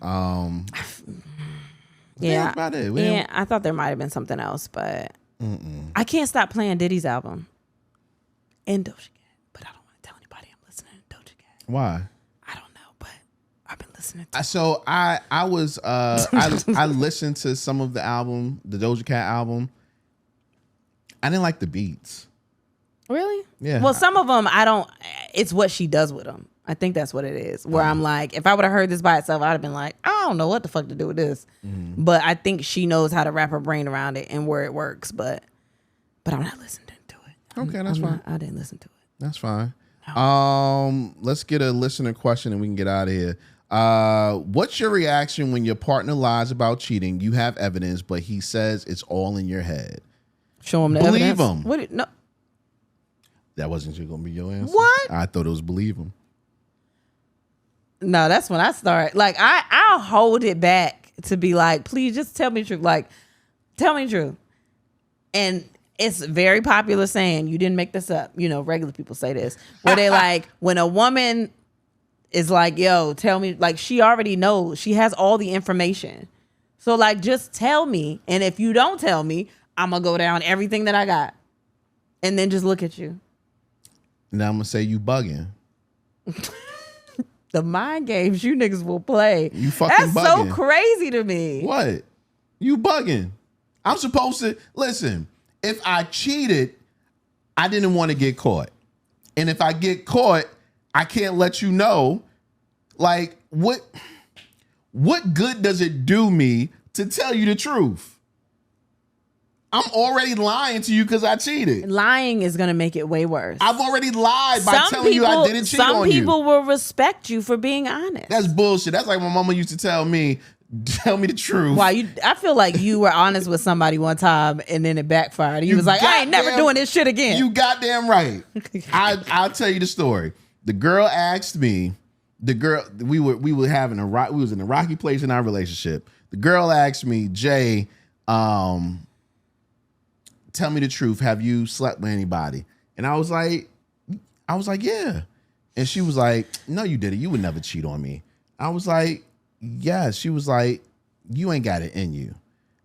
Yeah, about it. Yeah, I thought there might have been something else, but I can't stop playing Diddy's album and Doja Cat, but I don't want to tell anybody I'm listening to Doja Cat. Why? I don't know, but I've been listening to. So I was I listened to some of the album, the Doja Cat album. I didn't like the beats. Really? Yeah. Well, some of them I don't. It's what she does with them. I think that's what it is. Where I'm like, if I would have heard this by itself, I'd have been like, I don't know what the fuck to do with this. But I think she knows how to wrap her brain around it and where it works. But I'm not listening to it. Okay, that's fine. I didn't listen to it. That's fine. Let's get a listener question and we can get out of here. What's your reaction when your partner lies about cheating? You have evidence, but he says it's all in your head. Show him the believe evidence. Believe him. No. That wasn't going to be your answer. What? I thought it was believe him. No, that's when I start. Like, I'll hold it back to be like, please just tell me the truth. Like, tell me the truth. And it's a very popular saying, you didn't make this up. You know, regular people say this. Where they like, when a woman is like, yo, tell me, like, she already knows. She has all the information. So, like, just tell me. And if you don't tell me, I'm going to go down everything that I got. And then just look at you. Now I'm going to say you bugging. The mind games you niggas will play. You fucking That's bugging. so crazy to me. What? You bugging. I'm supposed to, listen, if I cheated, I didn't want to get caught. And if I get caught, I can't let you know. Like, what good does it do me to tell you the truth? I'm already lying to you because I cheated. Lying is going to make it way worse. I've already lied by telling you I didn't cheat on you. Some people will respect you for being honest. That's bullshit. That's like my mama used to tell me the truth. Why I feel like you were honest with somebody one time and then it backfired. You was like, I ain't never doing this shit again. You goddamn right. I'll tell you the story. The girl asked me, we was in a rocky place in our relationship. The girl asked me, Jay, tell me the truth. Have you slept with anybody? And I was like, yeah. And she was like, no, you didn't. You would never cheat on me. I was like, yeah. She was like, you ain't got it in you.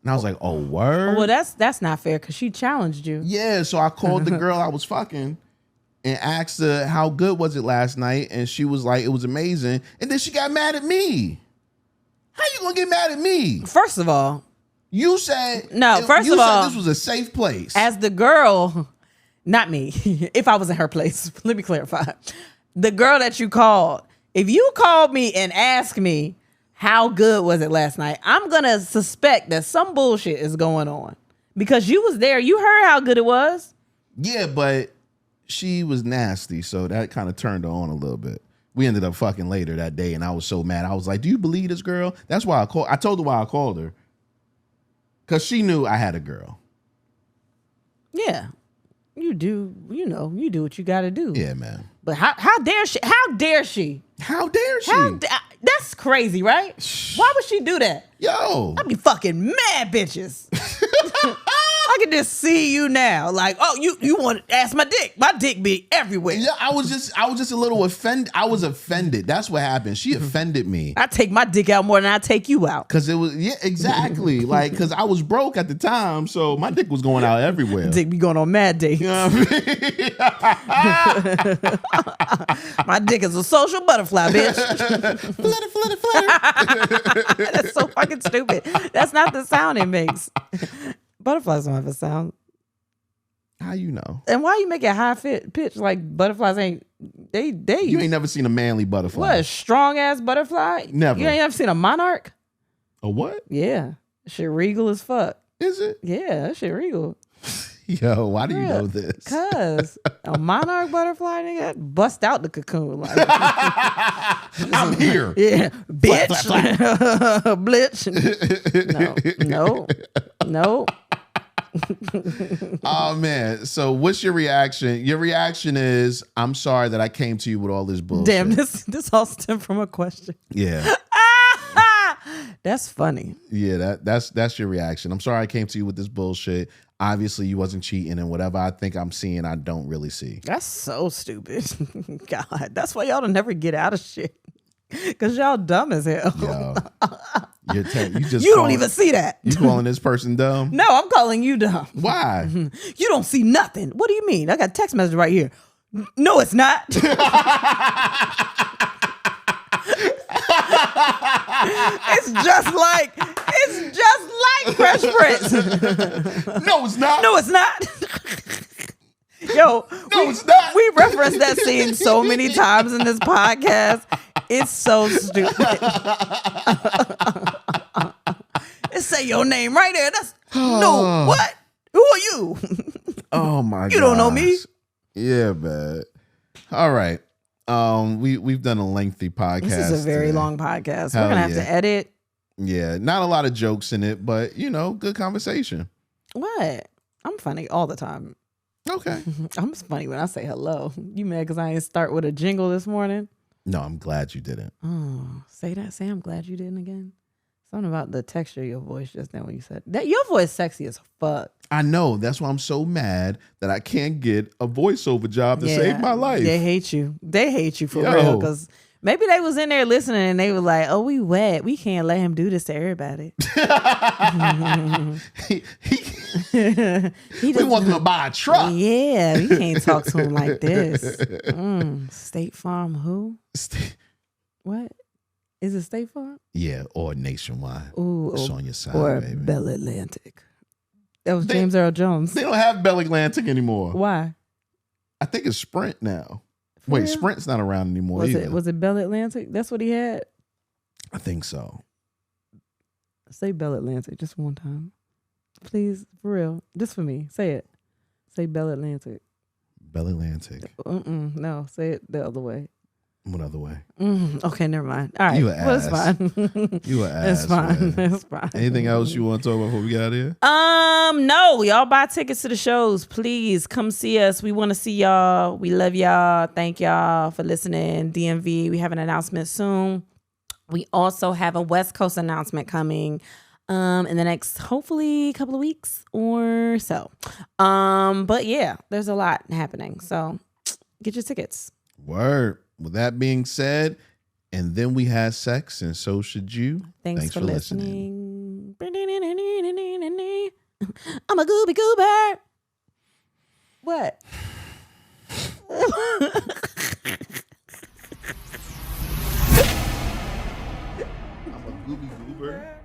And I was like, oh, word? Well, that's not fair because she challenged you. Yeah, so I called the girl I was fucking and asked her how good was it last night, and she was like, it was amazing. And then she got mad at me. How you gonna get mad at me? First of all, you said no. First you of said all, this was a safe place. As the girl, not me. If I was in her place, let me clarify. The girl that you called, if you called me and asked me how good was it last night, I'm gonna suspect that some bullshit is going on because you was there. You heard how good it was. Yeah, but she was nasty, so that kind of turned her on a little bit. We ended up fucking later that day, and I was so mad. I was like, do you believe this girl? That's why I called. I told her why I called her. Because she knew I had a girl. Yeah. You do, you do what you got to do. Yeah, man. But how dare she? How dare she? How dare she? That's crazy, right? Why would she do that? Yo. I'd be fucking mad, bitches. I can just see you now. Like, oh, you want to ask my dick. My dick be everywhere. Yeah, I was just a little offended. I was offended. That's what happened. She offended me. I take my dick out more than I take you out. Cause it was, yeah, exactly. Like, cause I was broke at the time, so my dick was going out everywhere. Dick be going on mad dates. You know what I mean? My dick is a social butterfly, bitch. Flutter, flutter, flutter. That's so fucking stupid. That's not the sound it makes. Butterflies don't have a sound. How you know? And why you make it high pitch like butterflies ain't they You ain't never seen a manly butterfly. What, a strong ass butterfly? Never. You ain't ever seen a monarch? A what? Yeah. That shit regal as fuck. Is it? Yeah, that shit regal. Yo, why do you know this? Cause a monarch butterfly nigga bust out the cocoon like I'm here. yeah, bitch, Flap, flap, blitch. No. Oh man. So what's your reaction? Your reaction is, I'm sorry that I came to you with all this bullshit. Damn, this all stemmed from a question. Yeah. That's funny. Yeah, that's your reaction. I'm sorry I came to you with this bullshit. Obviously you wasn't cheating, and whatever I think I'm seeing, I don't really see. That's so stupid. God, that's why y'all don't never get out of shit. Cause y'all dumb as hell. Yo, you don't even see that. You calling this person dumb? No, I'm calling you dumb. Why? You don't see nothing. What do you mean? I got a text message right here. No, it's not. It's just like Fresh Prince. No, it's not. No, it's not. Yo, it's not. We reference that scene so many times in this podcast. It's so stupid. It say your name right there. That's no, what? Who are you? Oh my god. You don't know me? Yeah, man. All right. We've done a lengthy podcast. This is a very long podcast. We're gonna have to edit. Yeah, not a lot of jokes in it, but good conversation. What? I'm funny all the time. Okay. I'm funny when I say hello. You mad because I didn't start with a jingle this morning? No, I'm glad you didn't. Oh, say that. Say I'm glad you didn't again. Something about the texture of your voice just then when you said that. Your voice sexy as fuck. I know. That's why I'm so mad that I can't get a voiceover job to save my life. They hate you. They hate you for real. Because maybe they was in there listening and they were like, oh, we wet. We can't let him do this to everybody. We want them to buy a truck. Yeah, we can't talk to him like this. State Farm who? What? Is it State Farm? Yeah, or Nationwide. Ooh, it's on your side, or baby. Bell Atlantic. That was James Earl Jones. They don't have Bell Atlantic anymore. Why? I think it's Sprint now. For Wait, real? Sprint's not around anymore either. Was it Bell Atlantic? That's what he had? I think so. Say Bell Atlantic just one time. Please, for real. Just for me. Say it. Say Bell Atlantic. Bell Atlantic. No, say it the other way. What other way? Okay, never mind. All right. You an ass. It's fine. You an ass. It's fine. Man. It's fine. Anything else you want to talk about before we get out of here? No. Y'all buy tickets to the shows. Please come see us. We want to see y'all. We love y'all. Thank y'all for listening. DMV, we have an announcement soon. We also have a West Coast announcement coming in the next, hopefully, couple of weeks or so. But yeah, there's a lot happening. So get your tickets. Word. with that being said, and then we had sex, and so should you. Thanks for listening. I'm a gooby goober. What? I'm a gooby goober.